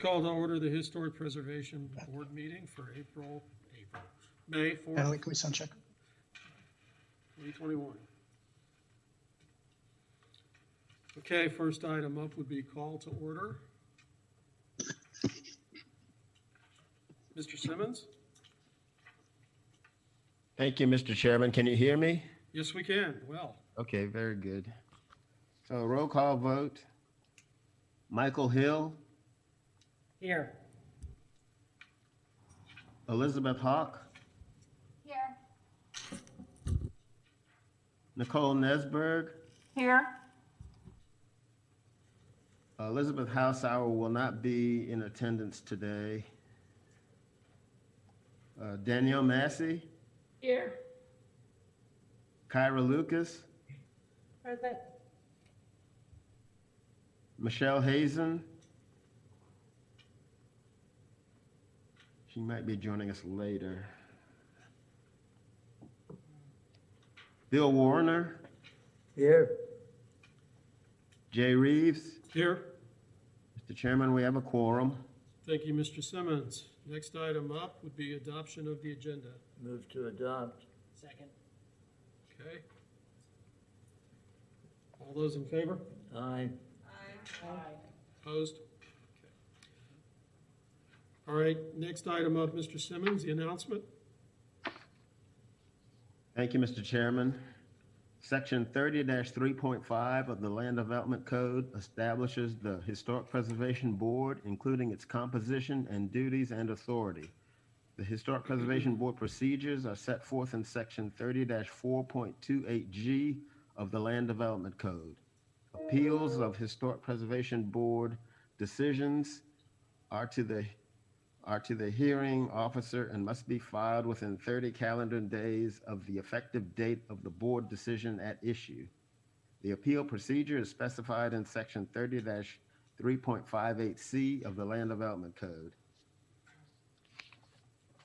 Call to order the Historic Preservation Board meeting for May 4th, Natalie, can we sound check? 2021. Okay, first item up would be call to order. Mr. Simmons? Thank you, Mr. Chairman. Can you hear me? Yes, we can. Well, Okay, very good. So roll call vote. Michael Hill, Here. Elizabeth Hawk, Here. Nicole Nesberg, Here. Elizabeth Hausauer will not be in attendance today. Danielle Massey, Here. Kyra Lucas, Present. Michelle Hazen. She might be joining us later. Bill Warner, Here. Jay Reeves. here. Mr. Chairman, we have a quorum. Thank you, Mr. Simmons. Next item up would be adoption of the agenda. Move to adopt. Second. Okay. All those in favor? Aye. Aye. Opposed? Okay. All right, next item up, Mr. Simmons, the announcement. Thank you, Mr. Chairman. Section 30-3.5 of the Land Development Code establishes the Historic Preservation Board, including its composition and duties and authority. The Historic Preservation Board procedures are set forth in Section 30-4.28G of the Land Development Code. Appeals of Historic Preservation Board decisions are to the hearing officer and must be filed within 30 calendar days of the effective date of the board decision at issue. The appeal procedure is specified in Section 30-3.58C of the Land Development Code.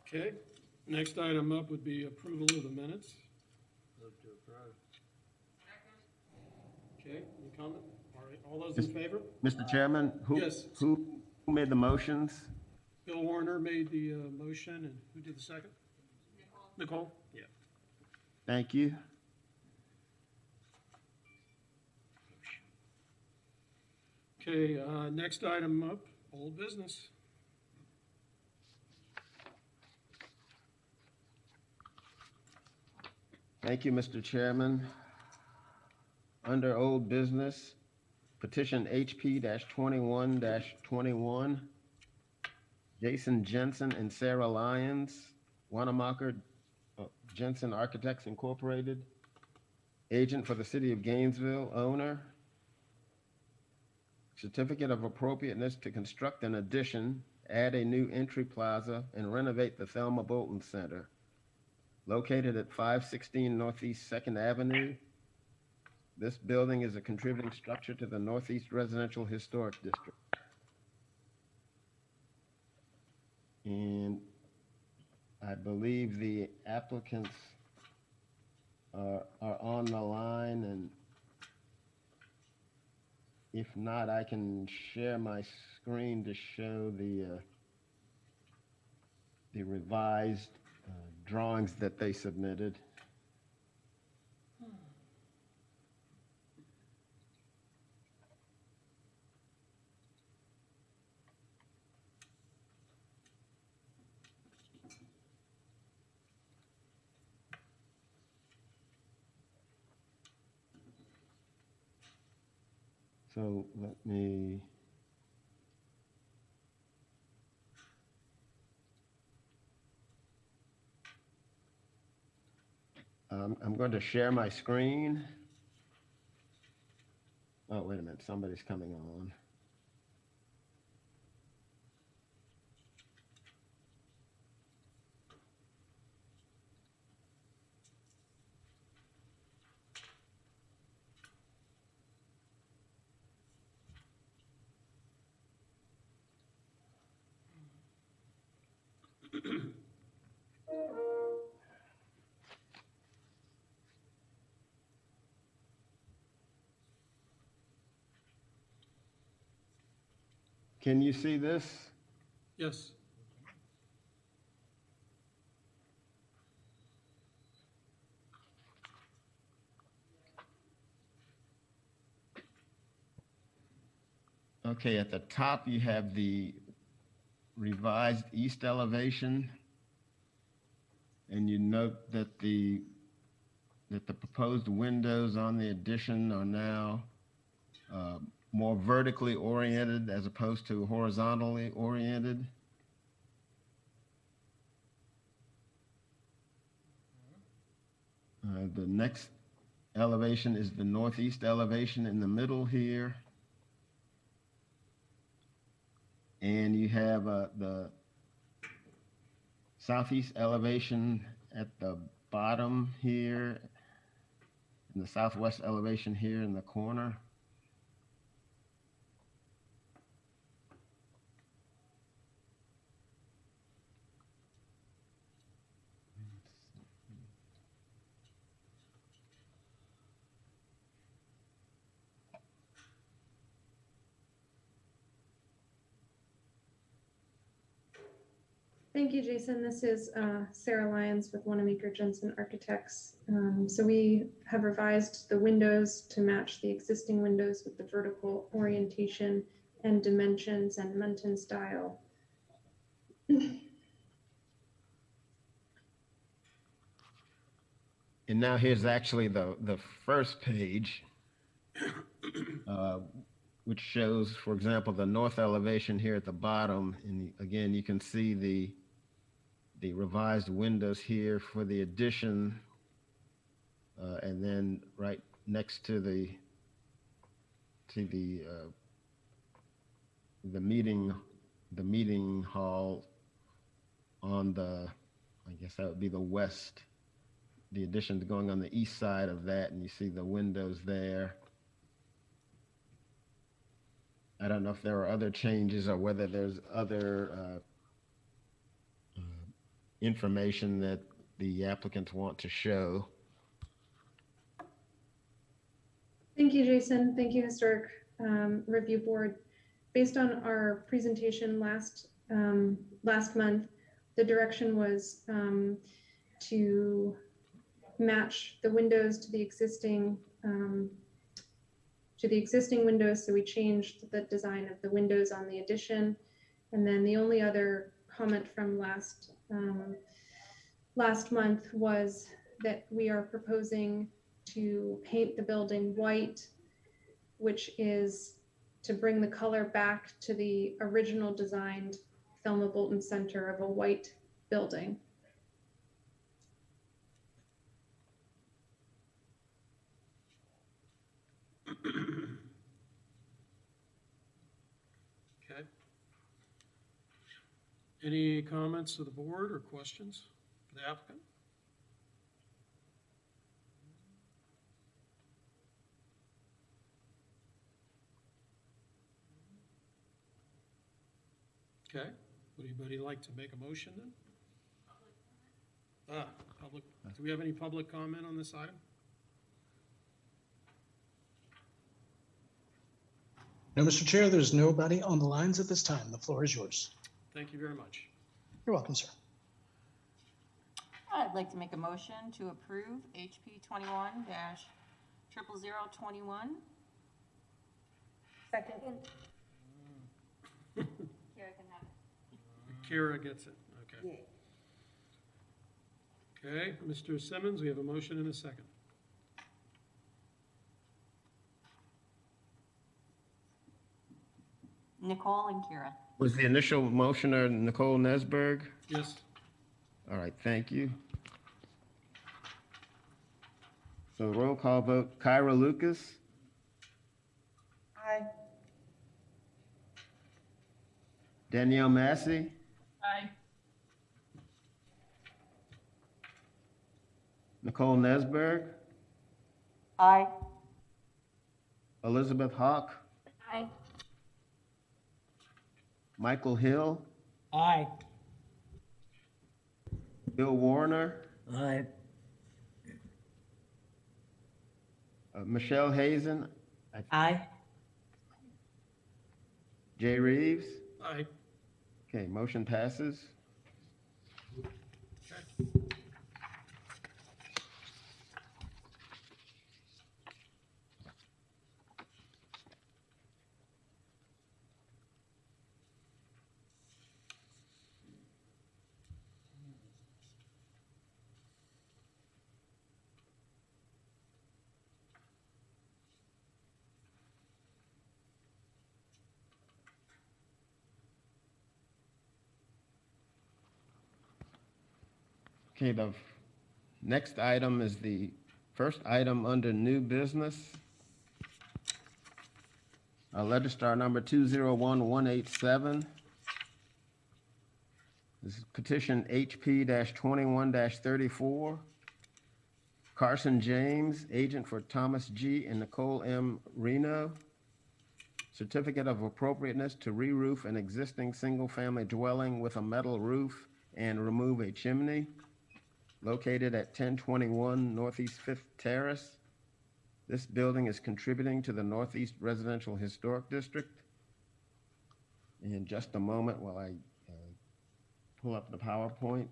Okay, next item up would be approval of the minutes. Move to approve. Okay, any comment? All right, all those in favor? Mr. Chairman, Yes. who made the motions? Bill Warner made the motion, and who did the second? Nicole. Yeah. Thank you. Okay, next item up, old business. Thank you, Mr. Chairman. Under old business, petition HP-21-21, Jason Jensen and Sarah Lyons, Wanamaker Jensen Architects Incorporated, agent for the City of Gainesville, owner. Certificate of appropriateness to construct an addition, add a new entry plaza, and renovate the Thelma Bolton Center, located at 516 Northeast 2nd Avenue. This building is a contributing structure to the Northeast Residential Historic District. And I believe the applicants are on the line, and if not, I can share my screen to show the revised drawings that they submitted. So let me, I'm going to share my screen. Oh, wait a minute, somebody's coming on. Can you see this? Yes. Okay, at the top you have the revised east elevation. And you note that the proposed windows on the addition are now more vertically oriented as opposed to horizontally oriented. The next elevation is the northeast elevation in the middle here. And you have the southeast elevation at the bottom here, and the southwest elevation here in the corner. Thank you, Jason. This is Sarah Lyons with Wanamaker Jensen Architects. So we have revised the windows to match the existing windows with the vertical orientation and dimensions and Muntin style. And now here's actually the first page, which shows, for example, the north elevation here at the bottom. And again, you can see the revised windows here for the addition, and then right next to the meeting hall on the, I guess that would be the west. The addition's going on the east side of that, and you see the windows there. I don't know if there are other changes or whether there's other information that the applicants want to show. Thank you, Jason. Thank you, Historic Review Board. Based on our presentation last month, the direction was to match the windows to the existing windows. So we changed the design of the windows on the addition. And then the only other comment from last month was that we are proposing to paint the building white, which is to bring the color back to the original designed Thelma Bolton Center of a white building. Okay. Any comments to the board or questions for the applicant? Okay, would anybody like to make a motion then? Public, do we have any public comment on this item? No, Mr. Chair, there's nobody on the lines at this time. The floor is yours. Thank you very much. You're welcome, sir. I'd like to make a motion to approve HP 21-00021. Second. Kara can have it. Kara gets it, okay. Okay, Mr. Simmons, we have a motion and a second. Nicole and Kara. Was the initial motioner Nicole Nesberg? Yes, All right, thank you. So roll call vote, Kyra Lucas, Aye. Danielle Massey, Aye. Nicole Nesberg, Aye. Elizabeth Hawk, Aye. Michael Hill, Aye. Bill Warner, Aye. Michelle Hazen, Aye. Jay Reeves? Aye. Okay, motion passes. Okay. Okay, the next item is the first item under new business. Legistar number 201187. This is petition HP-21-34. Carson James, agent for Thomas G. and Nicole M. Reno. Certificate of appropriateness to re-roof an existing single-family dwelling with a metal roof and remove a chimney located at 1021 Northeast 5th Terrace. This building is contributing to the Northeast Residential Historic District. In just a moment while I pull up the PowerPoint.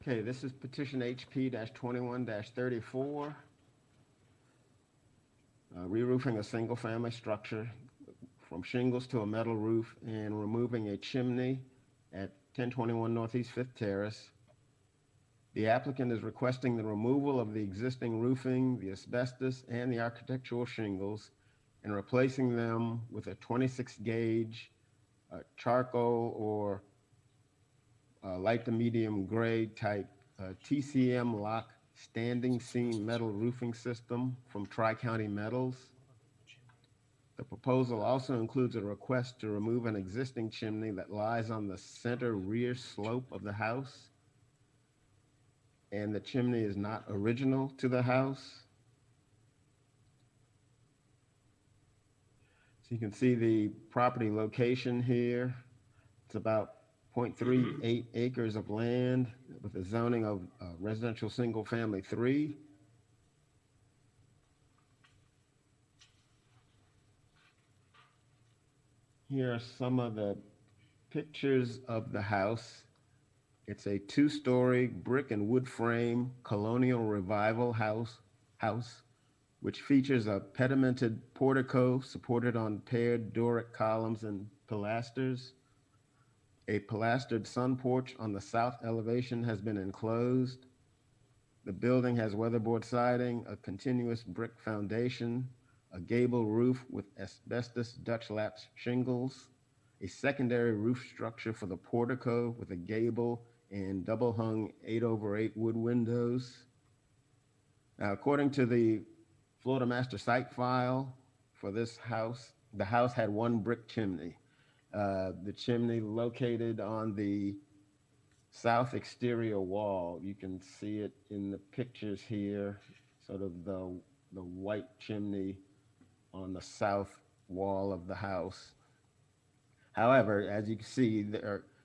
Okay, this is petition HP-21-34. Re-roofing a single-family structure from shingles to a metal roof and removing a chimney at 1021 Northeast 5th Terrace. The applicant is requesting the removal of the existing roofing, the asbestos, and the architectural shingles, and replacing them with a 26 gauge charcoal or light to medium gray type TCM lock standing seam metal roofing system from Tri-County Metals. The proposal also includes a request to remove an existing chimney that lies on the center rear slope of the house, and the chimney is not original to the house. So you can see the property location here. It's about 0.38 acres of land with a zoning of residential single family 3. Here are some of the pictures of the house. It's a 2-story brick and wood frame colonial revival house, which features a pedimented portico supported on paired Doric columns and pilasters. A pilastered sun porch on the south elevation has been enclosed. The building has weatherboard siding, a continuous brick foundation, a gable roof with asbestos Dutch latch shingles, a secondary roof structure for the portico with a gable and double hung 8/8 wood windows. Now, according to the Florida Master Site file for this house, the house had 1 brick chimney. The chimney located on the south exterior wall. You can see it in the pictures here, sort of the white chimney on the south wall of the house. However, as you can see,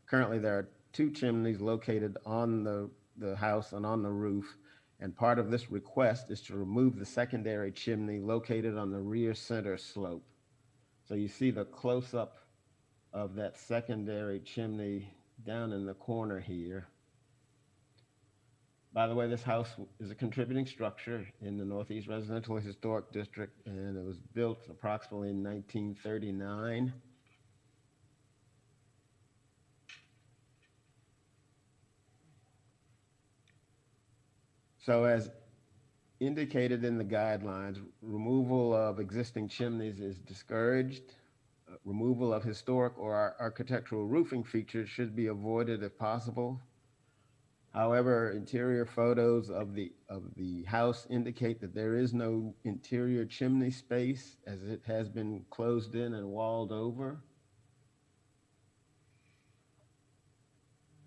currently there are 2 chimneys located on the house and on the roof, and part of this request is to remove the secondary chimney located on the rear center slope. So you see the close-up of that secondary chimney down in the corner here. By the way, this house is a contributing structure in the Northeast Residential Historic District, and it was built approximately in 1939. So as indicated in the guidelines, removal of existing chimneys is discouraged. Removal of historic or architectural roofing features should be avoided if possible. However, interior photos of the house indicate that there is no interior chimney space as it has been closed in and walled over.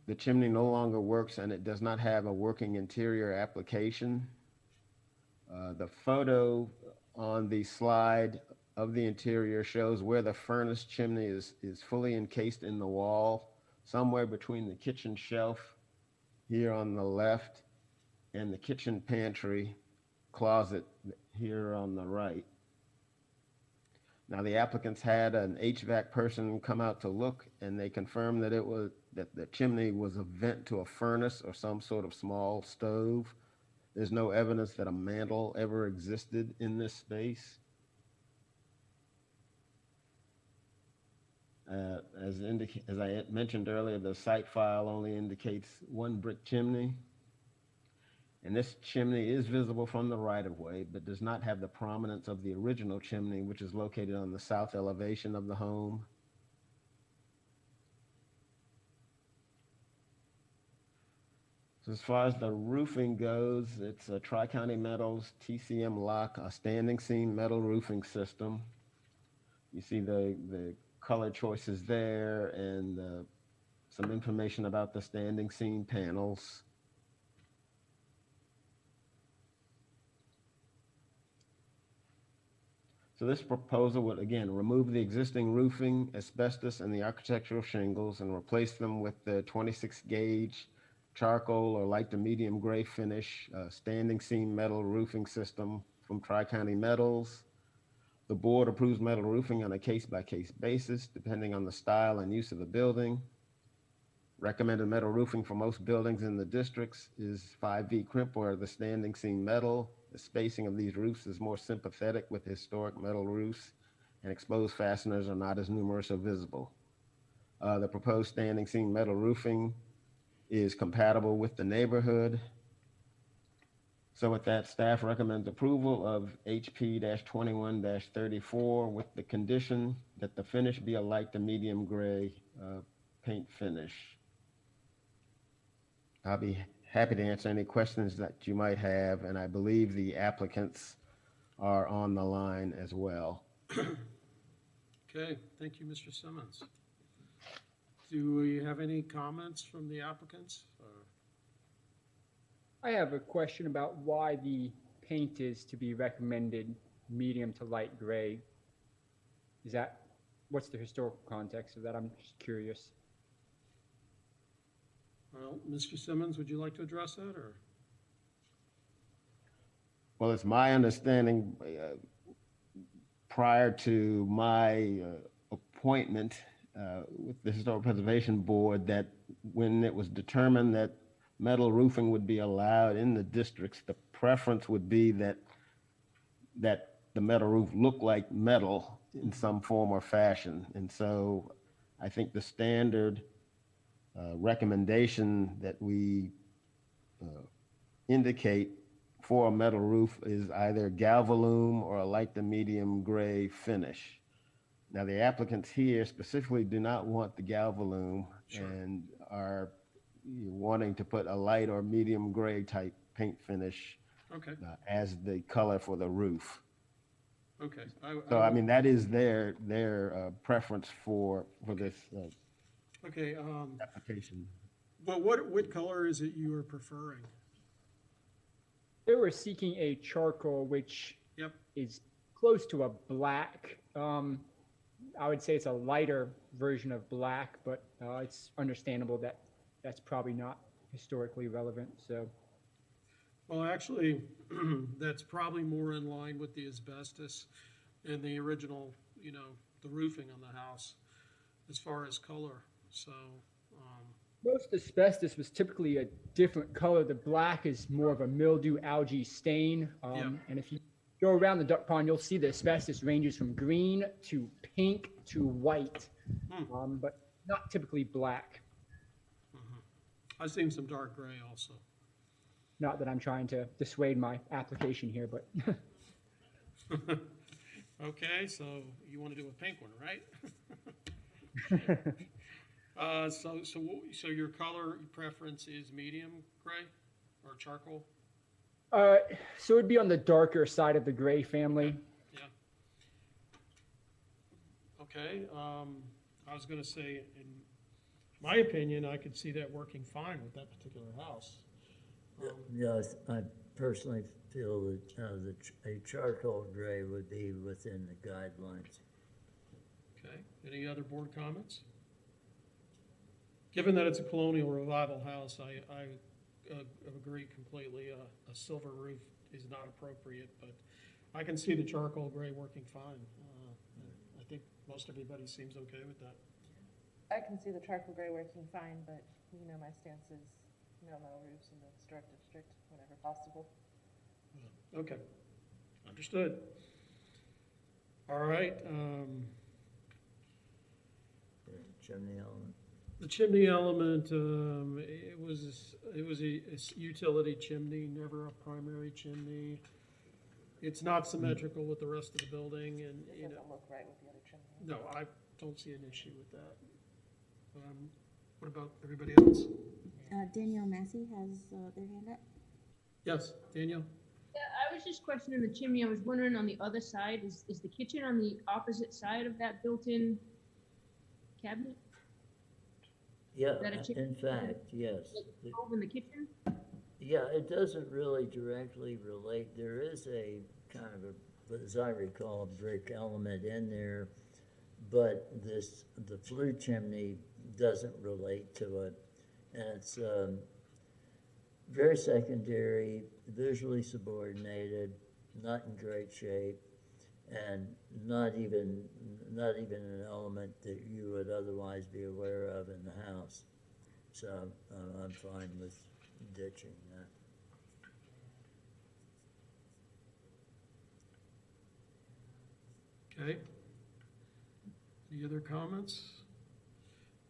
The chimney no longer works and it does not have a working interior application. The photo on the slide of the interior shows where the furnace chimney is fully encased in the wall, somewhere between the kitchen shelf here on the left and the kitchen pantry closet here on the right. Now, the applicants had an HVAC person come out to look, and they confirmed that that the chimney was a vent to a furnace or some sort of small stove. There's no evidence that a mantle ever existed in this space. As I mentioned earlier, the site file only indicates one brick chimney. And this chimney is visible from the right-of-way, but does not have the prominence of the original chimney, which is located on the south elevation of the home. So as far as the roofing goes, it's a Tri-County Metals TCM lock, a standing seam metal roofing system. You see the color choices there and some information about the standing seam panels. So this proposal would, again, remove the existing roofing, asbestos, and the architectural shingles and replace them with the 26 gauge charcoal or light to medium gray finish standing seam metal roofing system from Tri-County Metals. The board approves metal roofing on a case-by-case basis, depending on the style and use of the building. Recommended metal roofing for most buildings in the districts is 5V crimp or the standing seam metal. The spacing of these roofs is more sympathetic with historic metal roofs, and exposed fasteners are not as numerous or visible. The proposed standing seam metal roofing is compatible with the neighborhood. So with that, staff recommends approval of HP-21-34 with the condition that the finish be a light to medium gray paint finish. I'll be happy to answer any questions that you might have, and I believe the applicants are on the line as well. Okay, thank you, Mr. Simmons. Do we have any comments from the applicants? I have a question about why the paint is to be recommended medium to light gray. What's the historical context of that? I'm just curious. Well, Mr. Simmons, would you like to address that, or? Well, it's my understanding prior to my appointment with the Historic Preservation Board that when it was determined that metal roofing would be allowed in the districts, the preference would be that the metal roof look like metal in some form or fashion. And so I think the standard recommendation that we indicate for a metal roof is either galvalume or a light to medium gray finish. Now, the applicants here specifically do not want the galvalume. Sure. And are wanting to put a light or medium gray type paint finish as the color for the roof. Okay. So I mean, that is their preference for this application. But what color is it you are preferring? They were seeking a charcoal, which is close to a black. I would say it's a lighter version of black, but it's understandable that that's probably not historically relevant. So, well, actually, that's probably more in line with the asbestos and the original, the roofing on the house as far as color. So, most asbestos was typically a different color. The black is more of a mildew algae stain. And if you go around the duck pond, you'll see the asbestos ranges from green to pink to white, but not typically black. I've seen some dark gray also. Not that I'm trying to dissuade my application here, but. Okay, so you want to do a pink one, right? So your color preference is medium gray or charcoal? So it'd be on the darker side of the gray family. Yeah. Okay, I was gonna say, in my opinion, I could see that working fine with that particular house. Yes, I personally feel that a charcoal gray would be within the guidelines. Okay, any other board comments? Given that it's a colonial revival house, I agree completely. A silver roof is not appropriate, but I can see the charcoal gray working fine. I think most everybody seems okay with that. I can see the charcoal gray working fine, but you know, my stance is no metal roofs in the historic district whenever possible. Okay, understood. All right, Chimney element. the chimney element, it was a utility chimney, never a primary chimney. It's not symmetrical with the rest of the building, and, It you know, doesn't look right with the other chimney. no, I don't see an issue with that. What about everybody else? Danielle Massey has their hand up. Yes, Daniel? Yeah, I was just questioning the chimney. I was wondering on the other side, is the kitchen on the opposite side of that built-in cabinet? Yeah, That a chimney? in fact, yes. Like over in the kitchen? Yeah, it doesn't really directly relate. There is a kind of a, as I recall, a brick element in there, but the flue chimney doesn't relate to it. And it's very secondary, visually subordinated, not in great shape, and not even an element that you would otherwise be aware of in the house. So I'm fine with ditching that. Okay. Any other comments?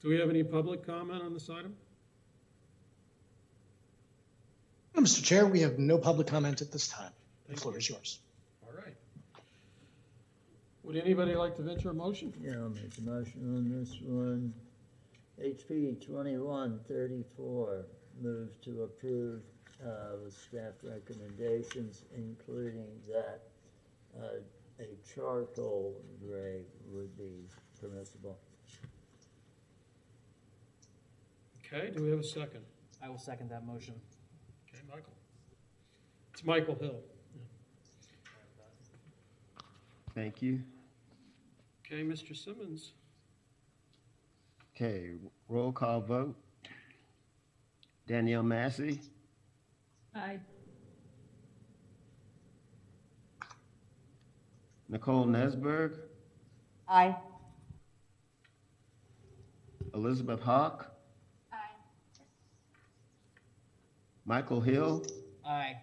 Do we have any public comment on this item? Mr. Chair, we have no public comment at this time. The Thank floor you. is yours. All right. Would anybody like to venture a motion? Yeah, I'll make a motion on this one. HP 2134, move to approve with staff recommendations, including that a charcoal gray would be permissible. Okay, do we have a second? I will second that motion. Okay, Michael. It's Michael Hill. Thank you. Okay, Mr. Simmons. Okay, roll call vote. Danielle Massey, Aye. Nicole Nesberg, Aye. Elizabeth Hawk, Aye. Michael Hill, Aye.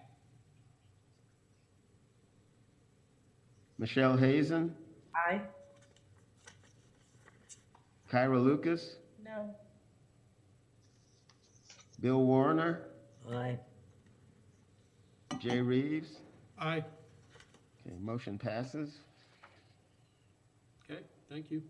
Michelle Hazen, Aye. Kyra Lucas, No. Bill Warner, Aye. Jay Reeves. Aye. Okay, motion passes. Okay, thank you.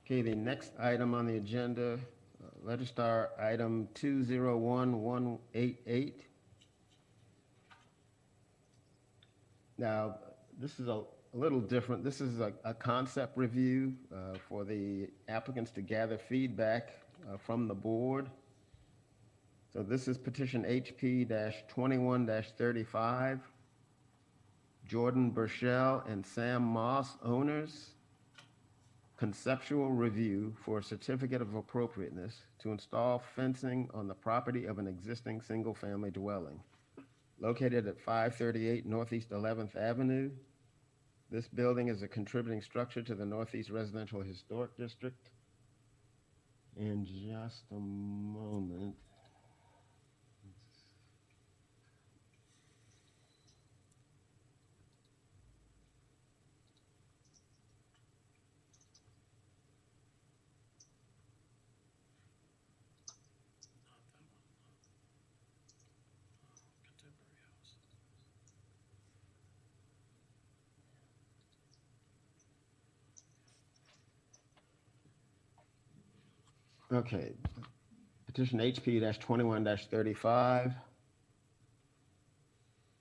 Okay, the next item on the agenda, Register Item 201188. Now, this is a little different. This is a concept review for the applicants to gather feedback from the board. So this is petition HP-21-35, Jordan Burchell and Sam Moss, owners. Conceptual review for a certificate of appropriateness to install fencing on the property of an existing single-family dwelling located at 538 Northeast 11th Avenue. This building is a contributing structure to the Northeast Residential Historic District. in just a moment. Contemporary house. Okay, petition HP-21-35.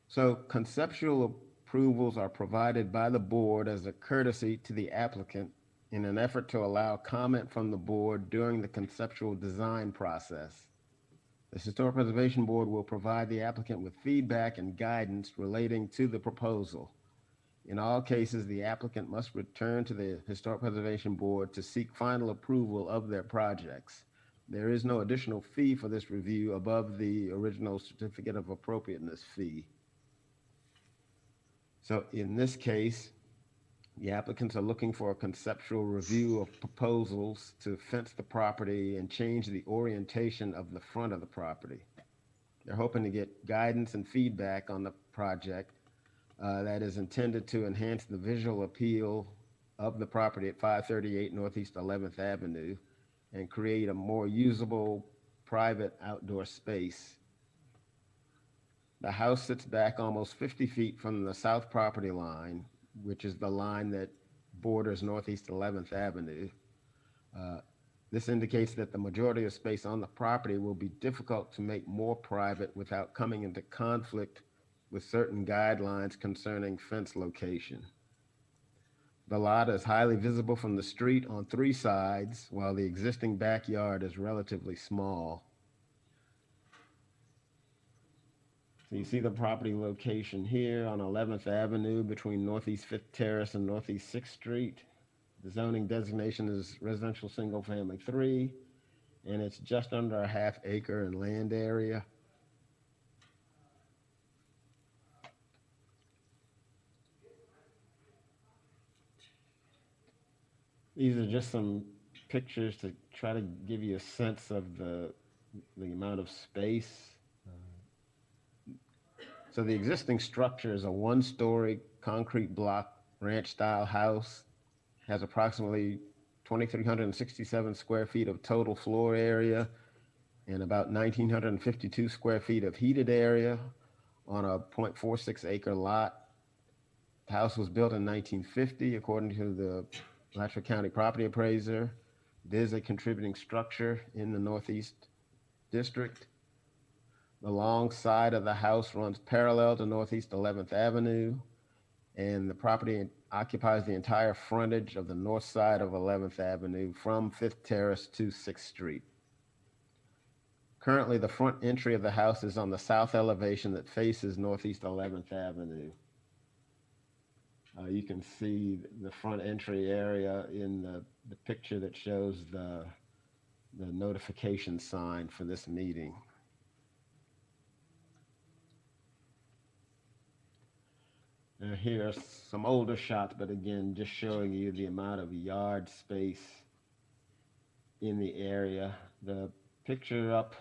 So conceptual approvals are provided by the board as a courtesy to the applicant in an effort to allow comment from the board during the conceptual design process. The Historic Preservation Board will provide the applicant with feedback and guidance relating to the proposal. In all cases, the applicant must return to the Historic Preservation Board to seek final approval of their projects. There is no additional fee for this review above the original certificate of appropriateness fee. So in this case, the applicants are looking for a conceptual review of proposals to fence the property and change the orientation of the front of the property. They're hoping to get guidance and feedback on the project that is intended to enhance the visual appeal of the property at 538 Northeast 11th Avenue and create a more usable private outdoor space. The house sits back almost 50 feet from the south property line, which is the line that borders Northeast 11th Avenue. This indicates that the majority of space on the property will be difficult to make more private without coming into conflict with certain guidelines concerning fence location. The lot is highly visible from the street on 3 sides, while the existing backyard is relatively small. So you see the property location here on 11th Avenue between Northeast 5th Terrace and Northeast 6th Street. The zoning designation is residential single family 3, and it's just under a half acre in land area. These are just some pictures to try to give you a sense of the amount of space. So the existing structure is a 1-story concrete block ranch-style house, has approximately 2,367 square feet of total floor area and about 1,952 square feet of heated area on a 0.46 acre lot. The house was built in 1950, according to the Alachua County property appraiser. It is a contributing structure in the Northeast District. The long side of the house runs parallel to Northeast 11th Avenue, and the property occupies the entire frontage of the north side of 11th Avenue from 5th Terrace to 6th Street. Currently, the front entry of the house is on the south elevation that faces Northeast 11th Avenue. You can see the front entry area in the picture that shows the notification sign for this meeting. Here are some older shots, but again, just showing you the amount of yard space in the area. The picture up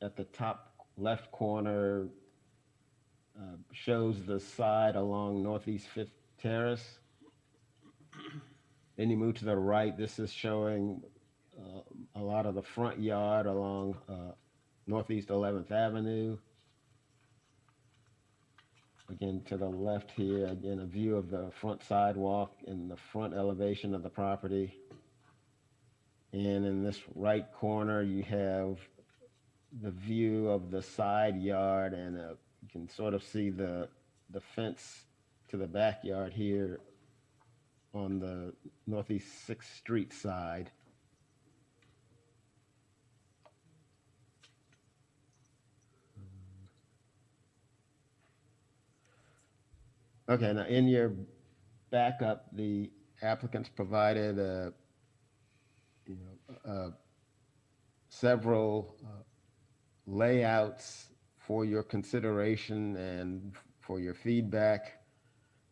at the top left corner shows the side along Northeast 5th Terrace. Then you move to the right, this is showing a lot of the front yard along Northeast 11th Avenue. Again, to the left here, again, a view of the front sidewalk and the front elevation of the property. And in this right corner, you have the view of the side yard, and you can sort of see the fence to the backyard here on the Northeast 6th Street side. Okay, now in your backup, the applicants provided several layouts for your consideration and for your feedback.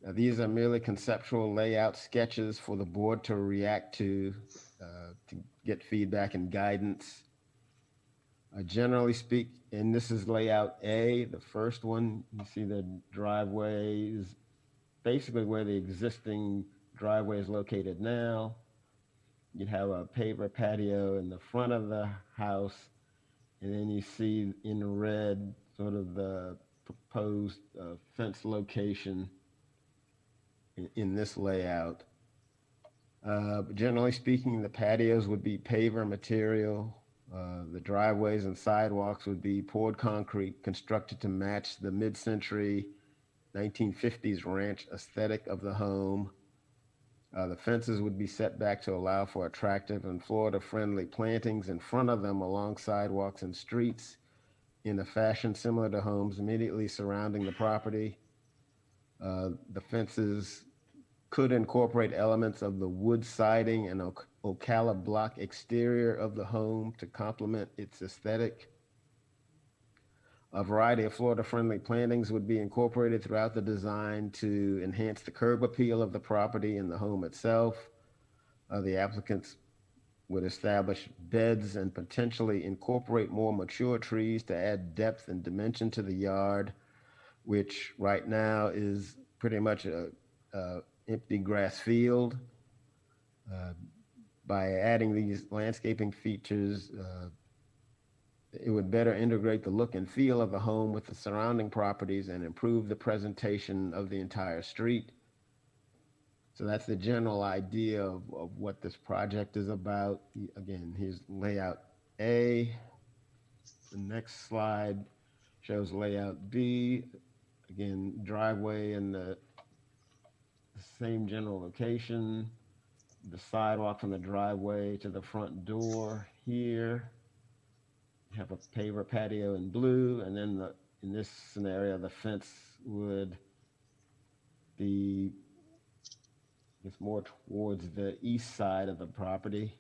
Now, these are merely conceptual layout sketches for the board to react to to get feedback and guidance. Generally speak, and this is layout A, the first one, you see the driveway is basically where the existing driveway is located now. You'd have a paver patio in the front of the house, and then you see in red sort of the proposed fence location in this layout. Generally speaking, the patios would be paver material. The driveways and sidewalks would be poured concrete constructed to match the mid-century 1950s ranch aesthetic of the home. The fences would be set back to allow for attractive and Florida-friendly plantings in front of them along sidewalks and streets in a fashion similar to homes immediately surrounding the property. The fences could incorporate elements of the wood siding and Ocala block exterior of the home to complement its aesthetic. A variety of Florida-friendly plantings would be incorporated throughout the design to enhance the curb appeal of the property and the home itself. The applicants would establish beds and potentially incorporate more mature trees to add depth and dimension to the yard, which right now is pretty much a empty grass field. By adding these landscaping features, it would better integrate the look and feel of the home with the surrounding properties and improve the presentation of the entire street. So that's the general idea of what this project is about. Again, here's layout A. The next slide shows layout B. Again, driveway in the same general location. The sidewalk from the driveway to the front door here. You have a paver patio in blue, and then in this scenario, the fence would be more towards the east side of the property.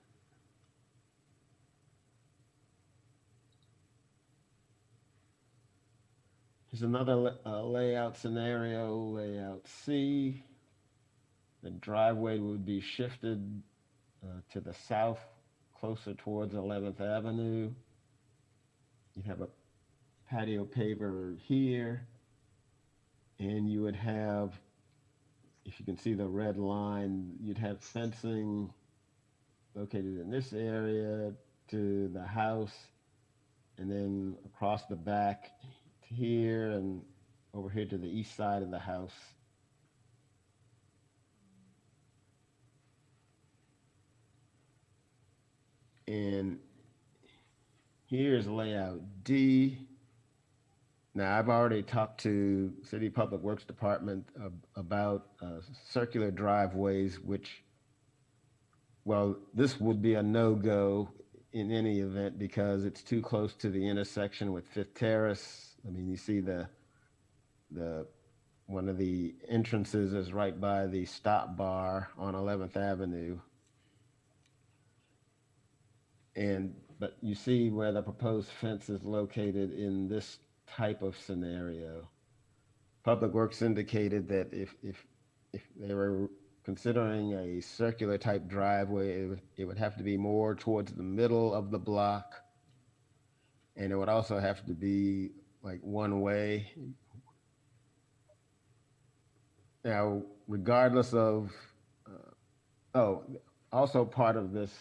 Here's another layout scenario, layout C. The driveway would be shifted to the south, closer towards 11th Avenue. You'd have a patio paver here, and you would have, if you can see the red line, you'd have fencing located in this area to the house, and then across the back to here, and over here to the east side of the house. And here's layout D. Now, I've already talked to City Public Works Department about circular driveways, which, well, this would be a no-go in any event because it's too close to the intersection with Fifth Terrace. I mean, you see one of the entrances is right by the stop bar on 11th Avenue. But you see where the proposed fence is located in this type of scenario. Public Works indicated that if they were considering a circular type driveway, it would have to be more towards the middle of the block, and it would also have to be like one way. Now, regardless of, also part of this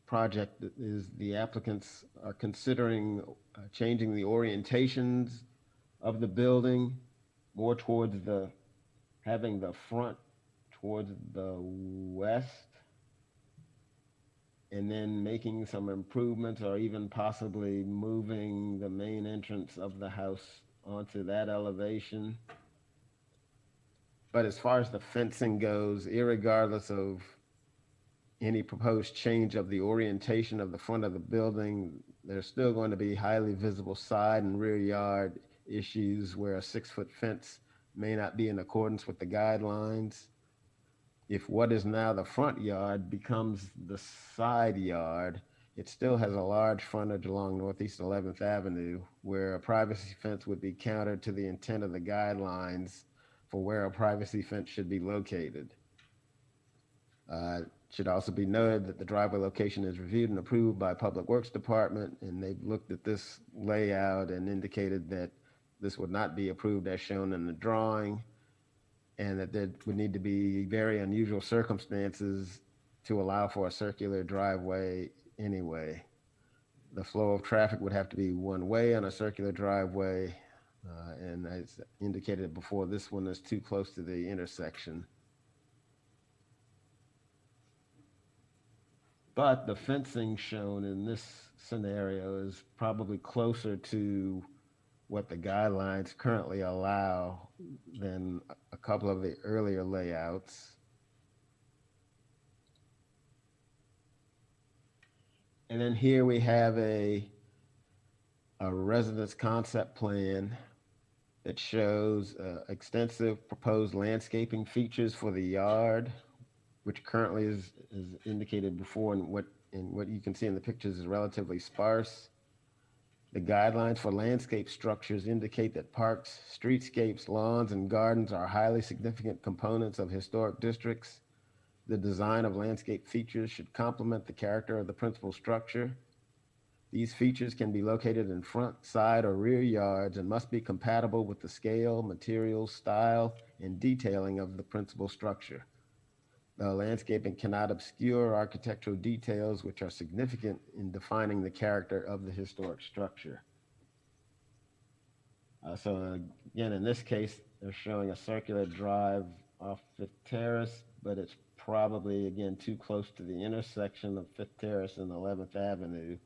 project is the applicants are considering changing the orientations of the building more towards having the front towards the west, and then making some improvements or even possibly moving the main entrance of the house onto that elevation. But as far as the fencing goes, irregardless of any proposed change of the orientation of the front of the building, there's still going to be highly visible side and rear yard issues where a 6-foot fence may not be in accordance with the guidelines. If what is now the front yard becomes the side yard, it still has a large frontage along Northeast 11th Avenue where a privacy fence would be counter to the intent of the guidelines for where a privacy fence should be located. should also be noted that the driveway location is reviewed and approved by Public Works Department, and they've looked at this layout and indicated that this would not be approved as shown in the drawing, and that there would need to be very unusual circumstances to allow for a circular driveway anyway. The flow of traffic would have to be one way on a circular driveway, and as indicated before, this one is too close to the intersection. But the fencing shown in this scenario is probably closer to what the guidelines currently allow than a couple of the earlier layouts. And then here we have a residence concept plan that shows extensive proposed landscaping features for the yard, which currently is indicated before, and what you can see in the pictures is relatively sparse. The guidelines for landscape structures indicate that parks, streetscapes, lawns, and gardens are highly significant components of historic districts. The design of landscape features should complement the character of the principal structure. These features can be located in front, side, or rear yards and must be compatible with the scale, materials, style, and detailing of the principal structure. The landscaping cannot obscure architectural details which are significant in defining the character of the historic structure. So again, in this case, they're showing a circular drive off Fifth Terrace, but it's probably, again, too close to the intersection of Fifth Terrace and 11th Avenue.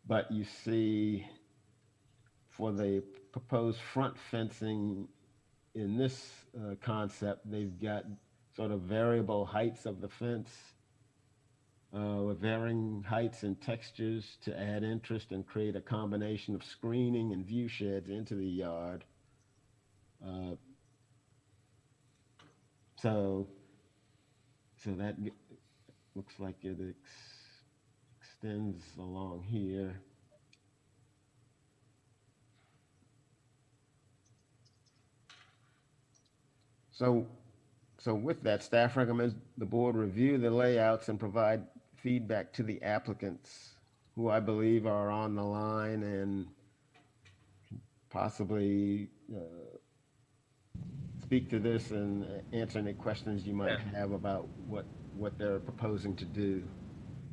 But you see, for the proposed front fencing in this concept, they've got sort of variable heights of the fence with varying heights and textures to add interest and create a combination of screening and view sheds into the yard. So that looks like it extends along here. So with that, staff recommends the board review the layouts and provide feedback to the applicants, who I believe are on the line and possibly speak to this and answer any questions you might have about what they're proposing to do.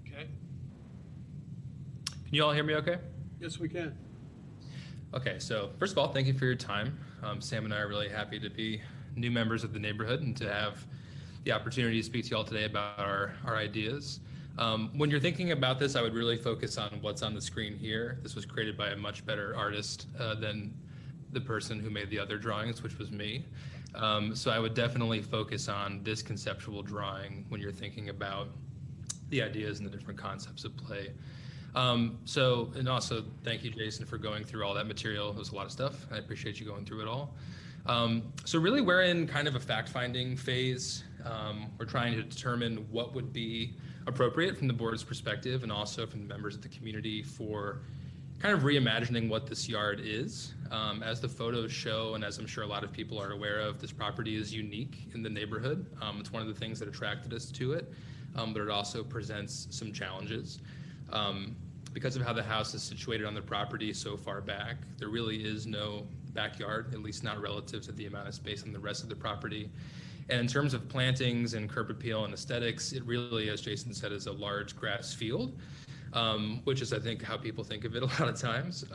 Okay. Can you all hear me okay? Yes, we can. Okay, so first of all, thank you for your time. Sam and I are really happy to be new members of the neighborhood and to have the opportunity to speak to you all today about our ideas. When you're thinking about this, I would really focus on what's on the screen here. This was created by a much better artist than the person who made the other drawings, which was me. So I would definitely focus on this conceptual drawing when you're thinking about the ideas and the different concepts at play. And also thank you, Jason, for going through all that material. It was a lot of stuff. I appreciate you going through it all. So really we're in kind of a fact-finding phase. We're trying to determine what would be appropriate from the board's perspective and also from the members of the community for kind of reimagining what this yard is. As the photos show, and as I'm sure a lot of people are aware of, this property is unique in the neighborhood. It's one of the things that attracted us to it, but it also presents some challenges. Because of how the house is situated on the property so far back, there really is no backyard, at least not relative to the amount of space on the rest of the property. And in terms of plantings and curb appeal and aesthetics, it really, as Jason said, is a large grass field, which is, I think, how people think of it a lot of times,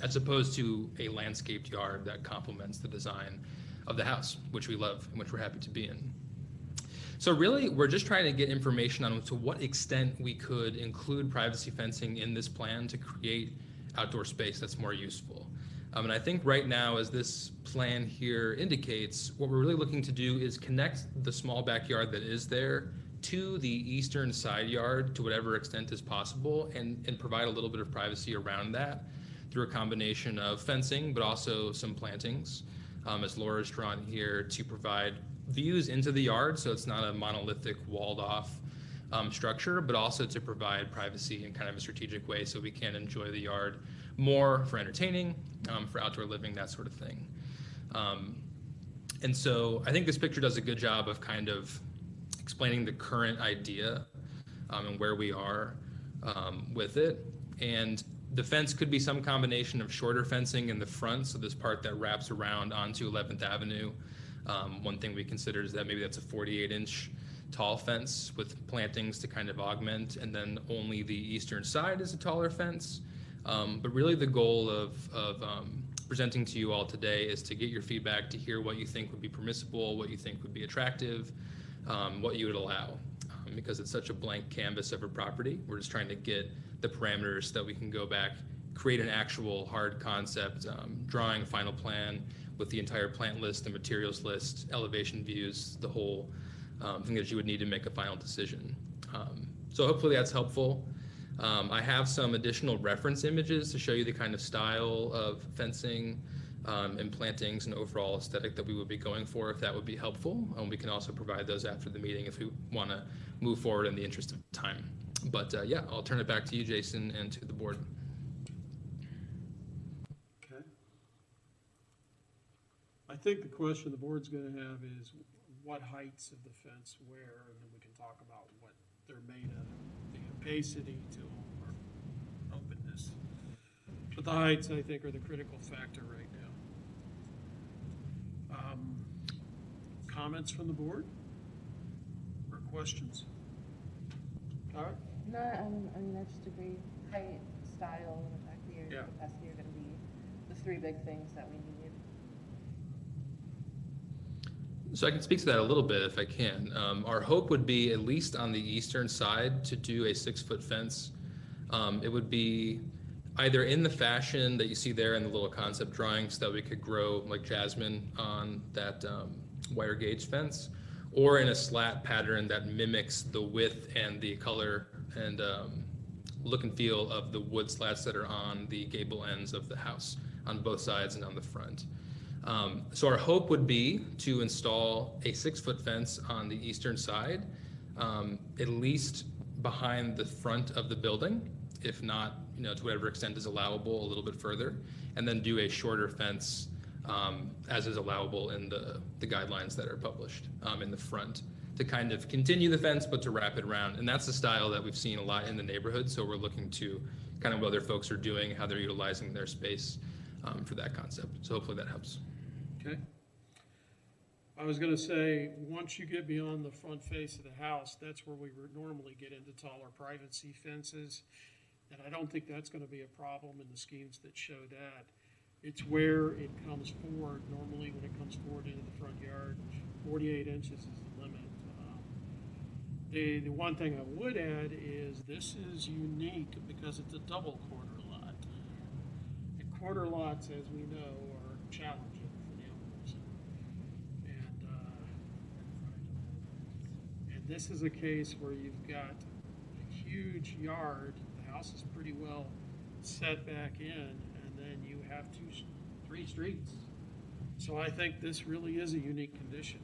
as opposed to a landscaped yard that complements the design of the house, which we love and which we're happy to be in. So really, we're just trying to get information on to what extent we could include privacy fencing in this plan to create outdoor space that's more useful. And I think right now, as this plan here indicates, what we're really looking to do is connect the small backyard that is there to the eastern side yard to whatever extent is possible, and provide a little bit of privacy around that through a combination of fencing, but also some plantings, as Laura's drawn here, to provide views into the yard, so it's not a monolithic walled off structure, but also to provide privacy in kind of a strategic way so we can enjoy the yard more for entertaining, for outdoor living, that sort of thing. And so I think this picture does a good job of kind of explaining the current idea and where we are with it. And the fence could be some combination of shorter fencing in the front, so this part that wraps around onto 11th Avenue. One thing we considered is that maybe that's a 48-inch tall fence with plantings to kind of augment, and then only the eastern side is a taller fence. But really the goal of presenting to you all today is to get your feedback, to hear what you think would be permissible, what you think would be attractive, what you would allow. Because it's such a blank canvas of a property, we're just trying to get the parameters that we can go back, create an actual hard concept, drawing, final plan with the entire plant list, the materials list, elevation views, the whole thing that you would need to make a final decision. So hopefully that's helpful. I have some additional reference images to show you the kind of style of fencing and plantings and overall aesthetic that we would be going for, if that would be helpful. We can also provide those after the meeting if we want to move forward in the interest of time. But yeah, I'll turn it back to you, Jason, and to the board. Okay. I think the question the board's going to have is what heights of the fence where, and then we can talk about what they're made of, the opacity to them or openness. But the heights, I think, are the critical factor right now. Comments from the board or questions? All right. No, I mean, I just agree. Height, style, and the fact that your capacity are going to be the three big things that we need. So I can speak to that a little bit if I can. Our hope would be, at least on the eastern side, to do a 6-foot fence. It would be either in the fashion that you see there in the little concept drawings, that we could grow like jasmine on that wire gauge fence, or in a slat pattern that mimics the width and the color and look and feel of the wood slats that are on the gable ends of the house, on both sides and on the front. So our hope would be to install a 6-foot fence on the eastern side, at least behind the front of the building, if not, to whatever extent is allowable, a little bit further, and then do a shorter fence as is allowable in the guidelines that are published in the front, to kind of continue the fence but to wrap it around. And that's the style that we've seen a lot in the neighborhood, so we're looking to kind of what other folks are doing, how they're utilizing their space for that concept. So hopefully that helps. Okay. I was going to say, once you get beyond the front face of the house, that's where we would normally get into taller privacy fences. And I don't think that's going to be a problem in the schemes that show that. It's where it comes forward. Normally, when it comes forward into the front yard, 48 inches is the limit. The one thing I would add is this is unique because it's a double quarter lot. And quarter lots, as we know, are challenging for the owners. And this is a case where you've got a huge yard. The house is pretty well set back in, and then you have 3 streets. So I think this really is a unique condition.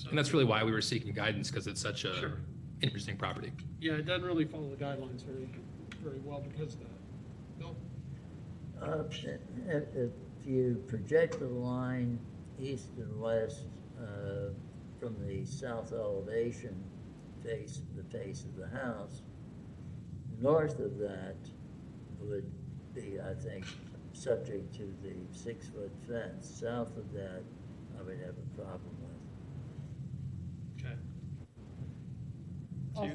And that's really why we were seeking guidance, because it's such a interesting property. Yeah, it doesn't really follow the guidelines very well because of that. Bill? If you project the line east and west from the south elevation, the face of the house, north of that would be, I think, subject to the 6-foot fence. South of that, I would have a problem with. Okay. So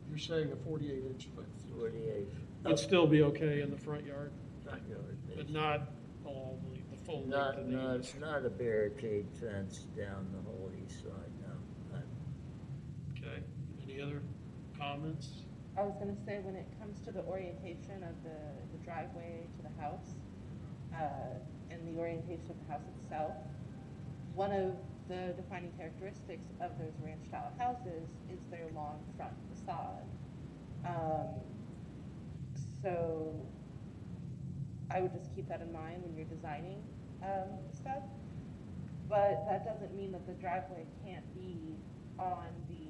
you're saying a 48-inch foot 48. would still be okay in the front yard, Front yard, but not all the full length of the east. Not a barricade fence down the whole east side, no. Okay. Any other comments? I was going to say, when it comes to the orientation of the driveway to the house and the orientation of the house itself, one of the defining characteristics of those ranch-style houses is their long front facade. So I would just keep that in mind when you're designing stuff. But that doesn't mean that the driveway can't be on the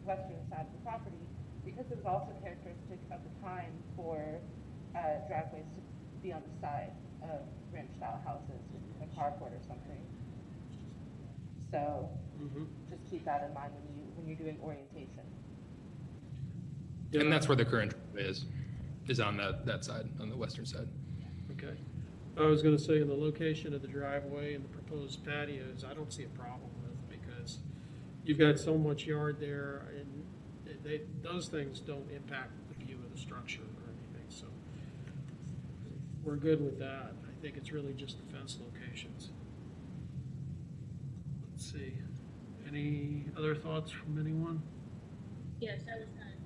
western side of the property, because it was also characteristic of the time for driveways to be on the side of ranch-style houses with a carport or something. So Mhm. just keep that in mind when you're doing orientation. And that's where the current driveway is on that side, on the western side. Okay. I was gonna say, in the location of the driveway and the proposed patios, I don't see a problem with, because you've got so much yard there, and those things don't impact the view of the structure or anything, so we're good with that. I think it's really just the fence locations. Let's see, any other thoughts from anyone? Yes, I was kind of,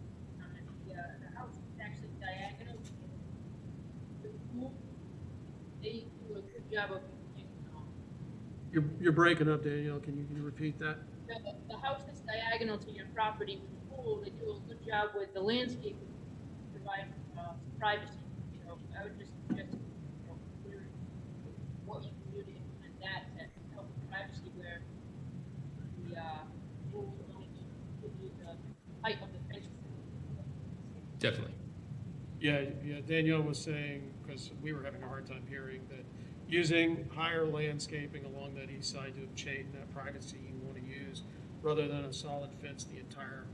the house is actually diagonal. The pool, they do a good job of, You're breaking up, Danielle, can you repeat that? the house that's diagonal to your property with the pool, they do a good job with the landscape, provide privacy. I would just suggest, what you can do to implement that to help with privacy, where the pool will only give you the height of the fence. Definitely. Yeah, Danielle was saying, because we were having a hard time hearing, that using higher landscaping along that east side to obtain that privacy you want to use, rather than a solid fence the entire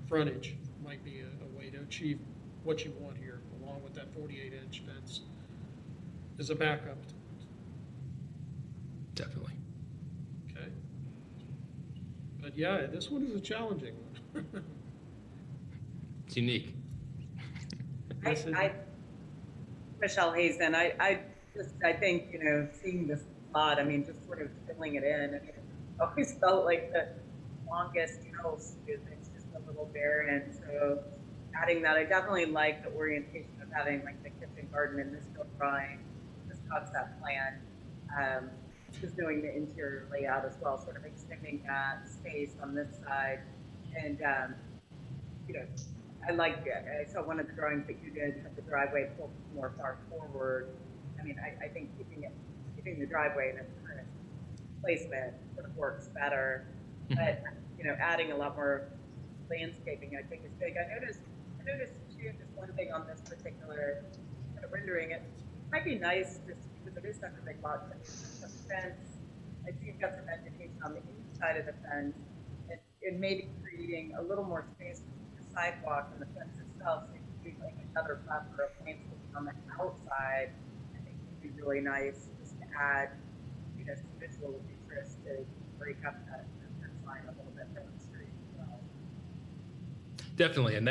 frontage, might be a way to achieve what you want here, along with that 48-inch fence as a backup. Definitely. Okay. But yeah, this one is a challenging one. It's unique. Yes, it- Michelle Hazen, I think, seeing this plot, I mean, just sort of filling it in, I mean, I always felt like the longest house is, it's just a little barren, so adding that, I definitely like the orientation of having like the kitchen garden in this built drawing, this concept plan, just doing the interior layout as well, sort of extending that space on this side, and, I like it. I saw one of the drawings that you did had the driveway pulled more far forward. I mean, I think keeping the driveway in its current placement sort of works better. But adding a lot more landscaping, I think, is big. I noticed too, just one thing on this particular kind of rendering. It might be nice just because it is such a big lot to have a fence. I see you've got some vegetation on the inside of the fence, and maybe creating a little more space sidewalk and the fence itself, so you could do like another platform of landscaping on the outside. I think would be really nice just to add, some visual interest to break up that fence line a little bit from the street as well. Definitely, and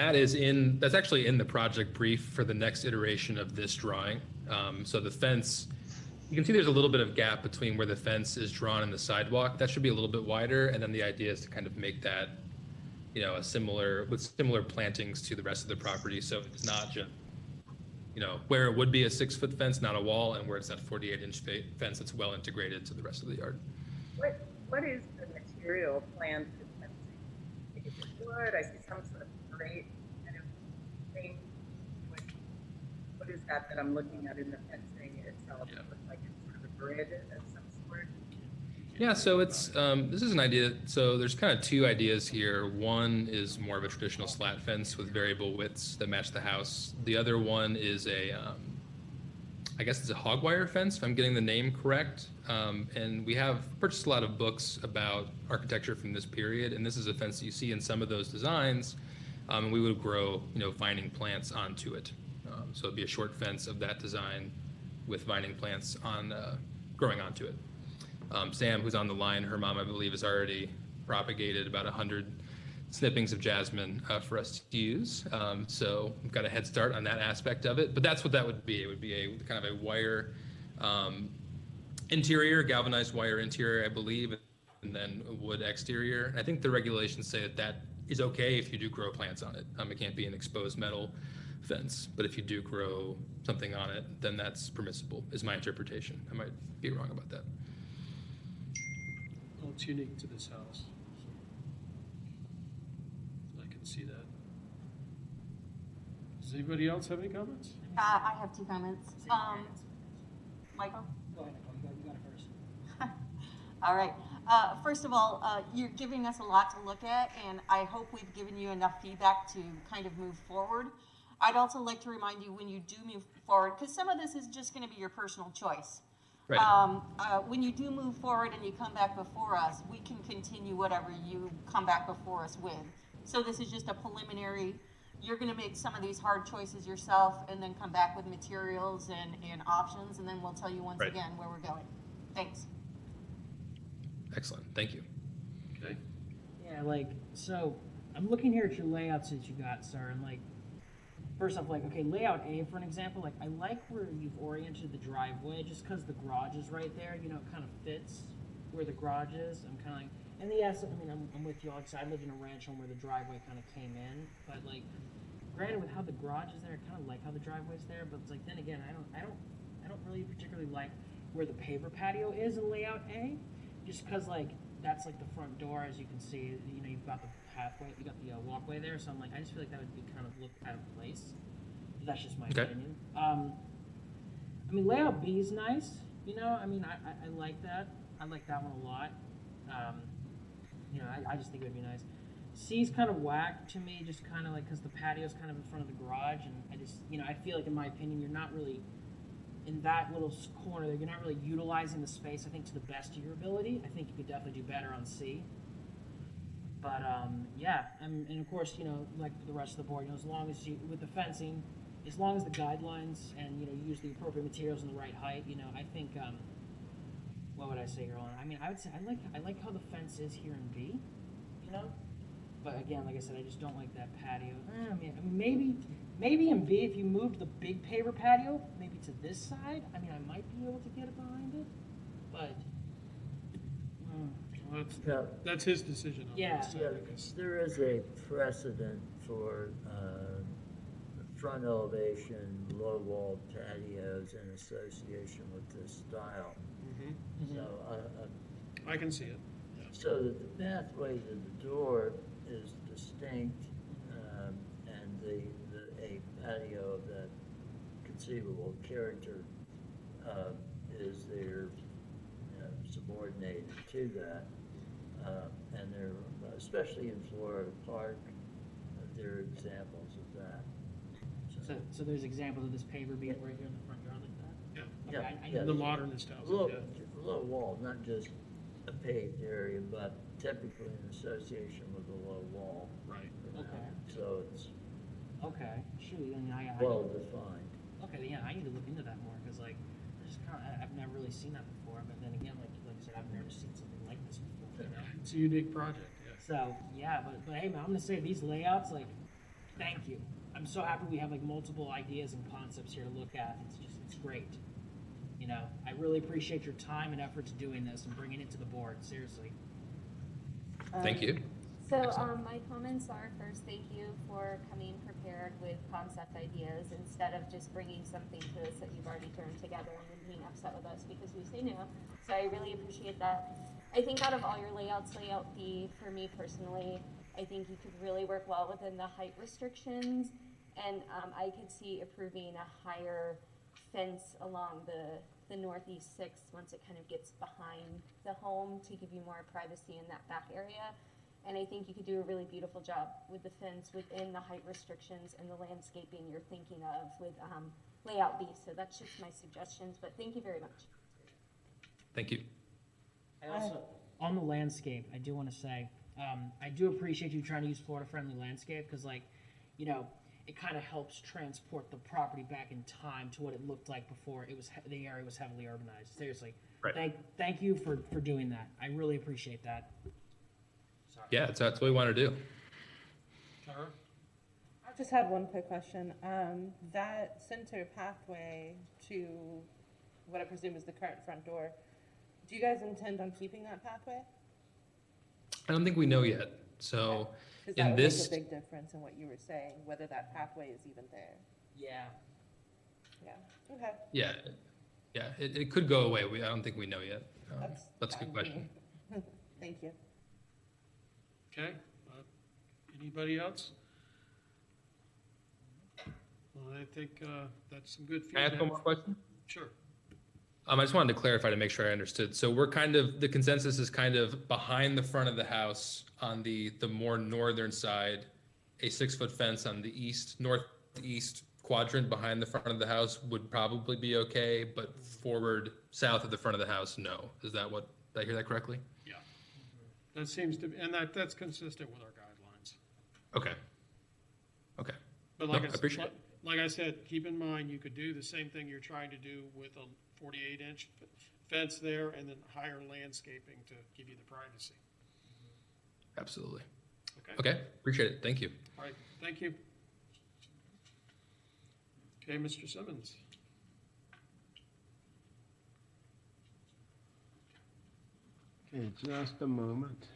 that's actually in the project brief for the next iteration of this drawing. So the fence, you can see there's a little bit of gap between where the fence is drawn and the sidewalk. That should be a little bit wider, and then the idea is to kind of make that with similar plantings to the rest of the property. So it's not just, where it would be a 6-foot fence, not a wall, and where it's that 48-inch fence that's well integrated to the rest of the yard. What is the material planned for fencing? Is it wood? I see some sort of great kind of thing. What is that I'm looking at in the fencing itself? Yeah. It looks like it's sort of a grid of some sort. Yeah, so it's this is an idea. So there's kind of two ideas here. One is more of a traditional slat fence with variable widths that match the house. The other one is I guess it's a hog wire fence, if I'm getting the name correct. And we have purchased a lot of books about architecture from this period, and this is a fence that you see in some of those designs. And we would grow, vining plants onto it. So it'd be a short fence of that design with vining plants growing onto it. Sam, who's on the line, her mom, I believe, has already propagated about 100 snippings of jasmine for us to use. So we've got a head start on that aspect of it. But that's what that would be. It would be a kind of a wire interior, galvanized wire interior, I believe, and then a wood exterior. I think the regulations say that is okay if you do grow plants on it. It can't be an exposed metal fence, but if you do grow something on it, then that's permissible, is my interpretation. I might be wrong about that. Well, it's unique to this house. So I can see that. Does anybody else have any comments? I have 2 comments. Michael? Go ahead, Nicole. You got it first. All right. First of all, you're giving us a lot to look at, and I hope we've given you enough feedback to kind of move forward. I'd also like to remind you when you do move forward, because some of this is just going to be your personal choice. Right. When you do move forward and you come back before us, we can continue whatever you come back before us with. So this is just a preliminary. You're going to make some of these hard choices yourself and then come back with materials and options, and then we'll tell you once Right. again where we're going. Thanks. Excellent. Thank you. Okay. Yeah, like, so I'm looking here at your layouts that you got, sir, and like, first off, like, okay, layout A, for an example, like, I like where you've oriented the driveway, just because the garage is right there, you know, it kind of fits where the garage is. I'm kind of like, and yes, I mean, I'm with you, like, so I lived in a ranch home where the driveway kind of came in, but like, granted, with how the garage is there, I kind of like how the driveway's there, but it's like, then again, I don't really particularly like where the paver patio is in layout A, just because, like, that's like the front door, as you can see, you know, you've got the pathway, you got the walkway there, so I'm like, I just feel like that would be kind of look out of place. That's just my opinion. I mean, layout B is nice, you know, I mean, I like that. I like that one a lot. You know, I just think it would be nice. C's kind of whack to me, just kind of like, because the patio's kind of in front of the garage, and I just, you know, I feel like, in my opinion, you're not really, in that little corner there, you're not really utilizing the space, I think, to the best of your ability. I think you could definitely do better on C. But, yeah, and of course, you know, like the rest of the board, you know, as long as you, with the fencing, as long as the guidelines and, you know, you use the appropriate materials and the right height, you know, I think, what would I say here, Ron? I mean, I would say, I like how the fence is here in B, you know? But again, like I said, I just don't like that patio. I mean, maybe in B, if you moved the big paver patio, maybe to this side, I mean, I might be able to get it behind it, but, Well, that's his decision. On Yeah. this, Yeah, because- there is a precedent for front elevation, low wall patios in association with this style. Mhm. So, I can see it. so that the pathway to the door is distinct, and a patio of that conceivable character is there, you know, subordinated to that. And there, especially in Florida Park, there are examples of that. so there's examples of this paver being right here in the front yard like that? Yeah. Okay, I Yeah. The modernist houses, Low, yeah. low wall, not just a paved area, but typically in association with a low wall. Right. Okay. So it's Okay, shoot, then well defined. okay, yeah, I need to look into that more, because like, I just kind of, I've never really seen that before, but then again, like I said, I've never seen something like this before, you know? It's a unique project, yes. So, yeah, but hey, man, I'm gonna say these layouts, like, thank you. I'm so happy we have like multiple ideas and concepts here to look at. It's great. You know, I really appreciate your time and efforts doing this and bringing it to the board, seriously. Thank you. So Excellent. my comments are, first, thank you for coming prepared with concept ideas instead of just bringing something to us that you've already thrown together and then being upset with us because we say no. So I really appreciate that. I think out of all your layouts, layout B, for me personally, I think you could really work well within the height restrictions, and I could see approving a higher fence along the northeast sixth once it kind of gets behind the home to give you more privacy in that back area. And I think you could do a really beautiful job with the fence within the height restrictions and the landscaping you're thinking of with layout B. So that's just my suggestions, but thank you very much. Thank you. I also, on the landscape, I do want to say, I do appreciate you trying to use Florida-friendly landscape, because, like, you know, it kind of helps transport the property back in time to what it looked like before it was the area was heavily urbanized. Seriously, Right. Thank you for doing that. I really appreciate that. Sorry. Yeah, that's what we want to do. Tara? I just had one quick question. That center pathway to what I presume is the current front door, do you guys intend on keeping that pathway? I don't think we know yet. So Because that in would this, make a big difference in what you were saying, whether that pathway is even there. Yeah. Yeah, okay. yeah, it could go away. I don't think we know yet. That's a good fine with question. me. Thank you. Okay, anybody else? Well, I think that's some good Can I feedback. ask one more question? Sure. I just wanted to clarify to make sure I understood. So we're the consensus is kind of behind the front of the house on the more northern side, a 6-foot fence on the northeast quadrant behind the front of the house would probably be okay, but forward south of the front of the house, no. Is that what, did I hear that correctly? Yeah. That seems to be, and that's consistent with our guidelines. Okay. Okay. But No, I appreciate it. like I said, keep in mind, you could do the same thing you're trying to do with a 48-inch fence there and then higher landscaping to give you the privacy. Absolutely. Okay. Okay, appreciate it. Thank you. All right, thank you. Okay, Mr. Simmons. Okay, just a moment.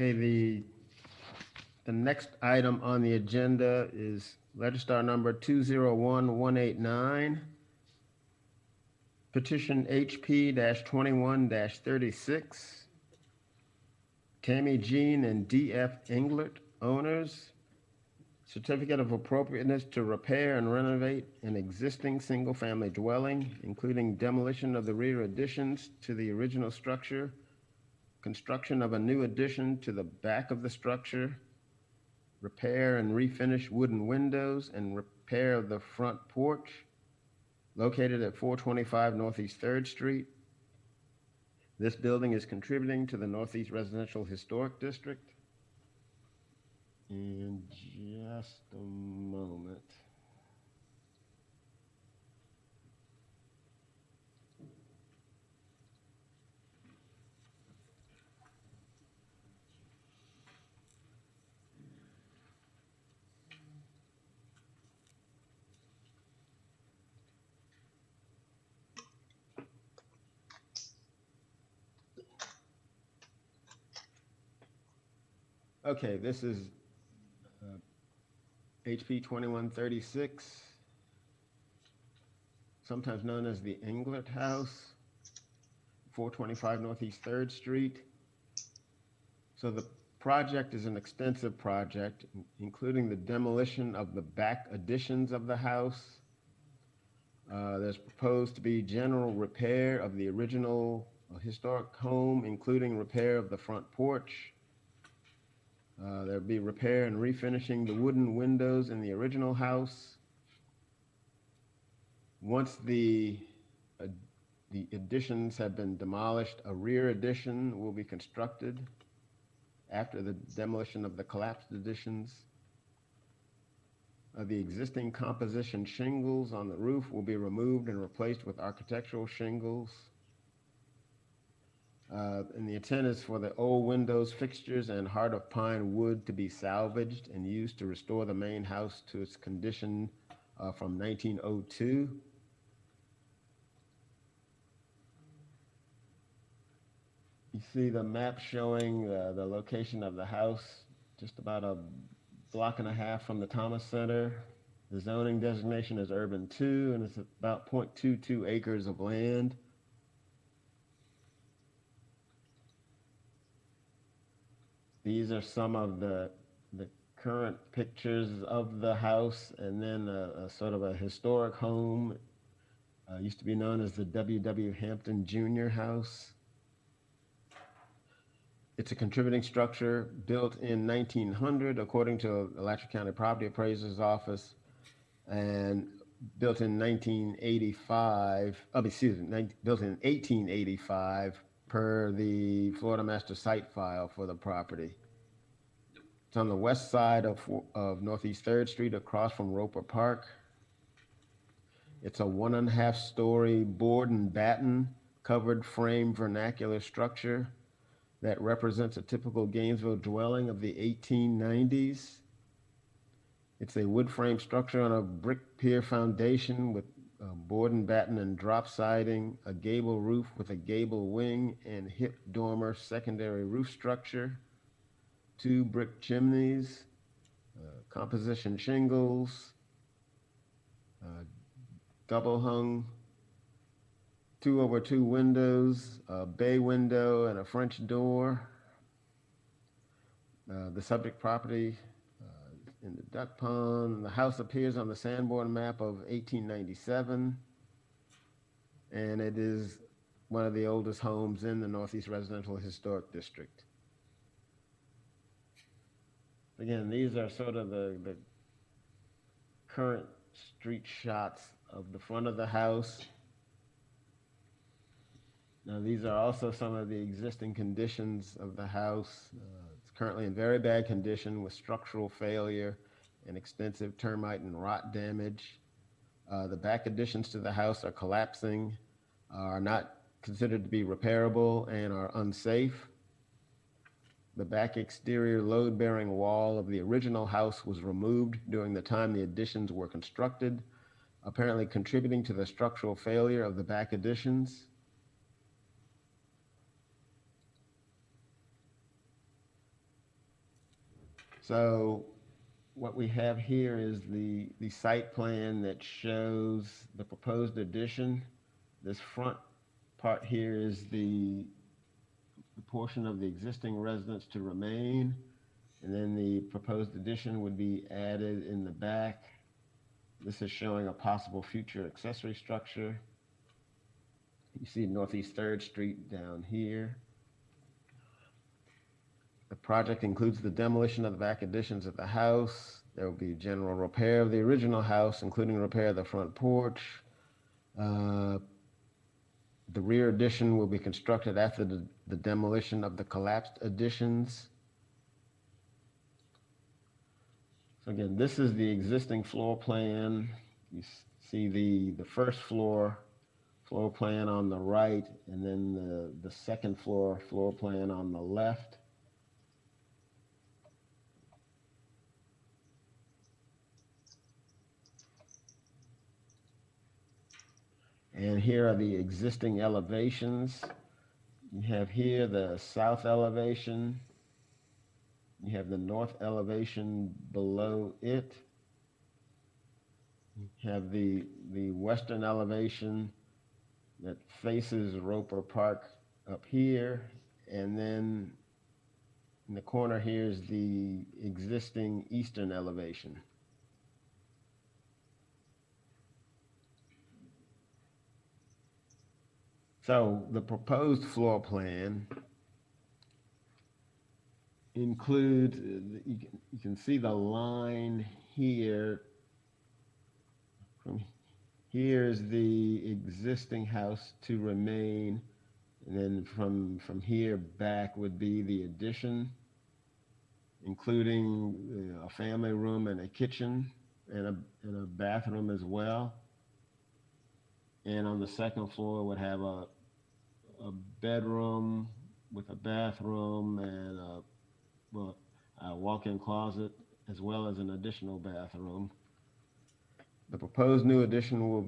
Okay, the next item on the agenda is register number 201189, petition HP-21-36, Tammy Jean and D.F. Englert, owners, certificate of appropriateness to repair and renovate an existing single-family dwelling, including demolition of the rear additions to the original structure, construction of a new addition to the back of the structure, repair and refinish wooden windows, and repair of the front porch located at 425 Northeast 3rd Street. This building is contributing to the Northeast Residential Historic District. In just a moment. Okay, this is HP 2136, sometimes known as the Englert House, 425 Northeast 3rd Street. So the project is an extensive project, including the demolition of the back additions of the house. There's proposed to be general repair of the original historic home, including repair of the front porch. There'll be repair and refinishing the wooden windows in the original house. Once the additions have been demolished, a rear addition will be constructed after the demolition of the collapsed additions. The existing composition shingles on the roof will be removed and replaced with architectural shingles. And the intent is for the old windows, fixtures, and heart of pine wood to be salvaged and used to restore the main house to its condition from 1902. You see the map showing the location of the house, just about a block and a half from the Thomas Center. The zoning designation is urban 2, and it's about 0.22 acres of land. These are some of the current pictures of the house, and then a sort of a historic home. Used to be known as the W.W. Hampton Jr. House. It's a contributing structure built in 1900, according to the Alachua County Property Appraiser's Office, and built in 1985, built in 1885 per the Florida Master Site file for the property. It's on the west side of Northeast 3rd Street across from Roper Park. It's a 1.5 story board and batten covered frame vernacular structure that represents a typical Gainesville dwelling of the 1890s. It's a wood frame structure on a brick pier foundation with board and batten and drop siding, a gable roof with a gable wing and hip dormer secondary roof structure, 2 brick chimneys, composition shingles, double hung 2/2 windows, a bay window, and a French door. The subject property in the duck pond. The house appears on the Sanborn map of 1897, and it is one of the oldest homes in the Northeast Residential Historic District. Again, these are sort of the current street shots of the front of the house. Now, these are also some of the existing conditions of the house. It's currently in very bad condition with structural failure and extensive termite and rot damage. The back additions to the house are collapsing, are not considered to be repairable, and are unsafe. The back exterior load-bearing wall of the original house was removed during the time the additions were constructed, apparently contributing to the structural failure of the back additions. So what we have here is the site plan that shows the proposed addition. This front part here is the portion of the existing residence to remain, and then the proposed addition would be added in the back. This is showing a possible future accessory structure. You see Northeast 3rd Street down here. The project includes the demolition of the back additions of the house. There will be general repair of the original house, including repair of the front porch. The rear addition will be constructed after the demolition of the collapsed additions. So again, this is the existing floor plan. You see the first floor plan on the right, and then the second floor plan on the left. And here are the existing elevations. You have here the south elevation. You have the north elevation below it. You have the western elevation that faces Roper Park up here. And then in the corner here is the existing eastern elevation. So the proposed floor plan includes, you can see the line here. From here is the existing house to remain, and then from here back would be the addition, including a family room and a kitchen and a bathroom as well. And on the second floor would have a bedroom with a bathroom and a walk-in closet, as well as an additional bathroom. The proposed new addition will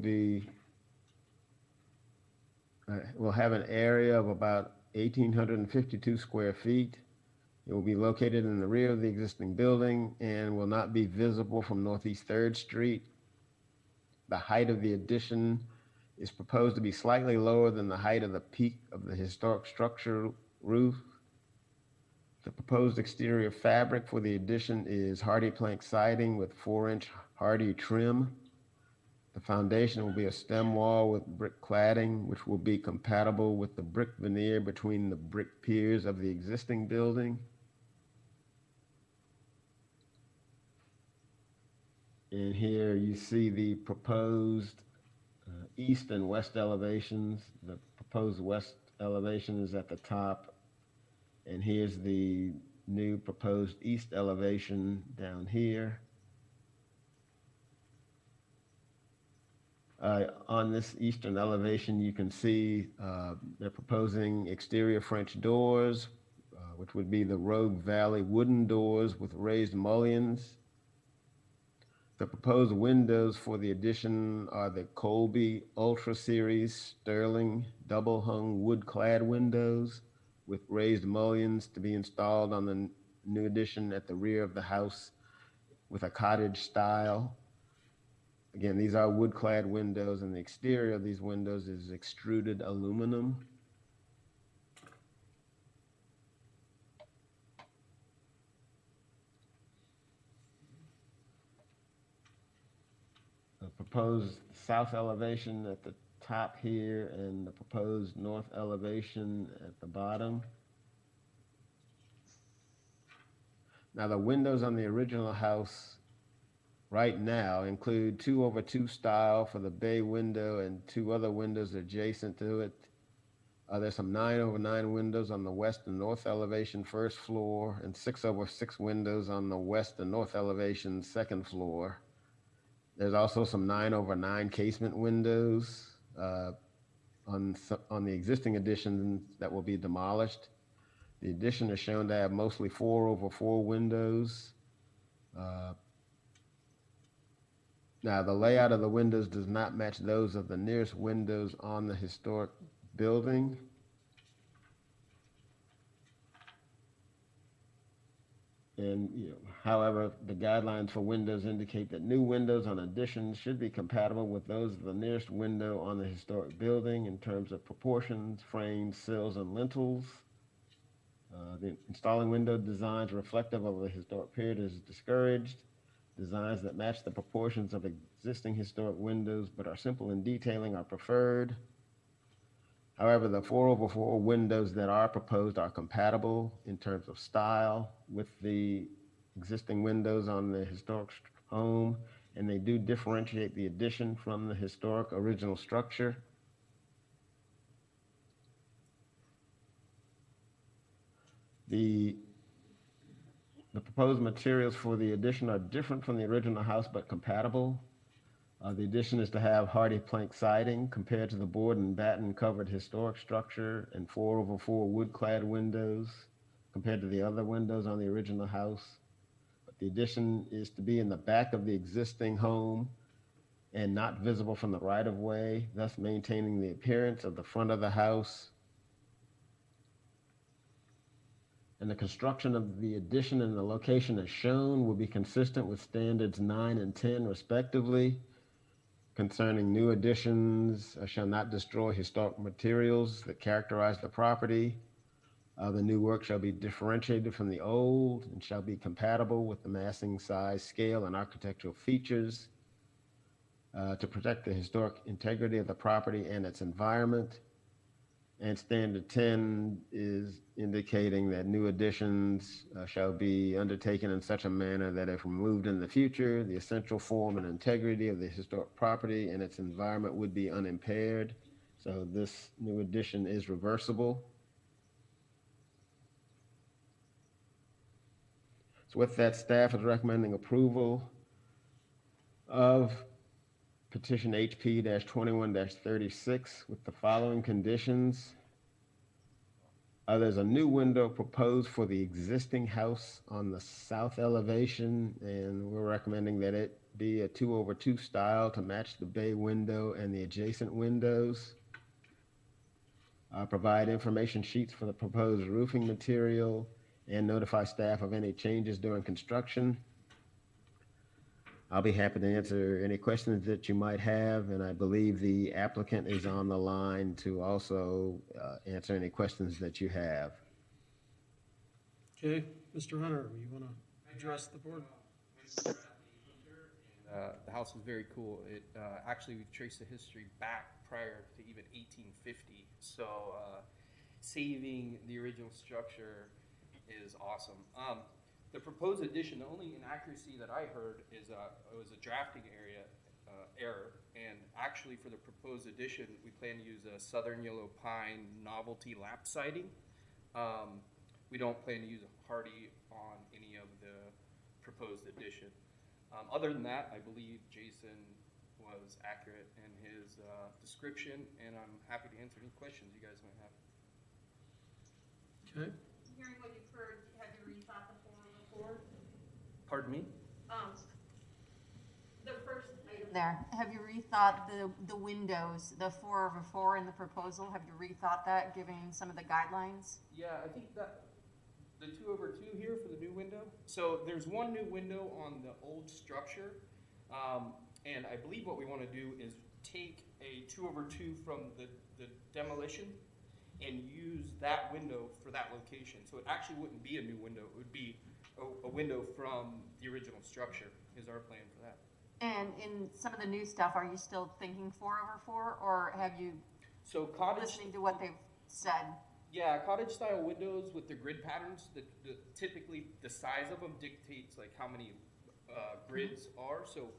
have an area of about 1,852 square feet. It will be located in the rear of the existing building and will not be visible from Northeast 3rd Street. The height of the addition is proposed to be slightly lower than the height of the peak of the historic structure roof. The proposed exterior fabric for the addition is hardy plank siding with 4-inch hardy trim. The foundation will be a stem wall with brick cladding, which will be compatible with the brick veneer between the brick piers of the existing building. And here you see the proposed east and west elevations. The proposed west elevation is at the top, and here's the new proposed east elevation down here. On this eastern elevation, you can see they're proposing exterior French doors, which would be the Rogue Valley wooden doors with raised mullions. The proposed windows for the addition are the Colby Ultra Series Sterling double hung wood clad windows with raised mullions to be installed on the new addition at the rear of the house with a cottage style. Again, these are wood-clad windows, and the exterior of these windows is extruded aluminum. The proposed south elevation at the top here and the proposed north elevation at the bottom. Now, the windows on the original house right now include 2/2 style for the bay window and 2 other windows adjacent to it. There's some 9/9 windows on the west and north elevation first floor, and 6/6 windows on the west and north elevation second floor. There's also some 9/9 casement windows on the existing addition that will be demolished. The addition is shown to have mostly 4/4 windows. Now, the layout of the windows does not match those of the nearest windows on the historic building. And, however, the guidelines for windows indicate that new windows on additions should be compatible with those of the nearest window on the historic building in terms of proportions, frames, sills, and lintels. The installing window designs reflective of the historic period is discouraged. Designs that match the proportions of existing historic windows but are simple in detailing are preferred. However, the 4/4 windows that are proposed are compatible in terms of style with the existing windows on the historic home, and they do differentiate the addition from the historic original structure. The proposed materials for the addition are different from the original house but compatible. The addition is to have hardy plank siding compared to the board and batten covered historic structure, and 4/4 wood-clad windows compared to the other windows on the original house. But the addition is to be in the back of the existing home and not visible from the right-of-way, thus maintaining the appearance of the front of the house. And the construction of the addition and the location as shown will be consistent with standards 9 and 10 respectively. Concerning new additions, shall not destroy historic materials that characterize the property. The new work shall be differentiated from the old and shall be compatible with the massing, size, scale, and architectural features to protect the historic integrity of the property and its environment. And standard 10 is indicating that new additions shall be undertaken in such a manner that if removed in the future, the essential form and integrity of the historic property and its environment would be unimpaired. So this new addition is reversible. So with that, staff is recommending approval of petition HP-21-36 with the following conditions. There's a new window proposed for the existing house on the south elevation, and we're recommending that it be a 2/2 style to match the bay window and the adjacent windows. Provide information sheets for the proposed roofing material and notify staff of any changes during construction. I'll be happy to answer any questions that you might have, and I believe the applicant is on the line to also answer any questions that you have. Okay, Mr. Hunter, you want to address the board? The house is very cool. It actually, we traced the history back prior to even 1850. So saving the original structure is awesome. The proposed addition, the only inaccuracy that I heard is it was a drafting error. And actually for the proposed addition, we plan to use a southern yellow pine novelty lap siding. We don't plan to use a hardy on any of the proposed addition. Other than that, I believe Jason was accurate in his description, and I'm happy to answer any questions you guys might have. Okay. Hearing what you've heard, have you rethought the 4/4? Pardon me? The first item there, have you rethought the windows, the 4/4 in the proposal? Have you rethought that, given some of the guidelines? Yeah, I think that the 2/2 here for the new window. So there's one new window on the old structure. And I believe what we want to do is take a 2/2 from the demolition and use that window for that location. So it actually wouldn't be a new window. It would be a window from the original structure is our plan for that. And in some of the new stuff, are you still thinking 4/4, or have you So cottage, listening to what they've said? yeah, cottage style windows with the grid patterns, typically the size of them dictates like how many grids are. So,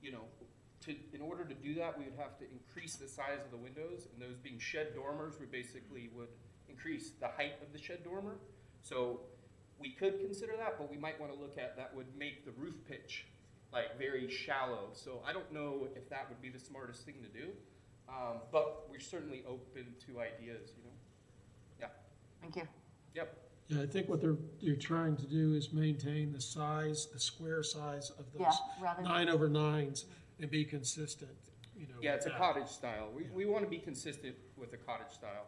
you know, in order to do that, we would have to increase the size of the windows, and those being shed dormers, we basically would increase the height of the shed dormer. So we could consider that, but we might want to look at that would make the roof pitch like very shallow. So I don't know if that would be the smartest thing to do, but we're certainly open to ideas, you know. Yeah. Thank you. Yep. Yeah, I think what you're trying to do is maintain the size, the square size of those rather than 9/9s and be consistent, you know. Yeah, with it's a that. cottage style. We want to be consistent with a cottage style.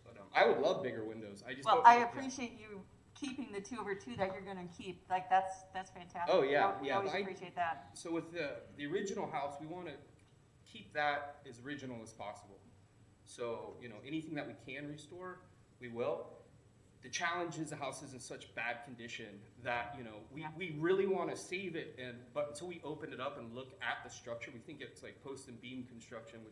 But I would love bigger windows. I just Well, don't I know- yeah. appreciate you keeping the 2/2 that you're gonna keep. Like, that's fantastic. Oh, yeah, We yeah, always I- appreciate that. So with the original house, we want to keep that as original as possible. So, you know, anything that we can restore, we will. The challenge is the house is in such bad condition that, you know, we really want to save it, but until we open it up and look at the structure, we think it's like post and beam construction,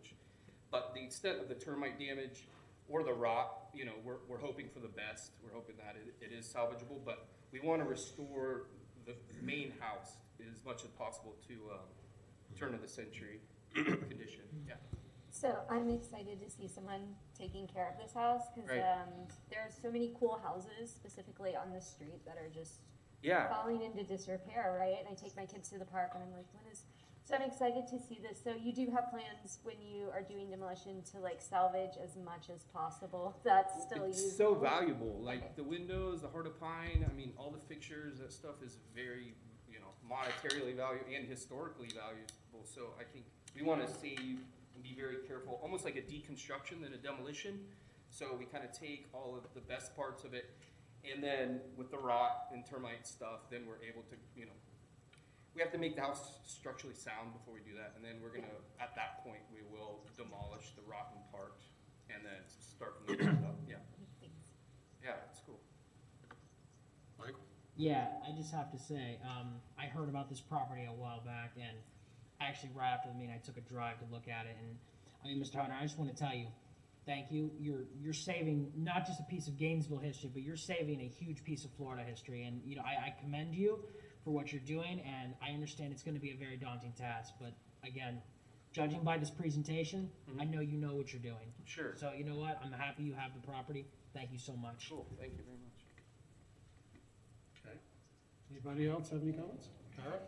but the extent of the termite damage or the rot, you know, we're hoping for the best. We're hoping that it is salvageable, but we want to restore the main house as much as possible to turn of the century condition. Yeah. So I'm excited to see someone taking care of this house because Right. there are so many cool houses specifically on this street that are just Yeah. falling into disrepair, right? And I take my kids to the park and I'm like, so I'm excited to see this. So you do have plans when you are doing demolition to like salvage as much as possible that's still It's usable? so valuable, like the windows, the heart of pine, I mean, all the fixtures, that stuff is very, you know, monetarily valuable and historically valuable. So I think we want to save and be very careful, almost like a deconstruction than a demolition. So we kind of take all of the best parts of it, and then with the rot and termite stuff, then we're able to, you know, we have to make the house structurally sound before we do that, and then we're gonna, at that point, we will demolish the rotten part and then start from the ground up. Yeah. Yeah, it's cool. Michael? Yeah, I just have to say, I heard about this property a while back, and actually right after the meeting, I took a drive to look at it, and I mean, Mr. Hunter, I just want to tell you, thank you. You're saving not just a piece of Gainesville history, but you're saving a huge piece of Florida history, and you know, I commend you for what you're doing, and I understand it's going to be a very daunting task, but again, judging by this presentation, I know you know what you're doing. Sure. So you know what? I'm happy you have the property. Thank you so much. Cool, thank you very much. Okay. Anybody else have any comments? Kara?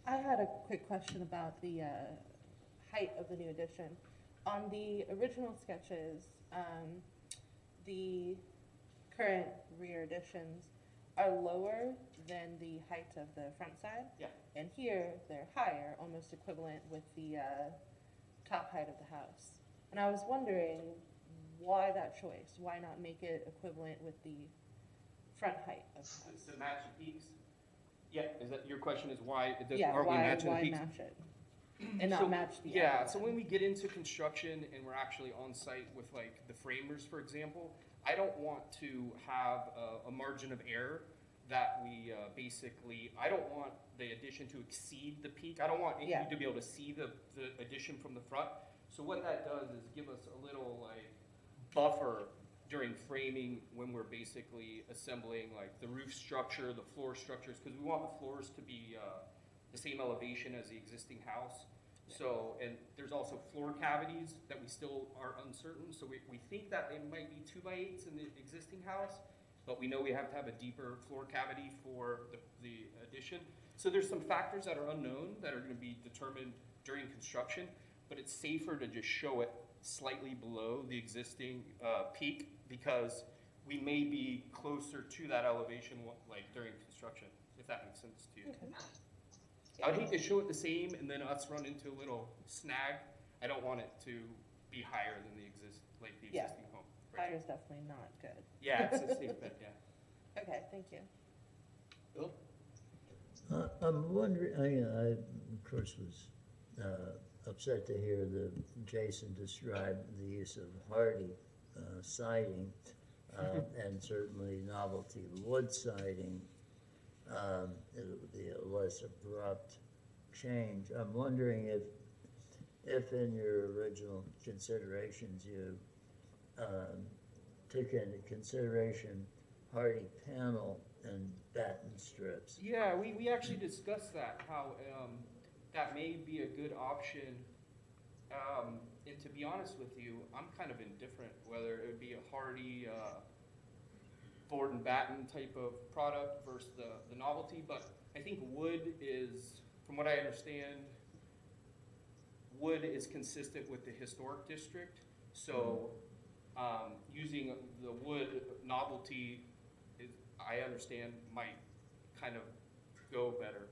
I had a quick question about the height of the new addition. On the original sketches, the current rear additions are lower than the height of the front side. Yeah. And here, they're higher, almost equivalent with the top height of the house. And I was wondering why that choice? Why not make it equivalent with the front height of the house? To match the peaks? Yeah, is that, your question is why, Yeah, aren't we matching the why peaks? match it? And not match the Yeah, other so one. when we get into construction and we're actually on site with like the framers, for example, I don't want to have a margin of error that we basically, I don't want the addition to exceed the peak. I don't want you to be able to see the addition from the front. So what that does is give us a little like buffer during framing when we're basically assembling like the roof structure, the floor structures, because we want the floors to be the same elevation as the existing house. So, and there's also floor cavities that we still are uncertain. So we think that they might be 2x8s in the existing house, but we know we have to have a deeper floor cavity for the addition. So there's some factors that are unknown that are going to be determined during construction, but it's safer to just show it slightly below the existing peak because we may be closer to that elevation like during construction, if that makes sense to you. Okay. I'd hate to show it the same and then us run into a little snag. I don't want it to be higher than the existing home. Higher is definitely not good. Yeah, it's a safe bet, yeah. Okay, thank you. Bill? I'm wondering, course, was upset to hear Jason describe the use of hardy siding, and certainly novelty wood siding. It would be a less abrupt change. I'm wondering if in your original considerations you took into consideration hardy panel and batten strips. Yeah, we actually discussed that, how that may be a good option. And to be honest with you, I'm kind of indifferent whether it would be a hardy board and batten type of product versus the novelty, but I think wood is, from what I understand, wood is consistent with the historic district. So using the wood novelty, I understand, might kind of go better.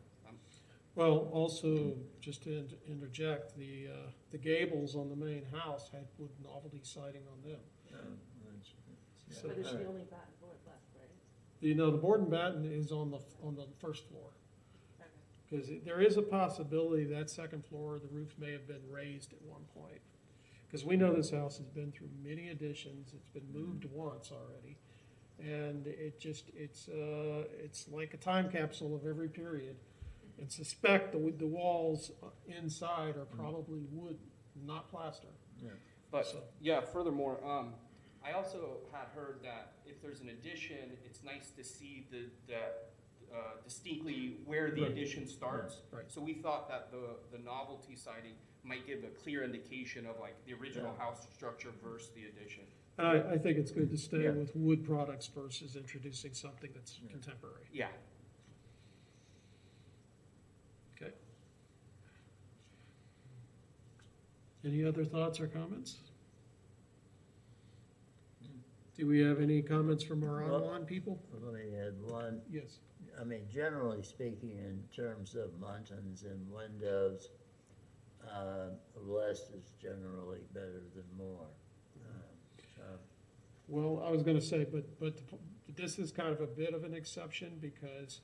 Well, also, just to interject, the gables on the main house had wood novelty siding on them. So, But it's the only batten board left, right? the board and batten is on the first floor. Because there is a possibility that second floor, the roof may have been raised at one point. Because we know this house has been through many additions, it's been moved once already. And it's like a time capsule of every period. And suspect the walls inside are probably wood, not plaster. Yeah. But So- yeah, furthermore, I also had heard that if there's an addition, it's nice to see distinctly where the Right. addition starts. Right. So we thought that the novelty siding might give a clear indication of like the original house structure versus the addition. And I think it's good to stay Yeah. with wood products versus introducing something that's contemporary. Yeah. Okay. Any other thoughts or comments? Do we have any comments from our Well- online people? Let me add one. Yes. I mean, generally speaking, in terms of muntins and windows, less is generally better than more. Well, I was gonna say, but this is kind of a bit of an exception because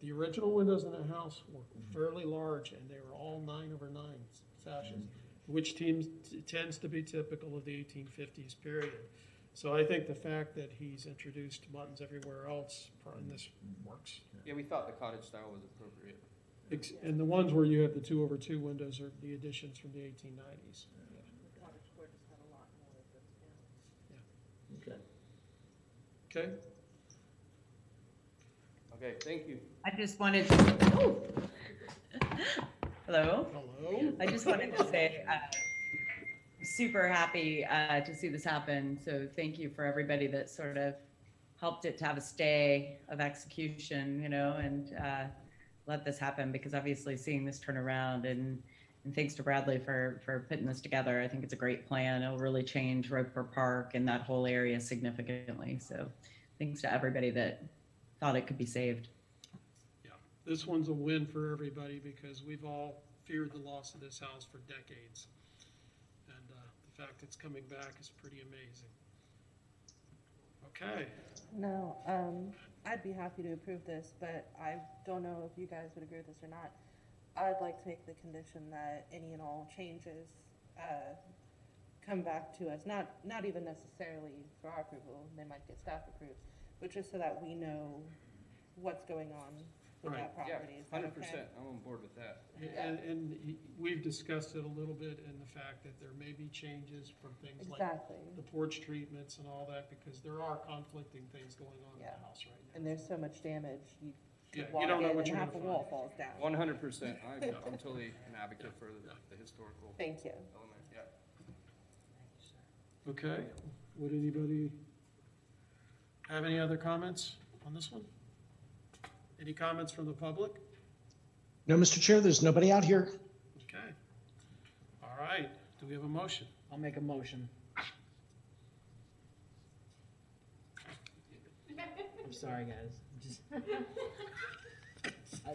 the original windows in the house were fairly large and they were all 9/9 sashes, which tends to be typical of the 1850s period. So I think the fact that he's introduced muntins everywhere else in this works. Yeah, we thought the cottage style was appropriate. And the ones where you have the 2/2 windows are the additions from the 1890s. The cottage court has had a lot more of those panels. Okay. Okay? Okay, thank you. I just wanted to, hello? Hello? I just wanted to say, super happy to see this happen. So thank you for everybody that sort of helped it to have a stay of execution, and let this happen, because obviously seeing this turn around, and thanks to Bradley for putting this together. I think it's a great plan. It'll really change Roper Park and that whole area significantly. So thanks to everybody that thought it could be saved. Yeah, this one's a win for everybody because we've all feared the loss of this house for decades. And the fact it's coming back is pretty amazing. Okay. No, I'd be happy to approve this, but I don't know if you guys would agree with this or not. I'd like to make the condition that any and all changes come back to us, not even necessarily for our approval, they might get staff approved, but just so that we know what's going on with Right. that property. Is that 100%. okay? I'm on board with that. And we've discussed it a little bit in the fact that there may be changes from things like Exactly. the porch treatments and all that, because there are conflicting things going on in Yeah. the house right now. And there's so much damage, you Yeah, walk you don't know in what and you're half gonna the wall find. falls down. 100%. I'm totally an advocate for the historical Thank you. element. Yeah. Okay, would anybody have any other comments on this one? Any comments from the public? No, Mr. Chair, there's nobody out here. Okay. All right, do we have a motion? I'll make a motion. I'm sorry, guys.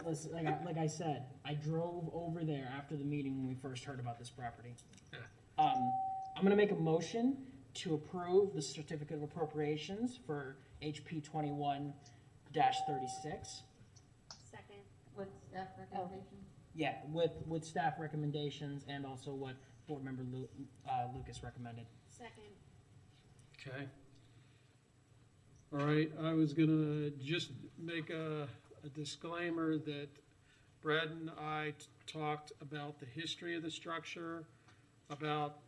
Listen, like I said, I drove over there after the meeting when we first heard about this property. I'm gonna make a motion to approve the certificate of appropriations for HP 21-36. Second. With staff recommendation? Yeah, with staff recommendations and also what board member Lucas recommended. Second. Okay. All right, I was gonna just make a disclaimer that Brad and I talked about the history of the structure, about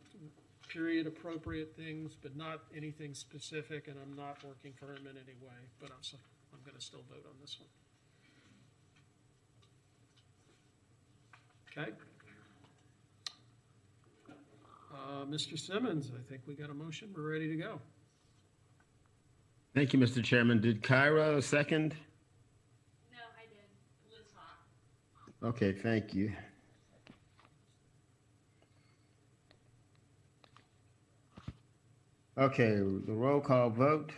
period appropriate things, but not anything specific, and I'm not working for him in any way, but I'm gonna still vote on this one. Okay. Mr. Simmons, I think we got a motion. We're ready to go. Thank you, Mr. Chairman. Did Cairo second? No, I did. Liz Hawk. Okay, thank you. Okay, the roll call vote.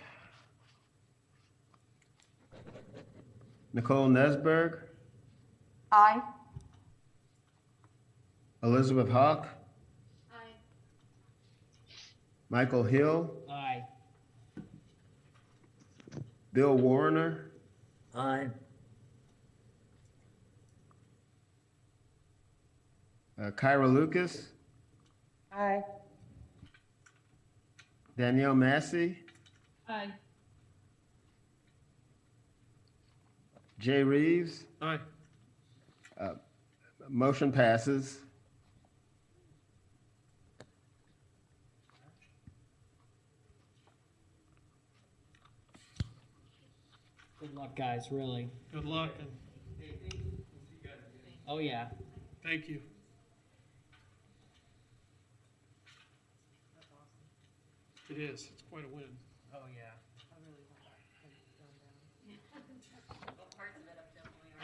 Nicole Nesberg, Aye. Elizabeth Hawk, Aye. Michael Hill, Aye. Bill Warner, Aye. Kyra Lucas, Aye. Danielle Massey, Aye. Jay Reeves. Aye. Motion passes. Good luck, guys, really. Good luck and Oh, yeah. thank you. It is. It's quite a win. Oh, yeah.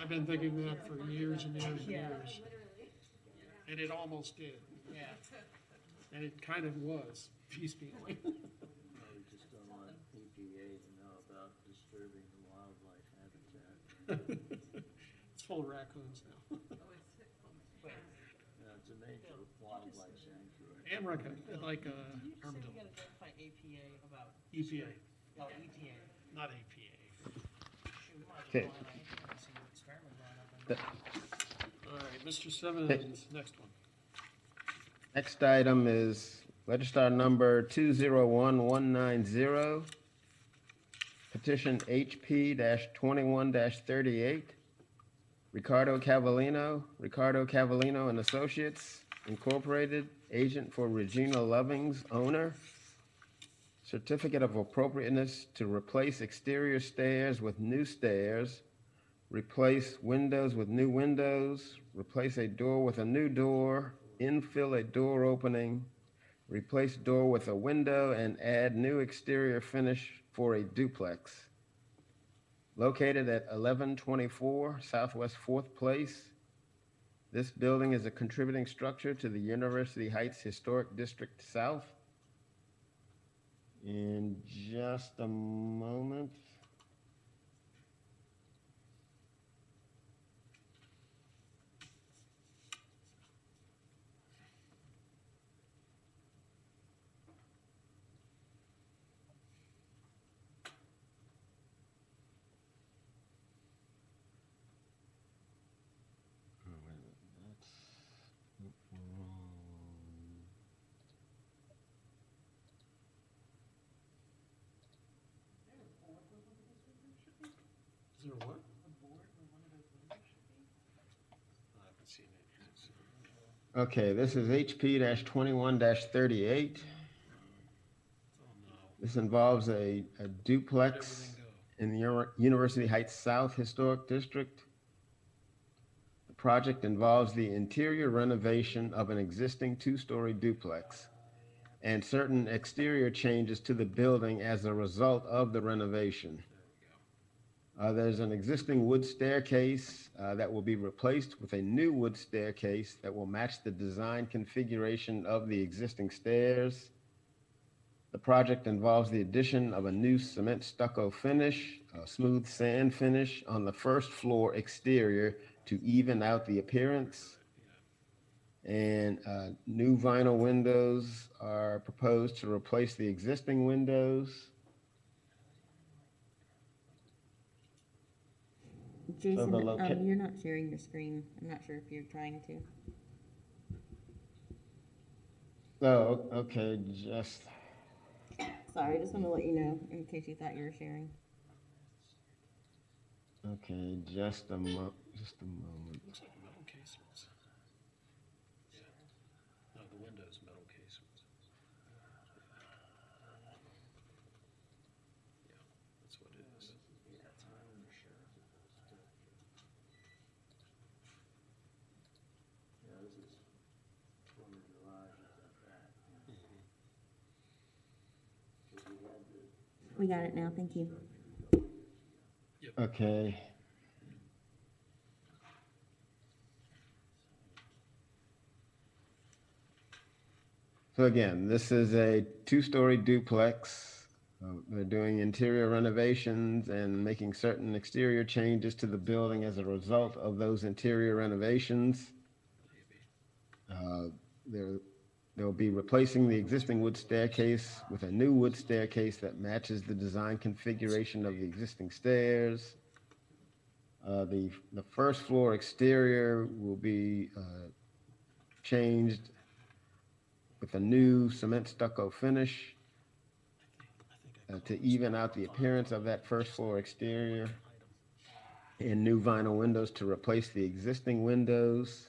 I've been thinking that for years and years and years. And it almost did. Yeah. And it kind of was, piecemeal. We just don't want EPA to know about disturbing the wildlife habitat. It's full of raccoons now. Yeah, it's a major wildlife sanctuary. And raccoon, like, You said you armadillo. gotta notify APA about. EPA, Oh, EPA. not APA. Shoot, might as Okay. well find out and see what experiment going on. All right, Mr. Simmons, next one. Next item is Register Number 201190, petition HP-21-38, Ricardo Cavallino and Associates Incorporated, agent for Regina Lovings, owner. Certificate of appropriateness to replace exterior stairs with new stairs, replace windows with new windows, replace a door with a new door, infill a door opening, replace door with a window, and add new exterior finish for a duplex. Located at 1124 Southwest 4th Place. This building is a contributing structure to the University Heights Historic District South. In just a moment. Is there a what? I haven't seen it. Okay, this is HP-21-38. This involves a duplex in the University Heights South Historic District. The project involves the interior renovation of an existing two-story duplex and certain exterior changes to the building as a result of the renovation. There's an existing wood staircase that will be replaced with a new wood staircase that will match the design configuration of the existing stairs. The project involves the addition of a new cement stucco finish, a smooth sand finish on the first floor exterior to even out the appearance. And new vinyl windows are proposed to replace the existing windows. Jason, the you're not sharing your screen. I'm not sure if you're trying to. Oh, okay, just, Sorry, I just want to let you know in case you thought you were sharing. okay, just a moment. Looks like metal casements. Yeah. No, the window's metal casements. Yeah, that's what it is. We got it now. Thank you. Okay. So again, this is a two-story duplex. They're doing interior renovations and making certain exterior changes to the building as a result of those interior renovations. They'll be replacing the existing wood staircase with a new wood staircase that matches the design configuration of the existing stairs. The first floor exterior will be changed with a new cement stucco finish to even out the appearance of that first floor exterior, and new vinyl windows to replace the existing windows.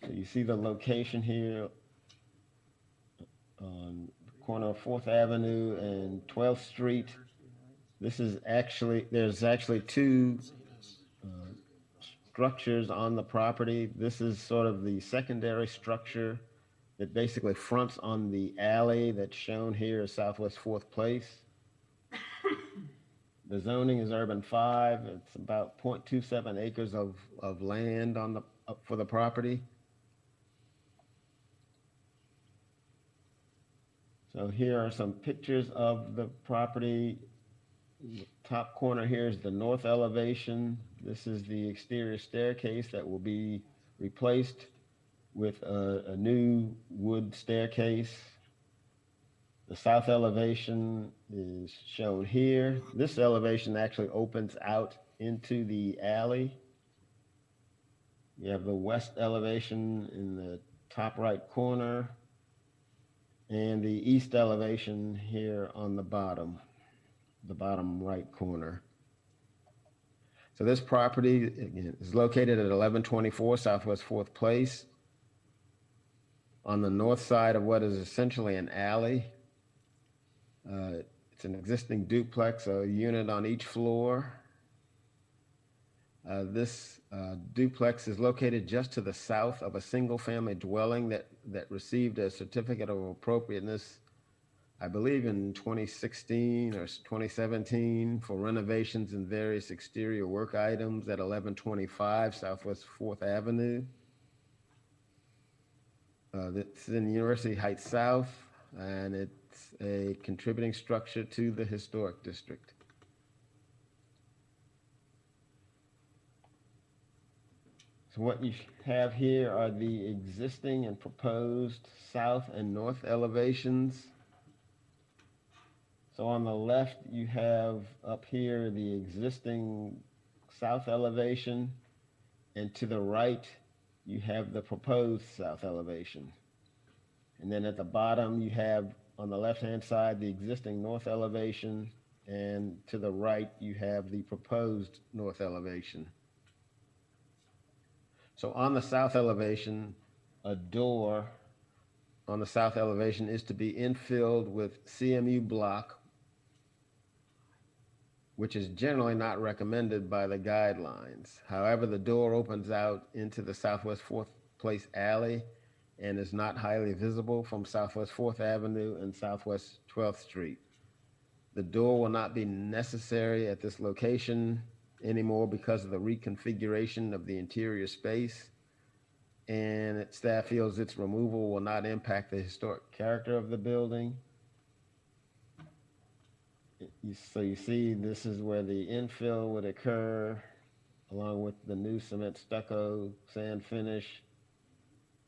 So you see the location here on the corner of 4th Avenue and 12th Street. This is actually, there's actually two structures on the property. This is sort of the secondary structure that basically fronts on the alley that's shown here as Southwest 4th Place. The zoning is urban 5. It's about 0.27 acres of land on for the property. So here are some pictures of the property. The top corner here is the north elevation. This is the exterior staircase that will be replaced with a new wood staircase. The south elevation is shown here. This elevation actually opens out into the alley. You have the west elevation in the top right corner, and the east elevation here on the bottom right corner. So this property, again, is located at 1124 Southwest 4th Place on the north side of what is essentially an alley. It's an existing duplex, a unit on each floor. This duplex is located just to the south of a single-family dwelling that received a certificate of appropriateness, I believe in 2016 or 2017, for renovations and various exterior work items at 1125 Southwest 4th Avenue. It's in University Heights South, and it's a contributing structure to the historic district. So what you have here are the existing and proposed south and north elevations. So on the left, you have up here the existing south elevation, and to the right, you have the proposed south elevation. And then at the bottom, you have on the left-hand side the existing north elevation, and to the right, you have the proposed north elevation. So on the south elevation, a door on the south elevation is to be infilled with CMU block, which is generally not recommended by the guidelines. However, the door opens out into the Southwest 4th Place alley and is not highly visible from Southwest 4th Avenue and Southwest 12th Street. The door will not be necessary at this location anymore because of the reconfiguration of the interior space, and staff feels its removal will not impact the historic character of the building. So you see, this is where the infill would occur, along with the new cement stucco sand finish.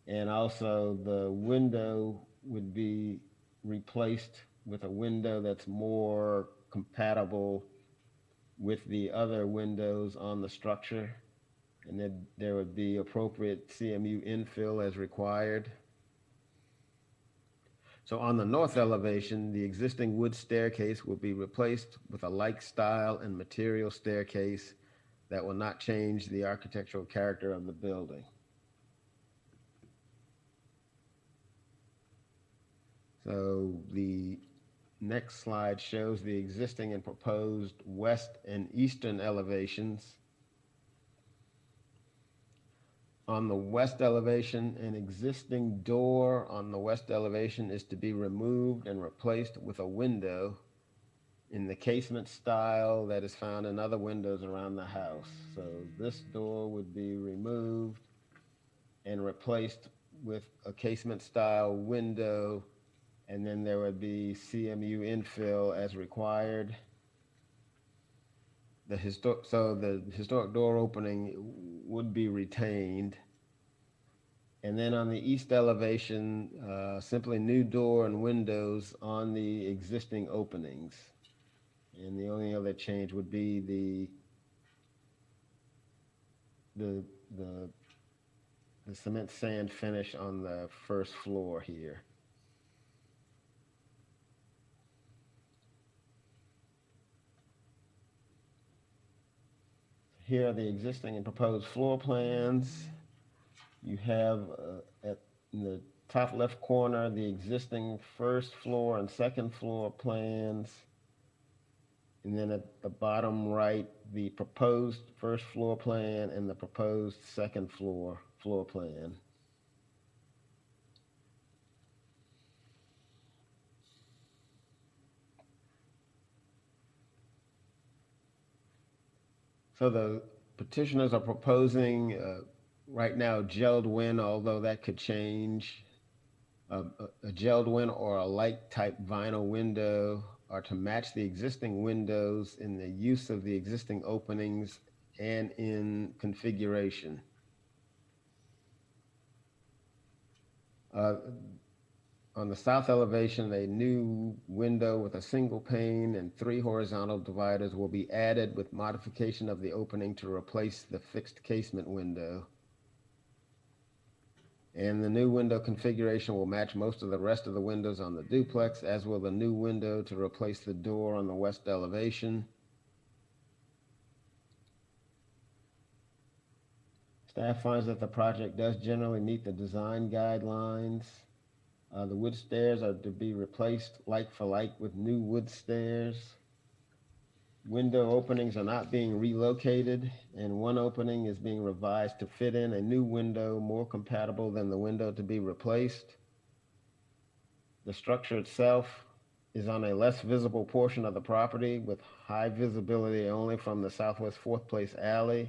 And also the window would be replaced with a window that's more compatible with the other windows on the structure. And then there would be appropriate CMU infill as required. So on the north elevation, the existing wood staircase will be replaced with a like style and material staircase that will not change the architectural character of the building. So the next slide shows the existing and proposed west and eastern elevations. On the west elevation, an existing door on the west elevation is to be removed and replaced with a window in the casement style that is found in other windows around the house. So this door would be removed and replaced with a casement style window, and then there would be CMU infill as required. The historic door opening would be retained. And then on the east elevation, simply new door and windows on the existing openings. And the only other change would be the cement sand finish on the first floor here. Here are the existing and proposed floor plans. You have in the top left corner the existing first floor and second floor plans. And then at the bottom right, the proposed first floor plan and the proposed second floor plan. So the petitioners are proposing right now gelled win, although that could change. A gelled win or a light type vinyl window are to match the existing windows in the use of the existing openings and in configuration. On the south elevation, a new window with a single pane and 3 horizontal dividers will be added with modification of the opening to replace the fixed casement window. And the new window configuration will match most of the rest of the windows on the duplex, as will the new window to replace the door on the west elevation. Staff finds that the project does generally meet the design guidelines. The wood stairs are to be replaced like for like with new wood stairs. Window openings are not being relocated, and one opening is being revised to fit in a new window more compatible than the window to be replaced. The structure itself is on a less visible portion of the property with high visibility only from the southwest Fourth Place alley.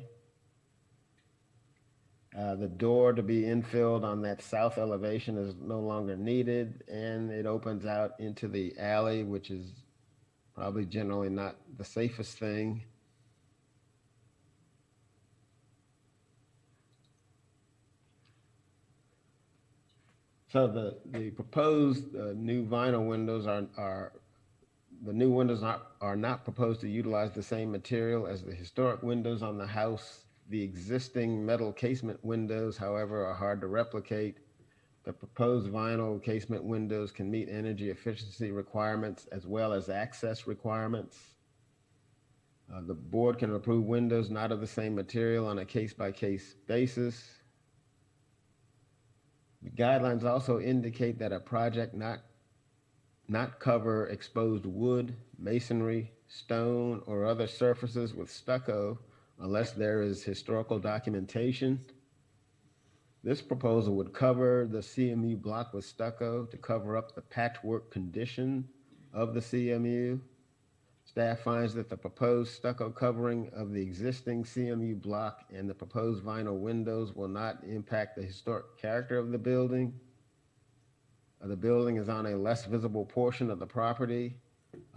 The door to be infilled on that south elevation is no longer needed, and it opens out into the alley, which is probably generally not the safest thing. So the proposed new vinyl windows are not proposed to utilize the same material as the historic windows on the house. The existing metal casement windows, however, are hard to replicate. The proposed vinyl casement windows can meet energy efficiency requirements as well as access requirements. The board can approve windows not of the same material on a case-by-case basis. The guidelines also indicate that a project not cover exposed wood, masonry, stone, or other surfaces with stucco unless there is historical documentation. This proposal would cover the CMU block with stucco to cover up the patchwork condition of the CMU. Staff finds that the proposed stucco covering of the existing CMU block and the proposed vinyl windows will not impact the historic character of the building. The building is on a less visible portion of the property.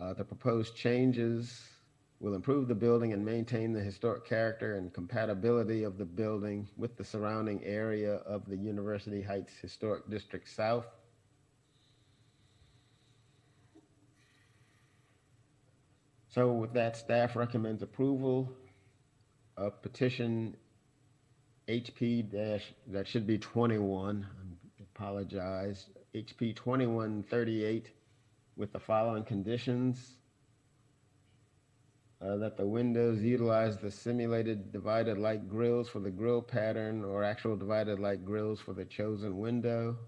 The proposed changes will improve the building and maintain the historic character and compatibility of the building with the surrounding area of the University Heights Historic District South. So with that, staff recommends approval of petition HP dash, that should be 21, I apologize, HP 2138 with the following conditions. That the windows utilize the simulated divided light grills for the grill pattern or actual divided light grills for the chosen window.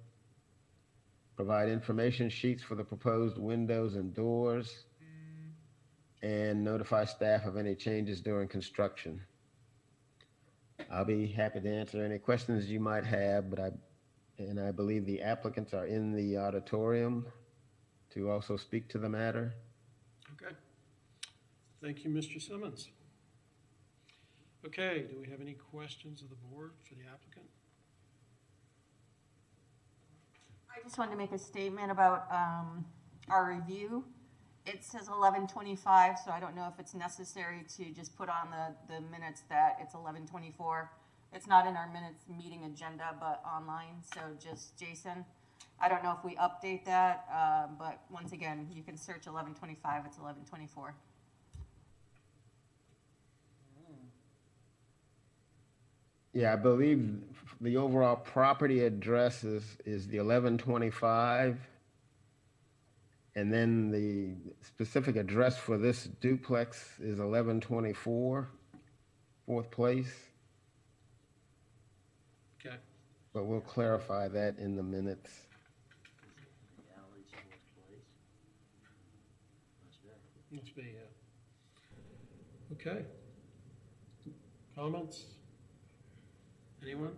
Provide information sheets for the proposed windows and doors. And notify staff of any changes during construction. I'll be happy to answer any questions you might have, but I believe the applicants are in the auditorium to also speak to the matter. Okay. Thank you, Mr. Simmons. Okay, do we have any questions of the board for the applicant? I just wanted to make a statement about our review. It says 11:25, so I don't know if it's necessary to just put on the minutes that it's 11:24. It's not in our minutes meeting agenda, but online, so just Jason. I don't know if we update that, but once again, you can search 11:25, it's 11:24. Yeah, I believe the overall property address is the 1125. And then the specific address for this duplex is 1124, fourth place. Okay. But we'll clarify that in the minutes. Must be, okay. Comments? Anyone?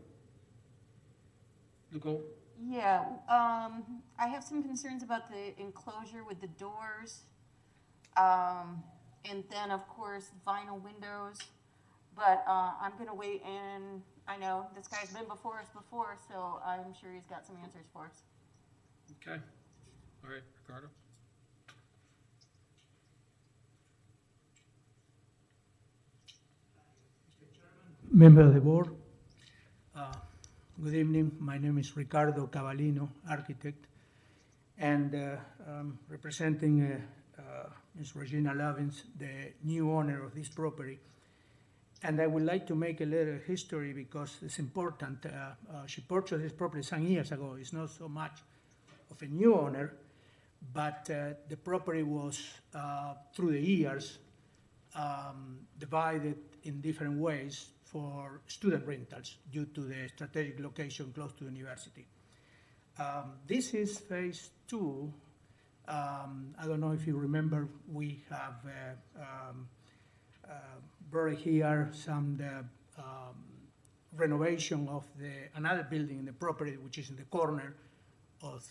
Nicole? Yeah, I have some concerns about the enclosure with the doors. And then, of course, vinyl windows. But I'm going to wait, and I know this guy's been before us before, so I'm sure he's got some answers for us. Okay. All right, Ricardo? Member of the board, good evening. My name is Ricardo Cavallino, architect, and I'm representing Ms. Regina Lovins, the new owner of this property. And I would like to make a little history because it's important. She purchased this property some years ago. It's not so much of a new owner, but the property was, through the years, divided in different ways for student rentals due to the strategic location close to the university. This is phase 2. I don't know if you remember, we have brought here some renovation of another building in the property, which is in the corner of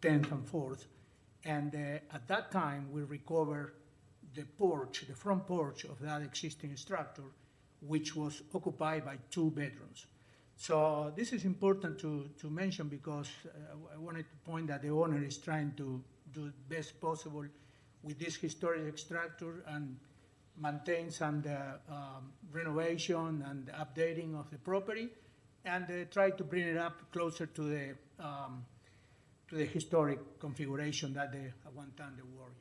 10th and 4th. And at that time, we recovered the porch, the front porch of that existing structure, which was occupied by 2 bedrooms. So this is important to mention because I wanted to point that the owner is trying to do the best possible with this historic structure and maintain some renovation and updating of the property, and try to bring it up closer to the historic configuration that at one time they were.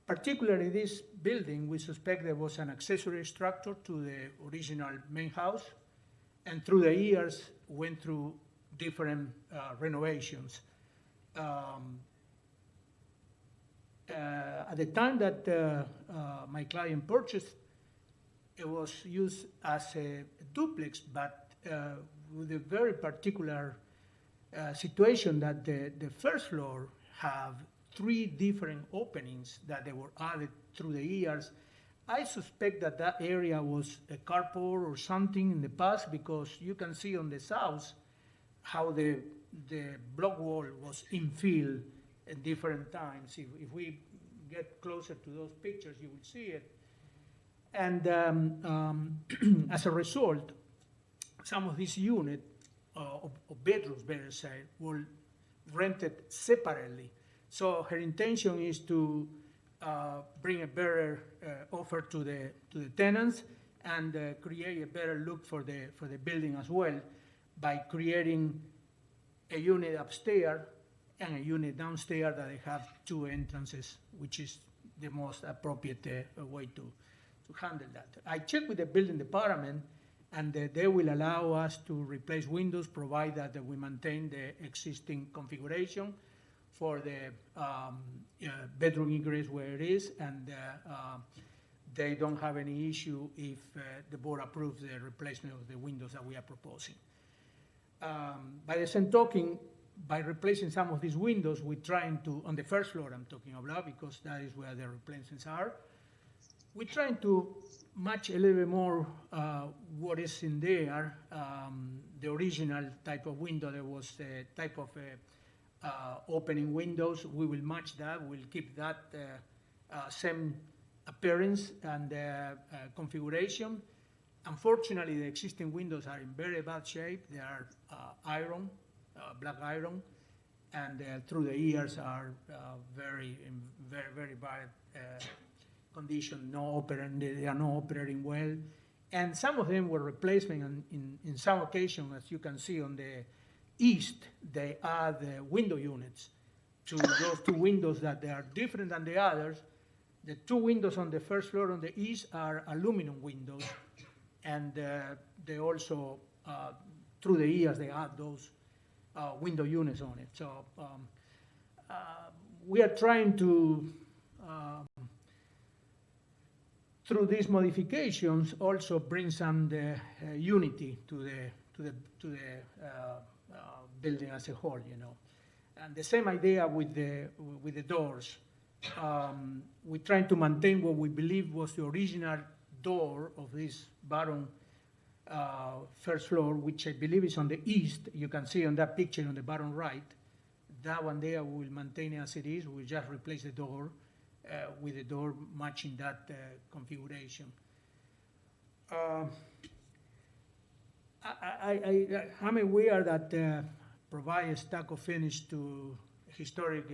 Particularly this building, we suspect there was an accessory structure to the original main house, and through the years went through different renovations. At the time that my client purchased, it was used as a duplex, but with a very particular situation that the first floor have 3 different openings that they were added through the years. I suspect that that area was a carport or something in the past, because you can see on the south how the block wall was infilled at different times. If we get closer to those pictures, you will see it. And as a result, some of these units, or bedrooms better say, were rented separately. So her intention is to bring a better offer to the tenants and create a better look for the building as well, by creating a unit upstairs and a unit downstairs that they have 2 entrances, which is the most appropriate way to handle that. I checked with the building department, and they will allow us to replace windows, provided that we maintain the existing configuration for the bedroom egress where it is, and they don't have any issue if the board approves the replacement of the windows that we are proposing. By the same token, by replacing some of these windows, we're trying to, on the first floor I'm talking about, because that is where the replacements are, we're trying to match a little bit more what is in there, the original type of window. There was a type of opening windows. We will match that. We'll keep that same appearance and configuration. Unfortunately, the existing windows are in very bad shape. They are iron, black iron, and through the years are in very bad condition. They are not operating well, and some of them were replacement. And in some occasions, as you can see on the east, they add window units to those two windows that they are different than the others. The two windows on the first floor on the east are aluminum windows, and they also, through the years, they add those window units on it. So we are trying to, through these modifications, also bring some unity to the building as a whole, you know. And the same idea with the doors. We're trying to maintain what we believe was the original door of this bottom first floor, which I believe is on the east. You can see on that picture on the bottom right. That one there we will maintain it as it is. We'll just replace the door with the door matching that configuration. I'm aware that provide a stucco finish to historic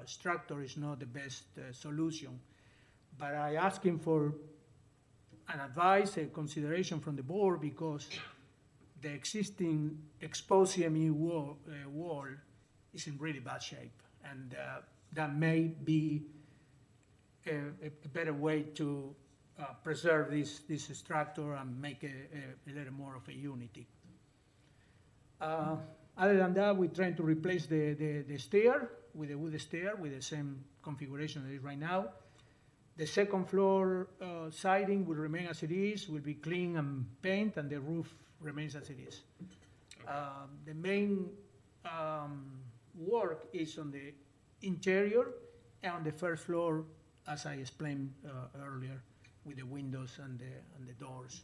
structure is not the best solution, but I ask him for an advice, a consideration from the board, because the existing exposed CME wall is in really bad shape, and that may be a better way to preserve this structure and make a little more of a unity. Other than that, we're trying to replace the stair with a wood stair with the same configuration that is right now. The second floor siding will remain as it is, will be clean and paint, and the roof remains as it is. The main work is on the interior and on the first floor, as I explained earlier, with the windows and the doors.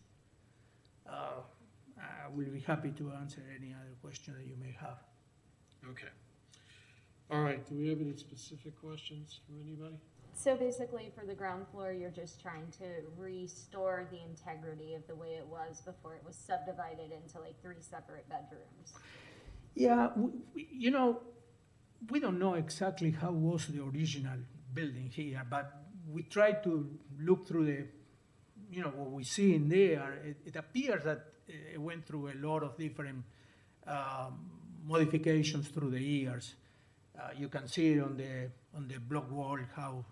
I will be happy to answer any other question that you may have. Okay. All right, do we have any specific questions from anybody? So basically for the ground floor, you're just trying to restore the integrity of the way it was before it was subdivided into like 3 separate bedrooms. Yeah, you know, we don't know exactly how was the original building here, but we try to look through the, you know, what we see in there. It appears that it went through a lot of different modifications through the years. You can see it on the block wall how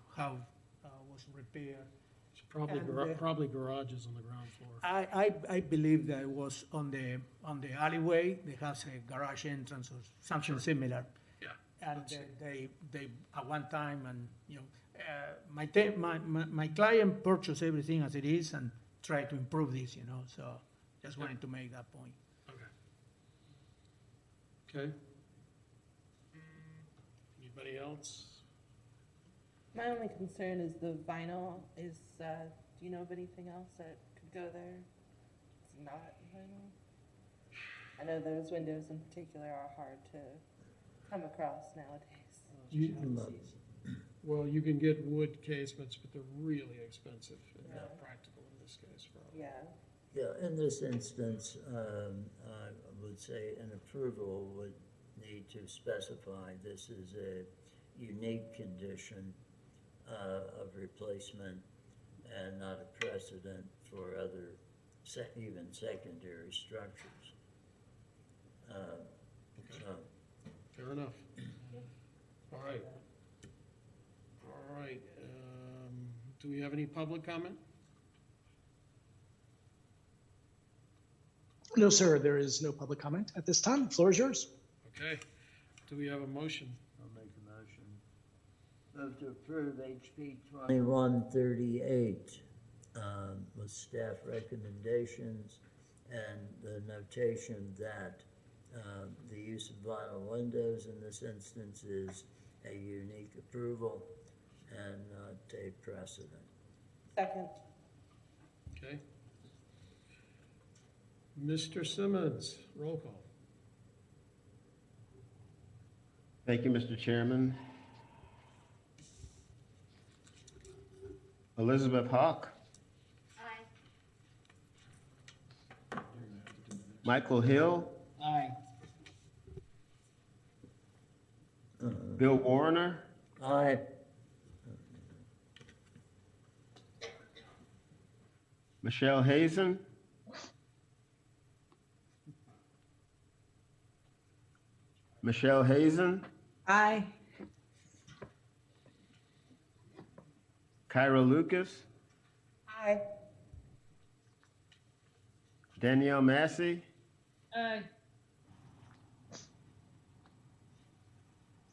was repaired. It's probably garages on the ground floor. I believe that it was on the alleyway. They has a garage entrance or something similar. Yeah. And they at one time, and you know, my client purchased everything as it is and tried to improve this, you know. So just wanted to make that point. Okay. Anybody else? My only concern is the vinyl is, do you know of anything else that could go there? It's not vinyl? I know those windows in particular are hard to come across nowadays. Well, you can get wood casements, but they're really expensive and not practical in this case. Probably. Yeah, in this instance, I would say an approval would need to specify this is a unique condition of replacement and not a precedent for other even secondary structures. Fair enough. All right. All right. Do we have any public comment? No, sir, there is no public comment at this time. The floor is yours. Okay. Do we have a motion? I'll make a motion. Move to approve HP 2138 with staff recommendations and the notation that the use of vinyl windows in this instance is a unique approval and not a precedent. Second. Okay. Mr. Simmons, roll call. Thank you, Mr. Chairman. Elizabeth Hawk. Aye. Michael Hill. Aye. Bill Warner. Aye. Michelle Hazen. Michelle Hazen. Aye. Kyra Lucas. Aye. Danielle Massey. Aye.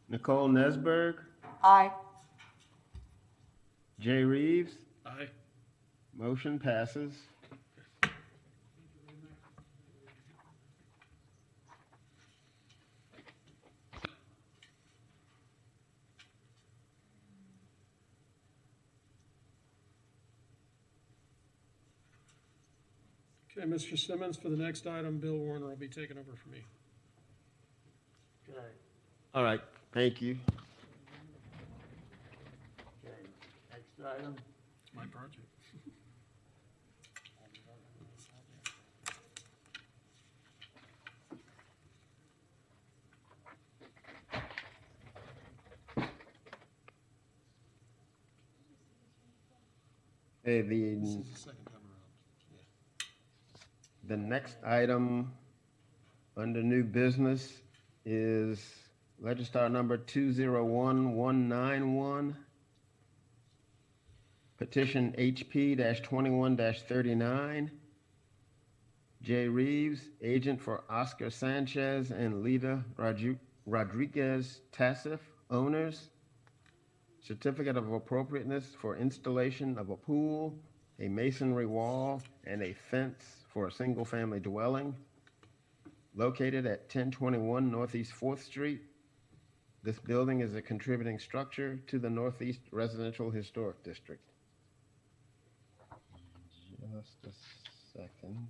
Nicole Nesberg. Aye. Jay Reeves. Aye. Motion passes. Okay, Mr. Simmons, for the next item, Bill Warner will be taking over for me. Okay. All right, thank you. Okay. Next item. It's my project. Hey, This is the second time around. the next item under new business is Legistar number 201191. Petition HP-21-39. Jay Reeves, agent for Oscar Sanchez and Lita Rodriguez Tassif, owners. Certificate of appropriateness for installation of a pool, a masonry wall, and a fence for a single-family dwelling located at 1021 Northeast 4th Street. This building is a contributing structure to the Northeast Residential Historic District. Just a second.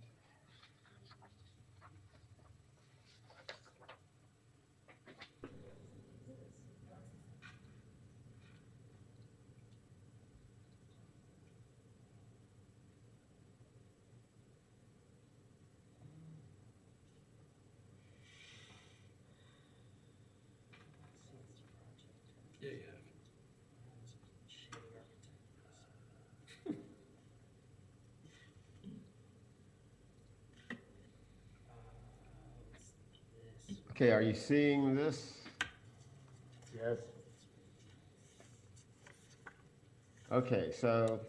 Yeah, you have. Okay, are you seeing this? Yes. Okay, so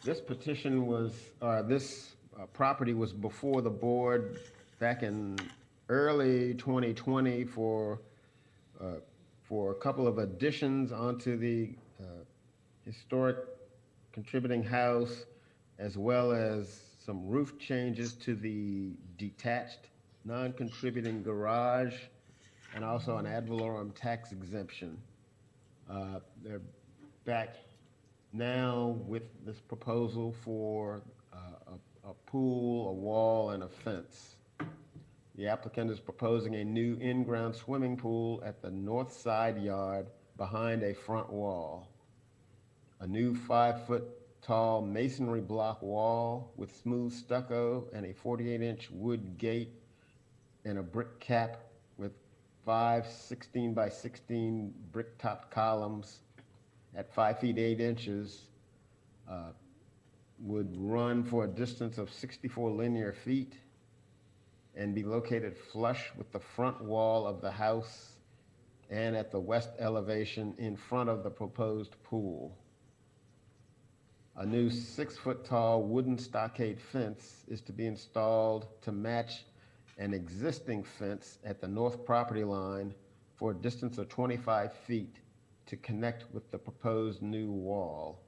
this petition was, this property was before the board back in early 2020 for a couple of additions onto the historic contributing house, as well as some roof changes to the detached non-contributing garage, and also an ad valorem tax exemption. They're back now with this proposal for a pool, a wall, and a fence. The applicant is proposing a new in-ground swimming pool at the north side yard behind a front wall. A new 5-foot tall masonry block wall with smooth stucco and a 48-inch wood gate and a brick cap with 5 16 by 16 brick-topped columns at 5 feet 8 inches would run for a distance of 64 linear feet and be located flush with the front wall of the house and at the west elevation in front of the proposed pool. A new 6-foot tall wooden stockade fence is to be installed to match an existing fence at the north property line for a distance of 25 feet to connect with the proposed new wall.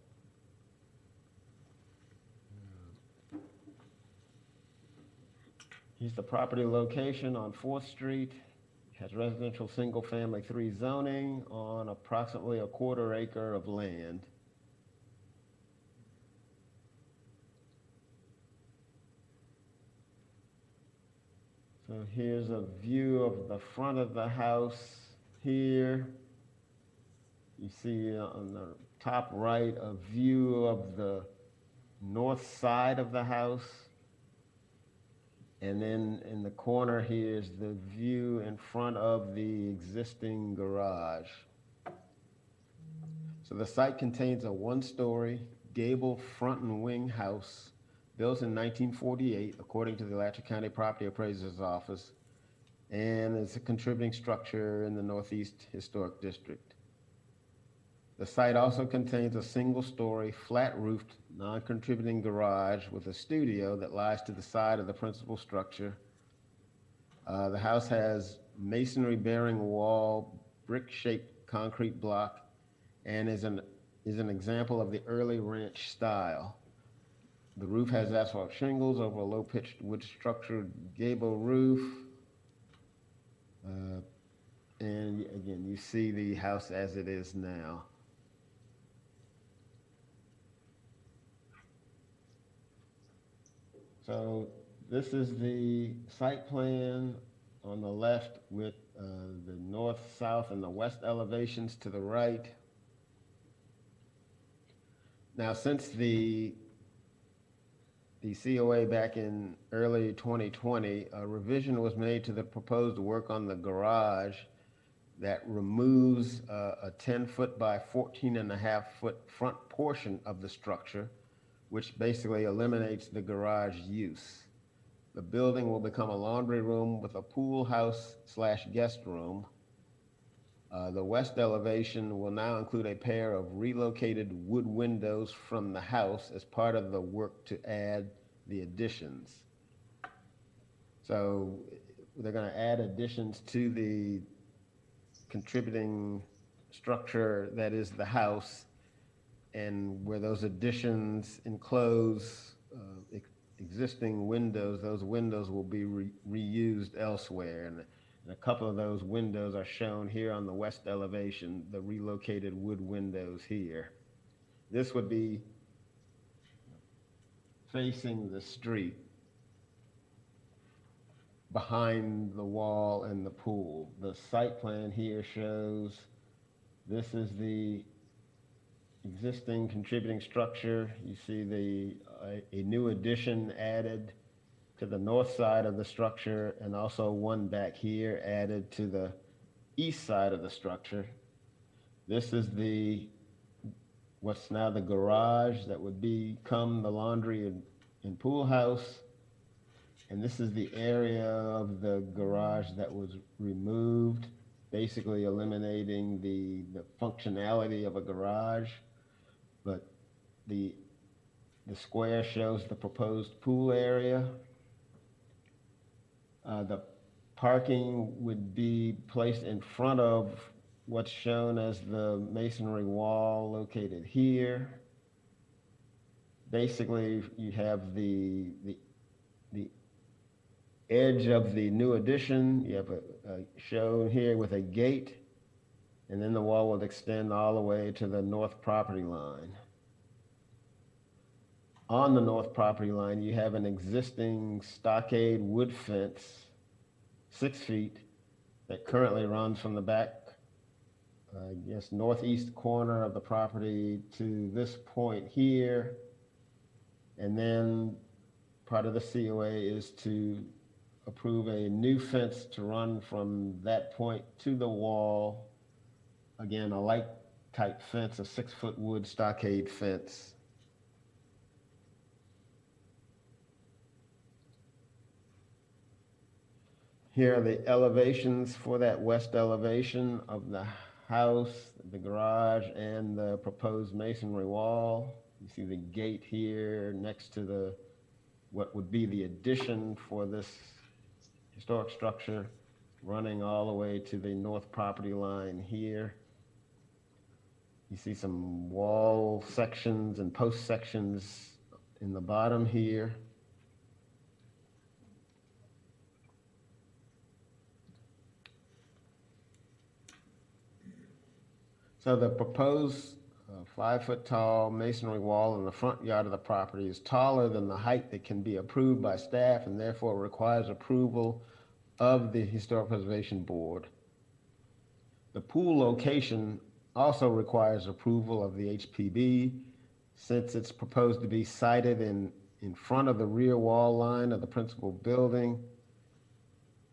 Here's the property location on 4th Street. It has residential single-family 3 zoning on approximately a 1/4 acre of land. So here's a view of the front of the house here. You see on the top right a view of the north side of the house. And then in the corner here is the view in front of the existing garage. So the site contains a 1-story gable front and wing house built in 1948, according to the Alachua County Property Appraiser's Office, and is a contributing structure in the Northeast Historic District. The site also contains a single-story, flat-roofed, non-contributing garage with a studio that lies to the side of the principal structure. The house has masonry-bearing wall, brick-shaped concrete block, and is an example of the early ranch style. The roof has asphalt shingles over a low-pitched wood-structured gable roof. And again, you see the house as it is now. So this is the site plan on the left with the north, south, and the west elevations to the right. Now, since the COA back in early 2020, a revision was made to the proposed work on the garage that removes a 10-foot by 14.5-foot front portion of the structure, which basically eliminates the garage use. The building will become a laundry room with a pool house / guest room. The west elevation will now include a pair of relocated wood windows from the house as part of the work to add the additions. So they're going to add additions to the contributing structure that is the house, and where those additions enclose existing windows, those windows will be reused elsewhere. And a couple of those windows are shown here on the west elevation, the relocated wood windows here. This would be facing the street behind the wall and the pool. The site plan here shows this is the existing contributing structure. You see a new addition added to the north side of the structure, and also one back here added to the east side of the structure. This is what's now the garage that would become the laundry and pool house. And this is the area of the garage that was removed, basically eliminating the functionality of a garage. But the square shows the proposed pool area. The parking would be placed in front of what's shown as the masonry wall located here. Basically, you have the edge of the new addition. You have shown here with a gate, and then the wall will extend all the way to the north property line. On the north property line, you have an existing stockade wood fence, 6 feet, that currently runs from the back, I guess, northeast corner of the property to this point here. And then part of the COA is to approve a new fence to run from that point to the wall. Again, a light type fence, a 6-foot wood stockade fence. Here are the elevations for that west elevation of the house, the garage, and the proposed masonry wall. You see the gate here next to the, what would be the addition for this historic structure, running all the way to the north property line here. You see some wall sections and post sections in the bottom here. So the proposed 5-foot tall masonry wall in the front yard of the property is taller than the height that can be approved by staff and therefore requires approval of the Historic Preservation Board. The pool location also requires approval of the HPB since it's proposed to be sited in front of the rear wall line of the principal building.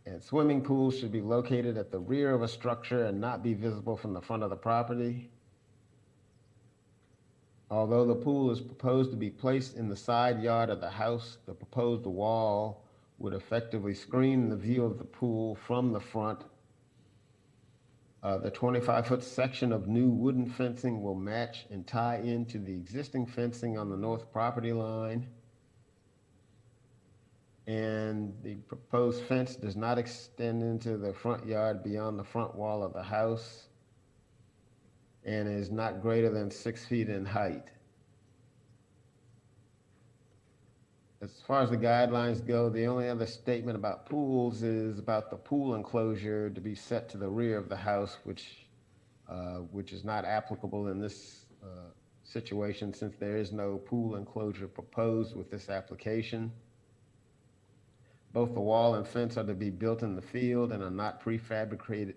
And swimming pools should be located at the rear of a structure and not be visible from the front of the property. Although the pool is proposed to be placed in the side yard of the house, the proposed wall would effectively screen the view of the pool from the front. The 25-foot section of new wooden fencing will match and tie into the existing fencing on the north property line. And the proposed fence does not extend into the front yard beyond the front wall of the house and is not greater than 6 feet in height. As far as the guidelines go, the only other statement about pools is about the pool enclosure to be set to the rear of the house, which is not applicable in this situation since there is no pool enclosure proposed with this application. Both the wall and fence are to be built in the field and are not prefabricated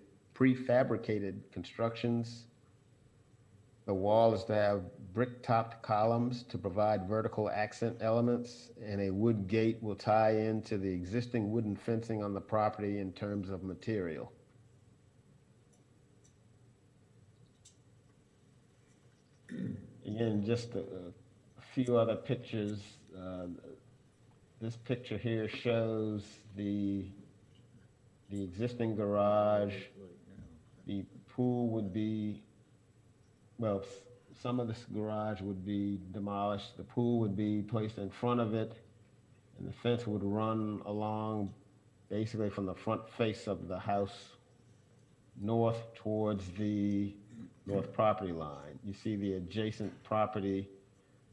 constructions. The wall is to have brick-topped columns to provide vertical accent elements, and a wood gate will tie into the existing wooden fencing on the property in terms of material. Again, just a few other pictures. This picture here shows the existing garage. The pool would be, well, some of this garage would be demolished. The pool would be placed in front of it, and the fence would run along basically from the front face of the house north towards the north property line. You see the adjacent property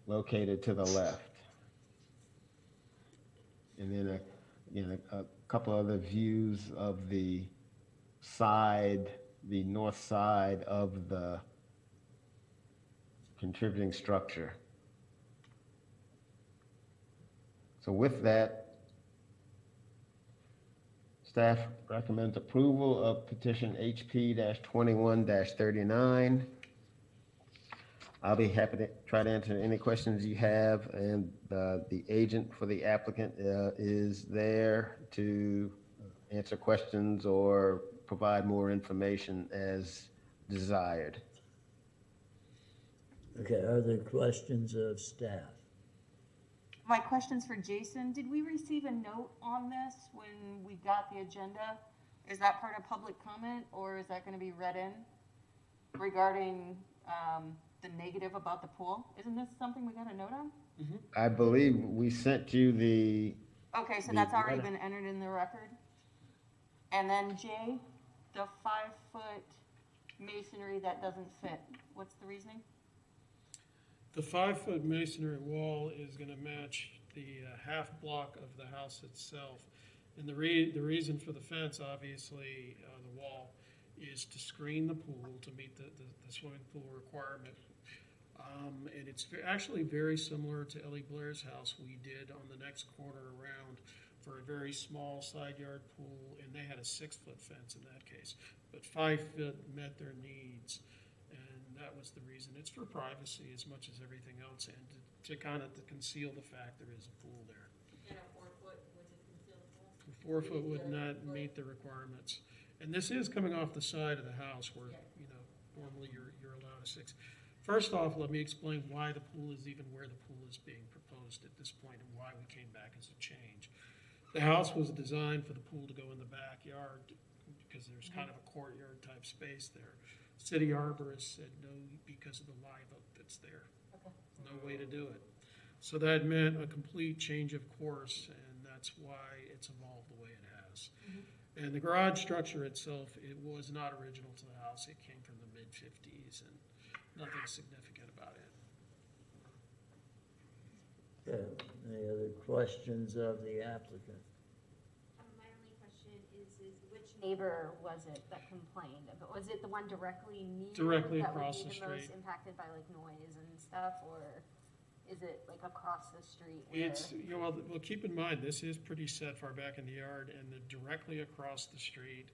located to the left. And then a couple other views of the side, the north side of the contributing structure. So with that, staff recommends approval of petition HP-21-39. I'll be happy to try to answer any questions you have, and the agent for the applicant is there to answer questions or provide more information as desired. Okay, are there questions of staff? My question's for Jason. Did we receive a note on this when we got the agenda? Is that part of public comment, or is that going to be read in regarding the negative about the pool? Isn't this something we got a note on? Mm-hmm. I believe we sent you the... Okay, so that's already been entered in the record. And then Jay, the 5-foot masonry that doesn't fit, what's the reasoning? The 5-foot masonry wall is going to match the half block of the house itself. And the reason for the fence, obviously, the wall, is to screen the pool to meet the swimming pool requirement. And it's actually very similar to Ellie Blair's house we did on the next corner around for a very small side yard pool, and they had a 6-foot fence in that case. But 5 foot met their needs. That was the reason. It's for privacy as much as everything else, and to kind of conceal the fact there is a pool there. And a 4-foot, would it conceal the pool? A 4-foot would not meet the requirements. And this is coming off the side of the house where, you know, normally you're allowed a 6. First off, let me explain why the pool is even where the pool is being proposed at this point and why we came back as a change. The house was designed for the pool to go in the backyard because there's kind of a courtyard type space there. City arborist said no because of the live oak that's there. No way to do it. So that meant a complete change of course, and that's why it's evolved the way it has. And the garage structure itself, it was not original to the house. It came from the mid-50s and nothing significant about it. Okay, any other questions of the applicant? My only question is which neighbor was it that complained? Was it the one directly near? Directly that across would the be the most street. impacted by like noise and stuff, or is it like across the street? It's, you know, well, keep in mind, this is pretty set far back in the yard, and directly across the street,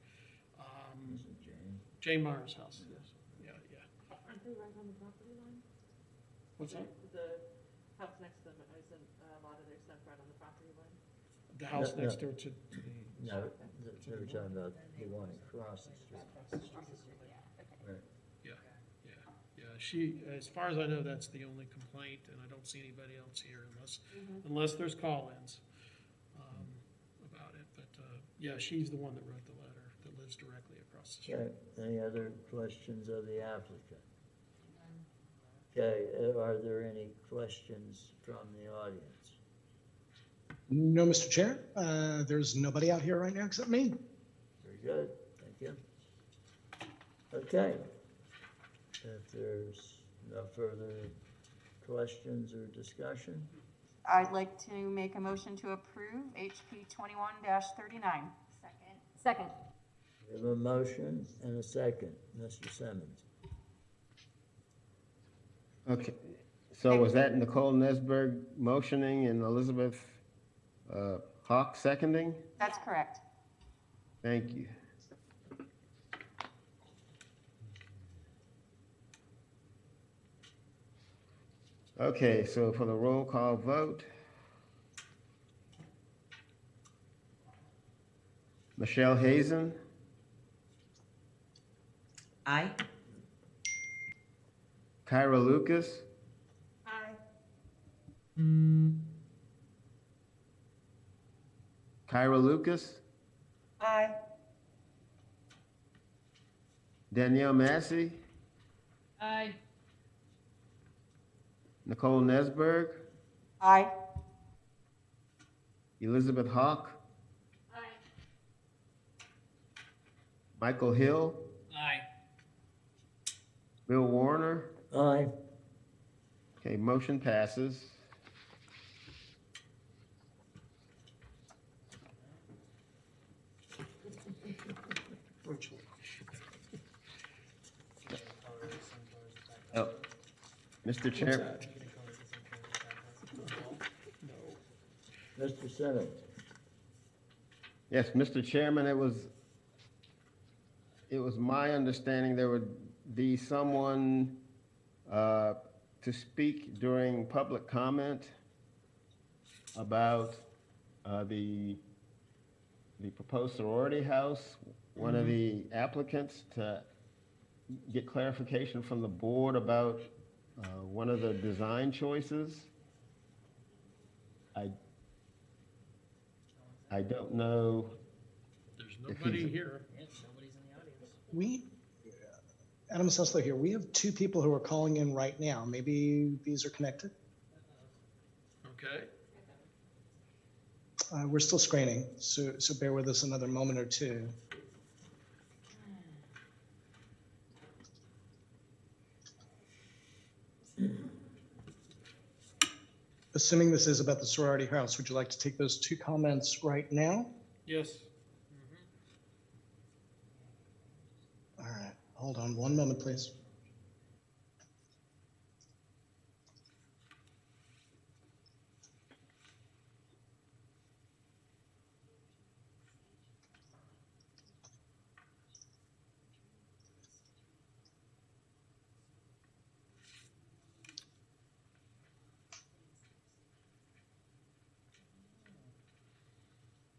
Jane Meyer's house, yes. Yeah, yeah. Aren't they right on the property line? What's that? The house next to them, isn't a lot of their stuff right on the property line? The house No, next no. door to the. No, they were talking about the one across the street. Right. Yeah, yeah, yeah. She, as far as I know, that's the only complaint, and I don't see anybody else here unless there's call-ins about it. But, yeah, she's the one that wrote the letter that lives directly across the street. Okay, any other questions of the applicant? Okay, are there any questions from the audience? No, Mr. Chair. There's nobody out here right now except me. Very good, thank you. Okay, if there's no further questions or discussion, I'd like to make a motion to approve HP 21-39. Second. we have a motion and a second. Mr. Simmons. Okay, so was that Nicole Nesberg motioning and Elizabeth Hawk seconding? That's correct. Thank you. Okay, so for the roll call vote, Michelle Hazen, Aye. Kyra Lucas, Aye. Kyra Lucas, Aye. Danielle Massey, Aye. Nicole Nesberg, Aye. Elizabeth Hawk, Aye. Michael Hill, Aye. Bill Warner. Aye. Okay, motion passes. Virtually. Oh, Mr. Chair, Mr. Simmons. yes, Mr. Chairman, it was my understanding there would be someone to speak during public comment about the proposed sorority house. One of the applicants to get clarification from the board about one of the design choices. I don't know. There's if nobody he's- here. Adam Sessler here. We have two people who are calling in right now. Maybe these are connected. Okay. We're still screening, so bear with us another moment or two. Assuming this is about the sorority house, would you like to take those two comments right now? Yes. All right, hold on one moment, please.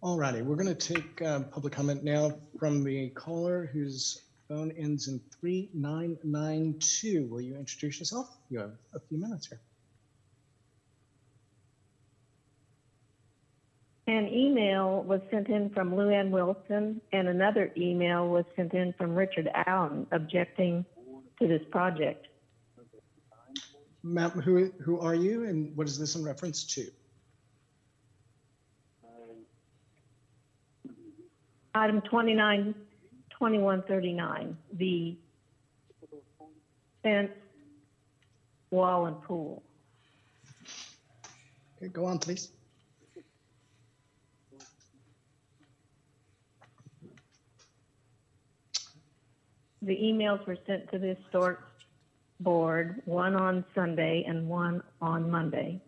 All righty, we're going to take public comment now from the caller whose phone ends in 3992. Will you introduce yourself? You have a few minutes here. An email was sent in from Luann Wilson, and another email was sent in from Richard Allen objecting to this project. Ma'am, who are you and what is this in reference to? Item 2139, the fence, wall, and pool. Okay, go on, please. The emails were sent to the historic board, one on Sunday and one on Monday.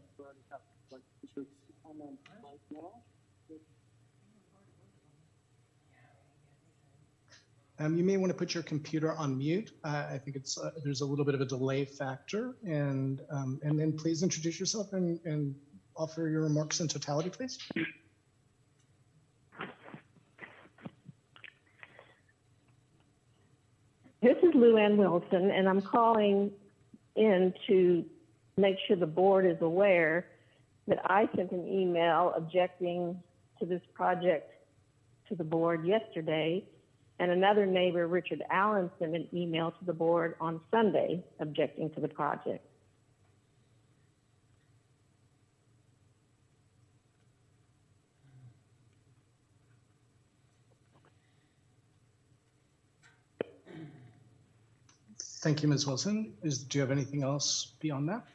You may want to put your computer on mute. I think it's there's a little bit of a delay factor, and then please introduce yourself and offer your remarks in totality, please. This is Luann Wilson, and I'm calling in to make sure the board is aware that I sent an email objecting to this project to the board yesterday, and another neighbor, Richard Allen, sent an email to the board on Sunday objecting to the project. Thank you, Ms. Wilson. Do you have anything else beyond that?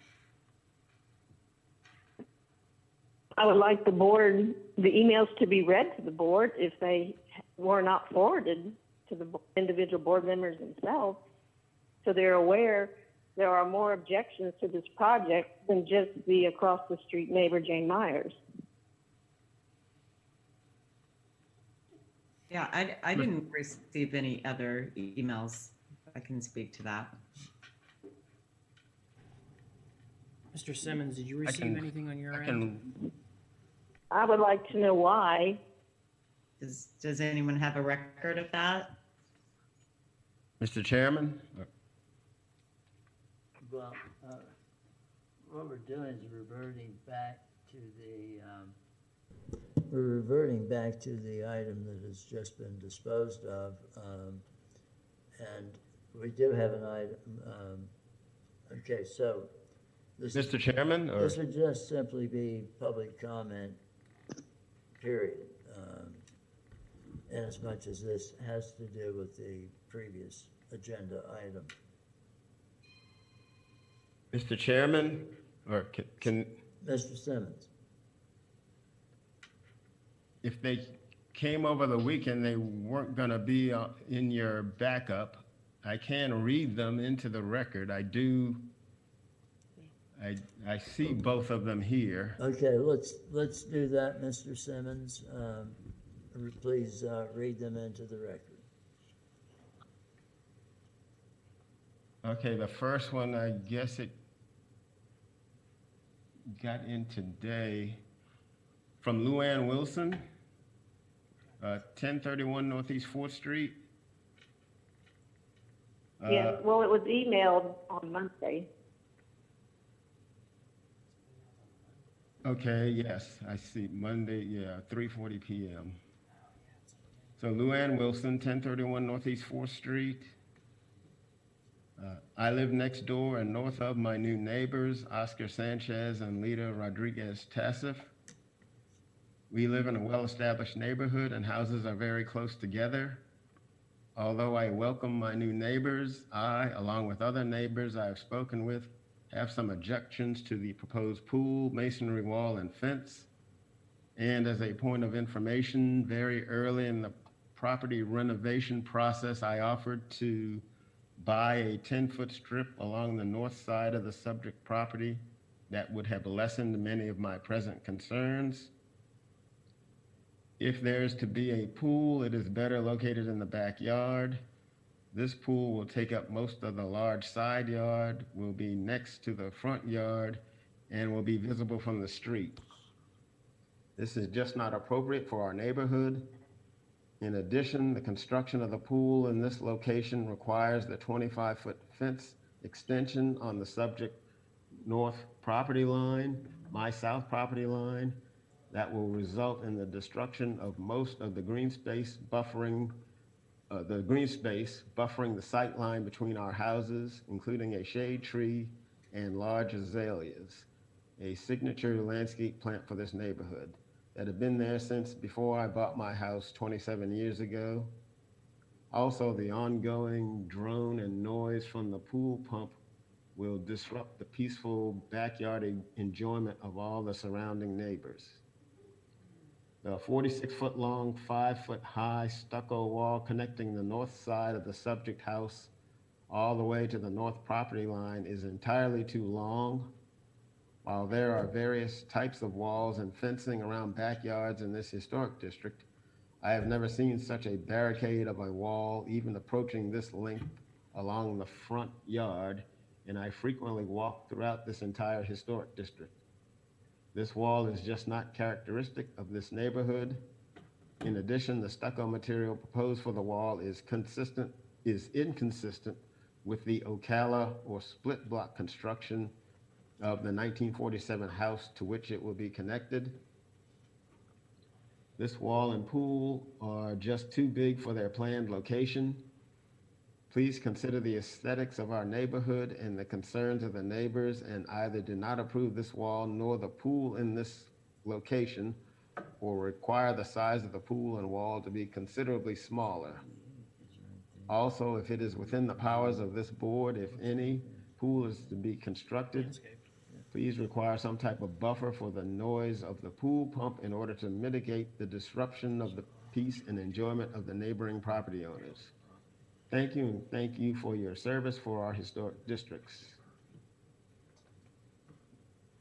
I would like the emails to be read to the board if they were not forwarded to the individual board members themselves, so they're aware there are more objections to this project than just the across the street neighbor, Jane Myers. Yeah, I didn't receive any other emails. I can speak to that. Mr. Simmons, did you receive anything on your end? I would like to know why. Does anyone have a record of that? Mr. Chairman? Well, what we're doing is reverting back to the item that has just been disposed of, and we do have an item. Okay, so Mr. Chairman, or? This would just simply be public comment, period. As much as this has to do with the previous agenda item. Mr. Chairman, or can Mr. Simmons. If they came over the weekend, they weren't going to be in your backup. I can read them into the record. I see both of them here. Okay, let's do that, Mr. Simmons. Please read them into the record. Okay, the first one, I guess it got in today from Luann Wilson, 1031 Northeast 4th Street. Yes, well, it was emailed on Monday. Okay, yes, I see. Monday, yeah, 3:40 p.m. So Luann Wilson, 1031 Northeast 4th Street. I live next door and north of my new neighbors, Oscar Sanchez and Lita Rodriguez Tassif. We live in a well-established neighborhood and houses are very close together. Although I welcome my new neighbors, I, along with other neighbors I have spoken with, have some objections to the proposed pool, masonry wall, and fence. And as a point of information, very early in the property renovation process, I offered to buy a 10-foot strip along the north side of the subject property that would have lessened many of my present concerns. If there is to be a pool, it is better located in the backyard. This pool will take up most of the large side yard, will be next to the front yard, and will be visible from the street. This is just not appropriate for our neighborhood. In addition, the construction of the pool in this location requires the 25-foot fence extension on the subject north property line, my south property line. that will result in the destruction of most of the green space buffering the sight line between our houses, including a shade tree and large azaleas, a signature landscape plant for this neighborhood that have been there since before I bought my house 27 years ago. Also, the ongoing drone and noise from the pool pump will disrupt the peaceful backyard enjoyment of all the surrounding neighbors. The 46-foot long, 5-foot high stucco wall connecting the north side of the subject house all the way to the north property line is entirely too long. While there are various types of walls and fencing around backyards in this historic district, I have never seen such a barricade of a wall even approaching this length along the front yard, and I frequently walk throughout this entire historic district. This wall is just not characteristic of this neighborhood. In addition, the stucco material proposed for the wall is inconsistent with the Ocala or split block construction of the 1947 house to which it will be connected. This wall and pool are just too big for their planned location. Please consider the aesthetics of our neighborhood and the concerns of the neighbors, and either do not approve this wall nor the pool in this location, or require the size of the pool and wall to be considerably smaller. Also, if it is within the powers of this board, if any pool is to be constructed, please require some type of buffer for the noise of the pool pump in order to mitigate the disruption of the peace and enjoyment of the neighboring property owners. Thank you, and thank you for your service for our historic districts.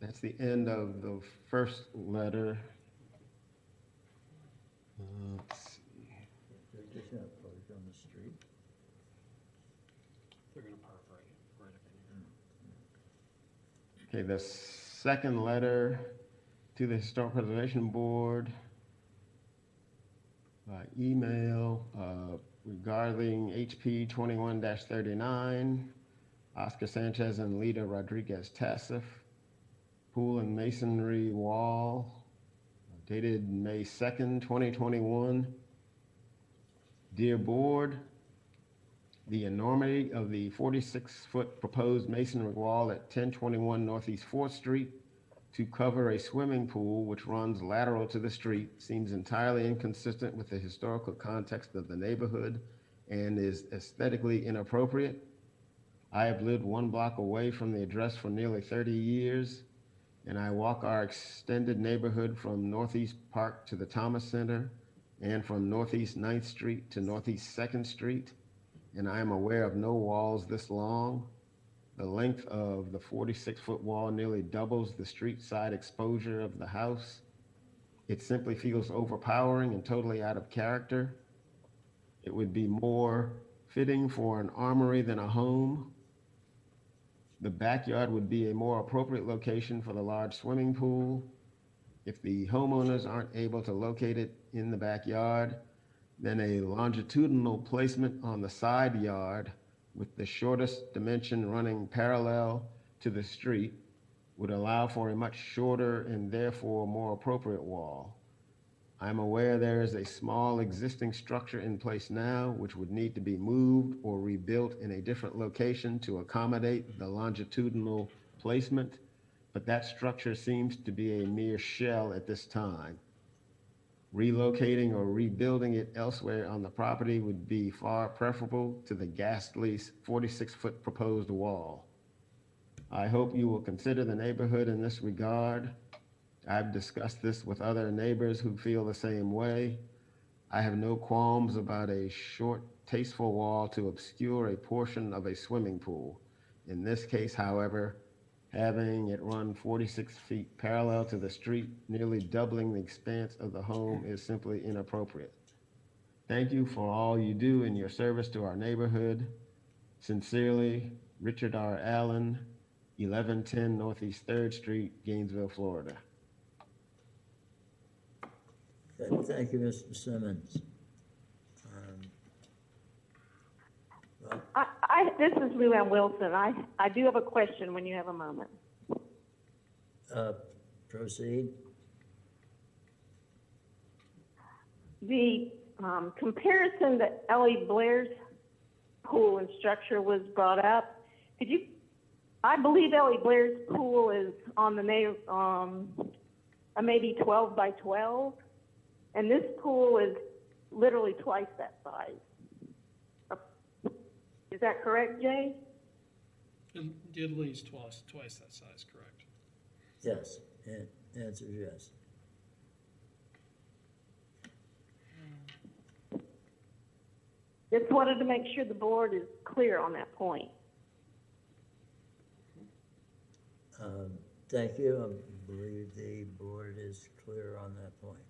That's the end of the first letter. Let's see. They're just gonna park on the street. They're gonna park right up in here. Okay, the second letter to the Historic Preservation Board by email regarding HP 21-39, Oscar Sanchez and Lita Rodriguez Tassif, pool and masonry wall, dated May 2nd, 2021. Dear Board, the enormity of the 46-foot proposed masonry wall at 1021 Northeast 4th Street to cover a swimming pool which runs lateral to the street seems entirely inconsistent with the historical context of the neighborhood and is aesthetically inappropriate. I have lived 1 block away from the address for nearly 30 years, and I walk our extended neighborhood from Northeast Park to the Thomas Center and from Northeast 9th Street to Northeast 2nd Street, and I am aware of no walls this long. The length of the 46-foot wall nearly doubles the street side exposure of the house. It simply feels overpowering and totally out of character. It would be more fitting for an armory than a home. The backyard would be a more appropriate location for the large swimming pool. If the homeowners aren't able to locate it in the backyard, then a longitudinal placement on the side yard with the shortest dimension running parallel to the street would allow for a much shorter and therefore more appropriate wall. I'm aware there is a small existing structure in place now which would need to be moved or rebuilt in a different location to accommodate the longitudinal placement, but that structure seems to be a mere shell at this time. Relocating or rebuilding it elsewhere on the property would be far preferable to the ghastly 46-foot proposed wall. I hope you will consider the neighborhood in this regard. I've discussed this with other neighbors who feel the same way. I have no qualms about a short, tasteful wall to obscure a portion of a swimming pool. In this case, however, having it run 46 feet parallel to the street, nearly doubling the expanse of the home, is simply inappropriate. Thank you for all you do in your service to our neighborhood. Sincerely, Richard R. Allen, 1110 Northeast 3rd Street, Gainesville, Florida. Thank you, Mr. Simmons. This is Lou Ann Wilson. I do have a question when you have a moment. Proceed. the comparison that Ellie Blair's pool and structure was brought up. Could you, I believe Ellie Blair's pool is on the maybe 12 by 12, and this pool is literally twice that size. Is that correct, Jay? At least twice that size, correct? Yes, answer is yes. Just wanted to make sure the board is clear on that point. Thank you. I believe the board is clear on that point.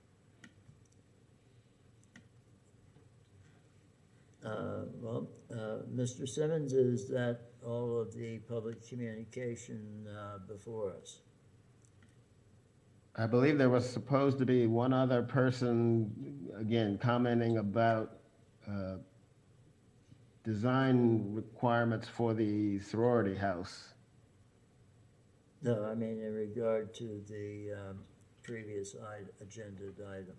Mr. Simmons, is that all of the public communication before us? I believe there was supposed to be one other person, again, commenting about design requirements for the sorority house. No, I mean in regard to the previous agenda item.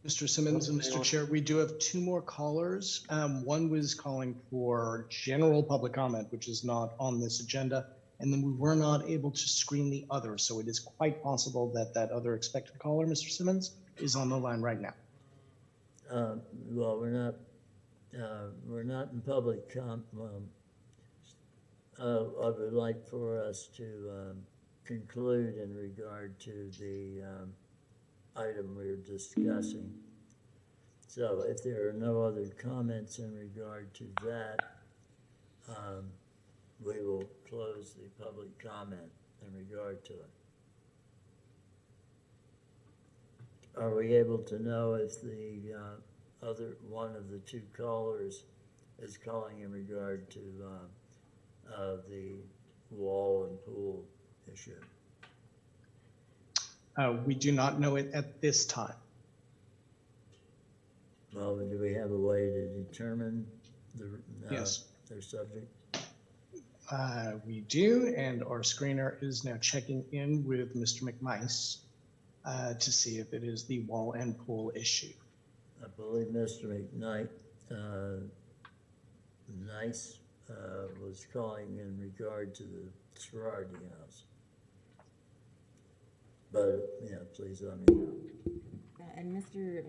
Mr. Simmons and Mr. Chair, we do have two more callers. One was calling for general public comment, which is not on this agenda, and then we were not able to screen the other. So it is quite possible that that other expected caller, Mr. Simmons, is on the line right now. Well, we're not in public comment. I would like for us to conclude in regard to the item we're discussing. So if there are no other comments in regard to that, we will close the public comment in regard to it. Are we able to know if the other one of the two callers is calling in regard to the wall and pool issue? We do not know it at this time. Well, do we have a way to determine Yes. their subject? We do, and our screener is now checking in with Mr. McNice to see if it is the wall and pool issue. I believe Mr. McKnight was calling in regard to the sorority house. But, yeah, please let me know. And Mr.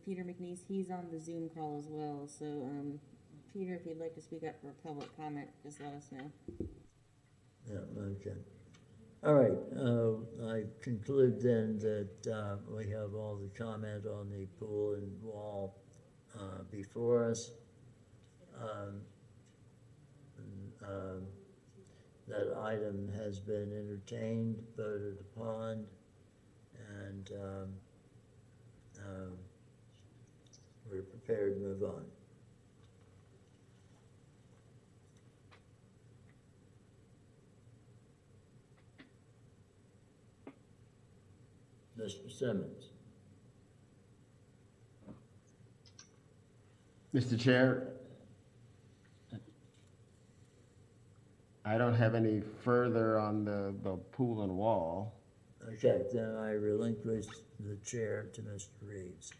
Peter McNeese, he's on the Zoom call as well. So, Peter, if you'd like to speak up for a public comment, just let us know. Yeah, okay. All right, I conclude then that we have all the comment on the pool and wall before us. That item has been entertained, voted upon, and we're prepared to move on. Mr. Simmons. Mr. Chair, I don't have any further on the pool and wall. Okay, then I relinquish the chair to Mr. Reeves.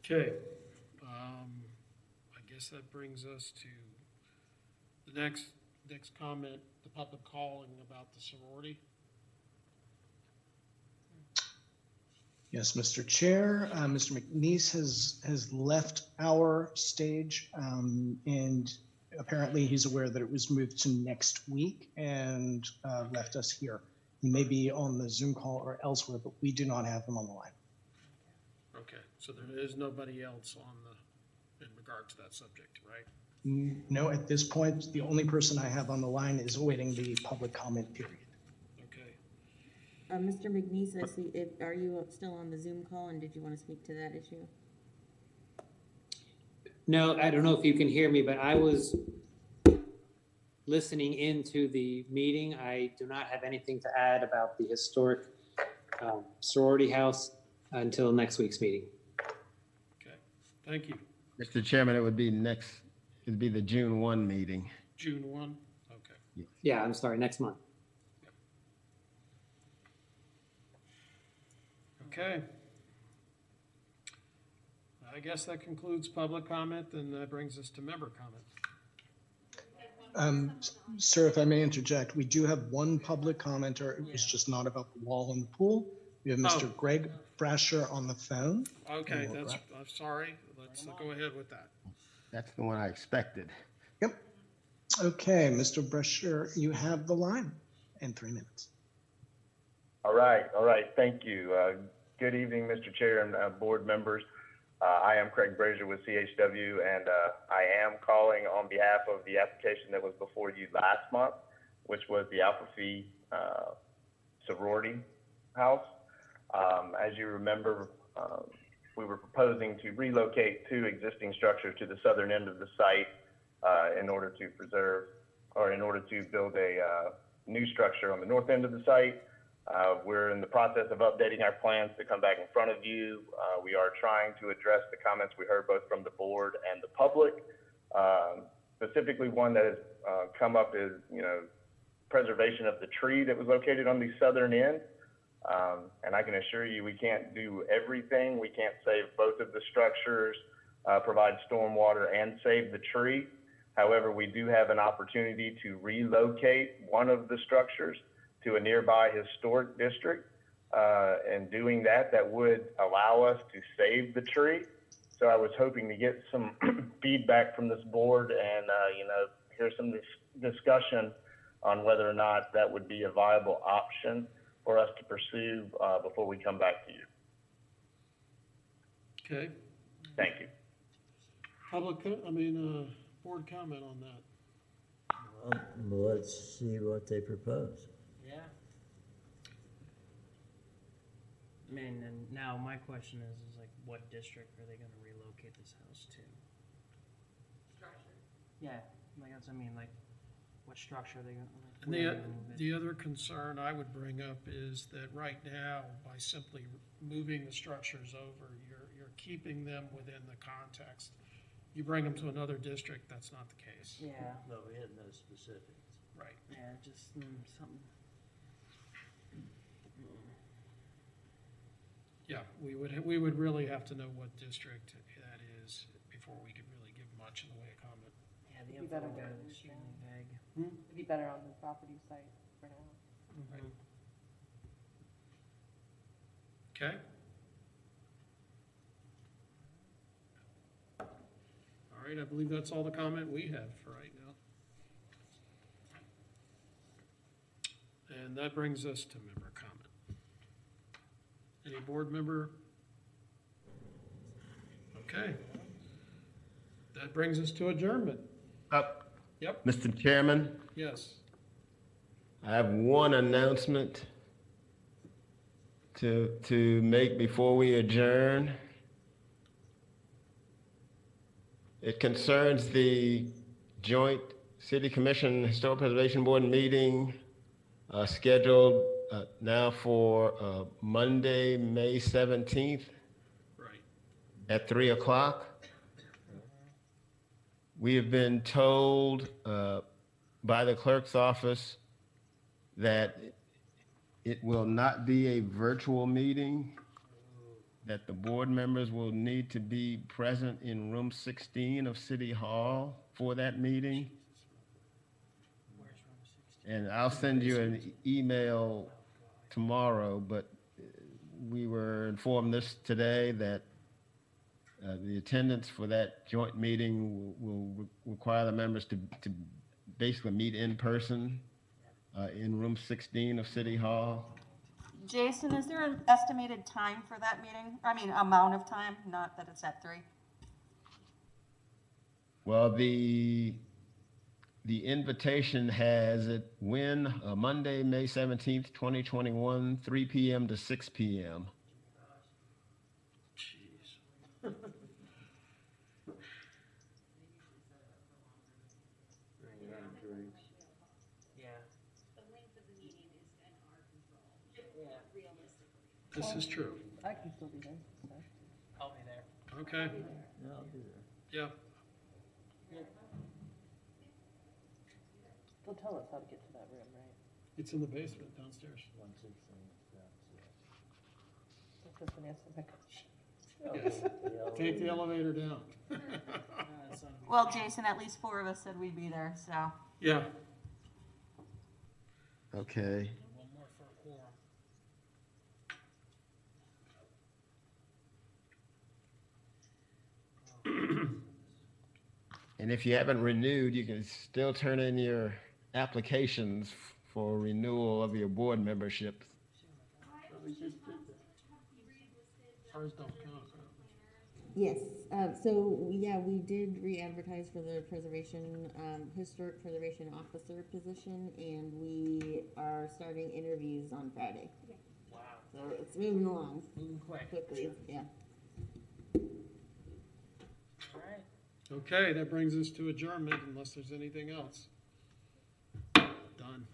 Okay, I guess that brings us to the next comment, the public calling about the sorority. Yes, Mr. Chair, Mr. McNeese has left our stage, and apparently he's aware that it was moved to next week and left us here. He may be on the Zoom call or elsewhere, but we do not have him on the line. Okay, so there is nobody else in regard to that subject, right? No, at this point, the only person I have on the line is awaiting the public comment period. Mr. McNeese, I see. Are you still on the Zoom call, and did you want to speak to that issue? No, I don't know if you can hear me, but I was listening into the meeting. I do not have anything to add about the historic sorority house until next week's meeting. Okay, thank you. Mr. Chairman, it'd be the June 1 meeting. June 1, okay. Yeah, I'm sorry, next month. Okay. I guess that concludes public comment, and that brings us to member comment. Sir, if I may interject, we do have one public commenter. It was just not about the wall in the pool. We have Mr. Greg Brasher on the phone. Okay, I'm sorry. Let's go ahead with that. That's the one I expected. Yep. Okay, Mr. Brasher, you have the line in 3 minutes. All right. Thank you. Good evening, Mr. Chair and board members. I am Craig Brazier with CHW, and I am calling on behalf of the application that was before you last month, which was the Alpha Phi sorority house. As you remember, we were proposing to relocate 2 existing structures to the southern end of the site in order to build a new structure on the north end of the site. We're in the process of updating our plans to come back in front of you. We are trying to address the comments we heard both from the board and the public. Specifically, one that has come up is, preservation of the tree that was located on the southern end. And I can assure you, we can't do everything. We can't save both of the structures, provide stormwater, and save the tree. However, we do have an opportunity to relocate one of the structures to a nearby historic district. And doing that would allow us to save the tree. So I was hoping to get some feedback from this board and, hear some discussion on whether or not that would be a viable option for us to pursue before we come back to you. Okay. Thank you. Board comment on that. Well, let's see what they propose. Yeah. I mean, and now my question is like, what district are they gonna relocate this house to? Structure. Yeah, like, what structure are they gonna, And where are they gonna move it? the other concern I would bring up is that right now, by simply moving the structures over, you're keeping them within the context. You bring them to another district, that's not the case. Yeah. No, we had no specifics. Right. Yeah, just something. Yeah, we would really have to know what district that is before we could really give much in the way of comment. Yeah, the Be info better got on the extremely site. vague. It'd be better on the property site for now. Mhm. Okay. All right, I believe that's all the comment we have for right now. And that brings us to member comment. Any board member? Okay. That brings us to adjournment. Yep. Mr. Chairman, Yes. I have one announcement to make before we adjourn. It concerns the joint City Commission Historic Preservation Board meeting scheduled now for Monday, May 17th. Right. At 3 o'clock. We have been told by the clerk's office that it will not be a virtual meeting, that the board members will need to be present in room 16 of City Hall for that meeting. And I'll send you an email tomorrow, but we were informed this today that the attendance for that joint meeting will require the members to basically meet in person in room 16 of City Hall. Jason, is there an estimated time for that meeting? I mean, amount of time, not that it's at 3. Well, the invitation has it Monday, May 17th, 2021, 3 p.m. to 6 p.m. Yeah. The length of the meeting is in our control, realistically. This is true. I can still be there, so. I'll be there. Okay. Yeah, I'll be there. Yeah. You'll tell us how to get to that room, right? It's in the basement downstairs. That's just an answer to my question. Yes. Take the elevator down. Well, Jason, at least 4 of us said we'd be there, so. Yeah. Okay. One more for a quorum. And if you haven't renewed, you can still turn in your applications for renewal of your board memberships. Ours don't count. Yes, so, yeah, we did re-advertise for the preservation, historic preservation officer position, and we are starting interviews on Friday. Wow. So it's moving along. Moving Quickly, yeah. All right. Okay, that brings us to adjournment unless there's anything else. Done.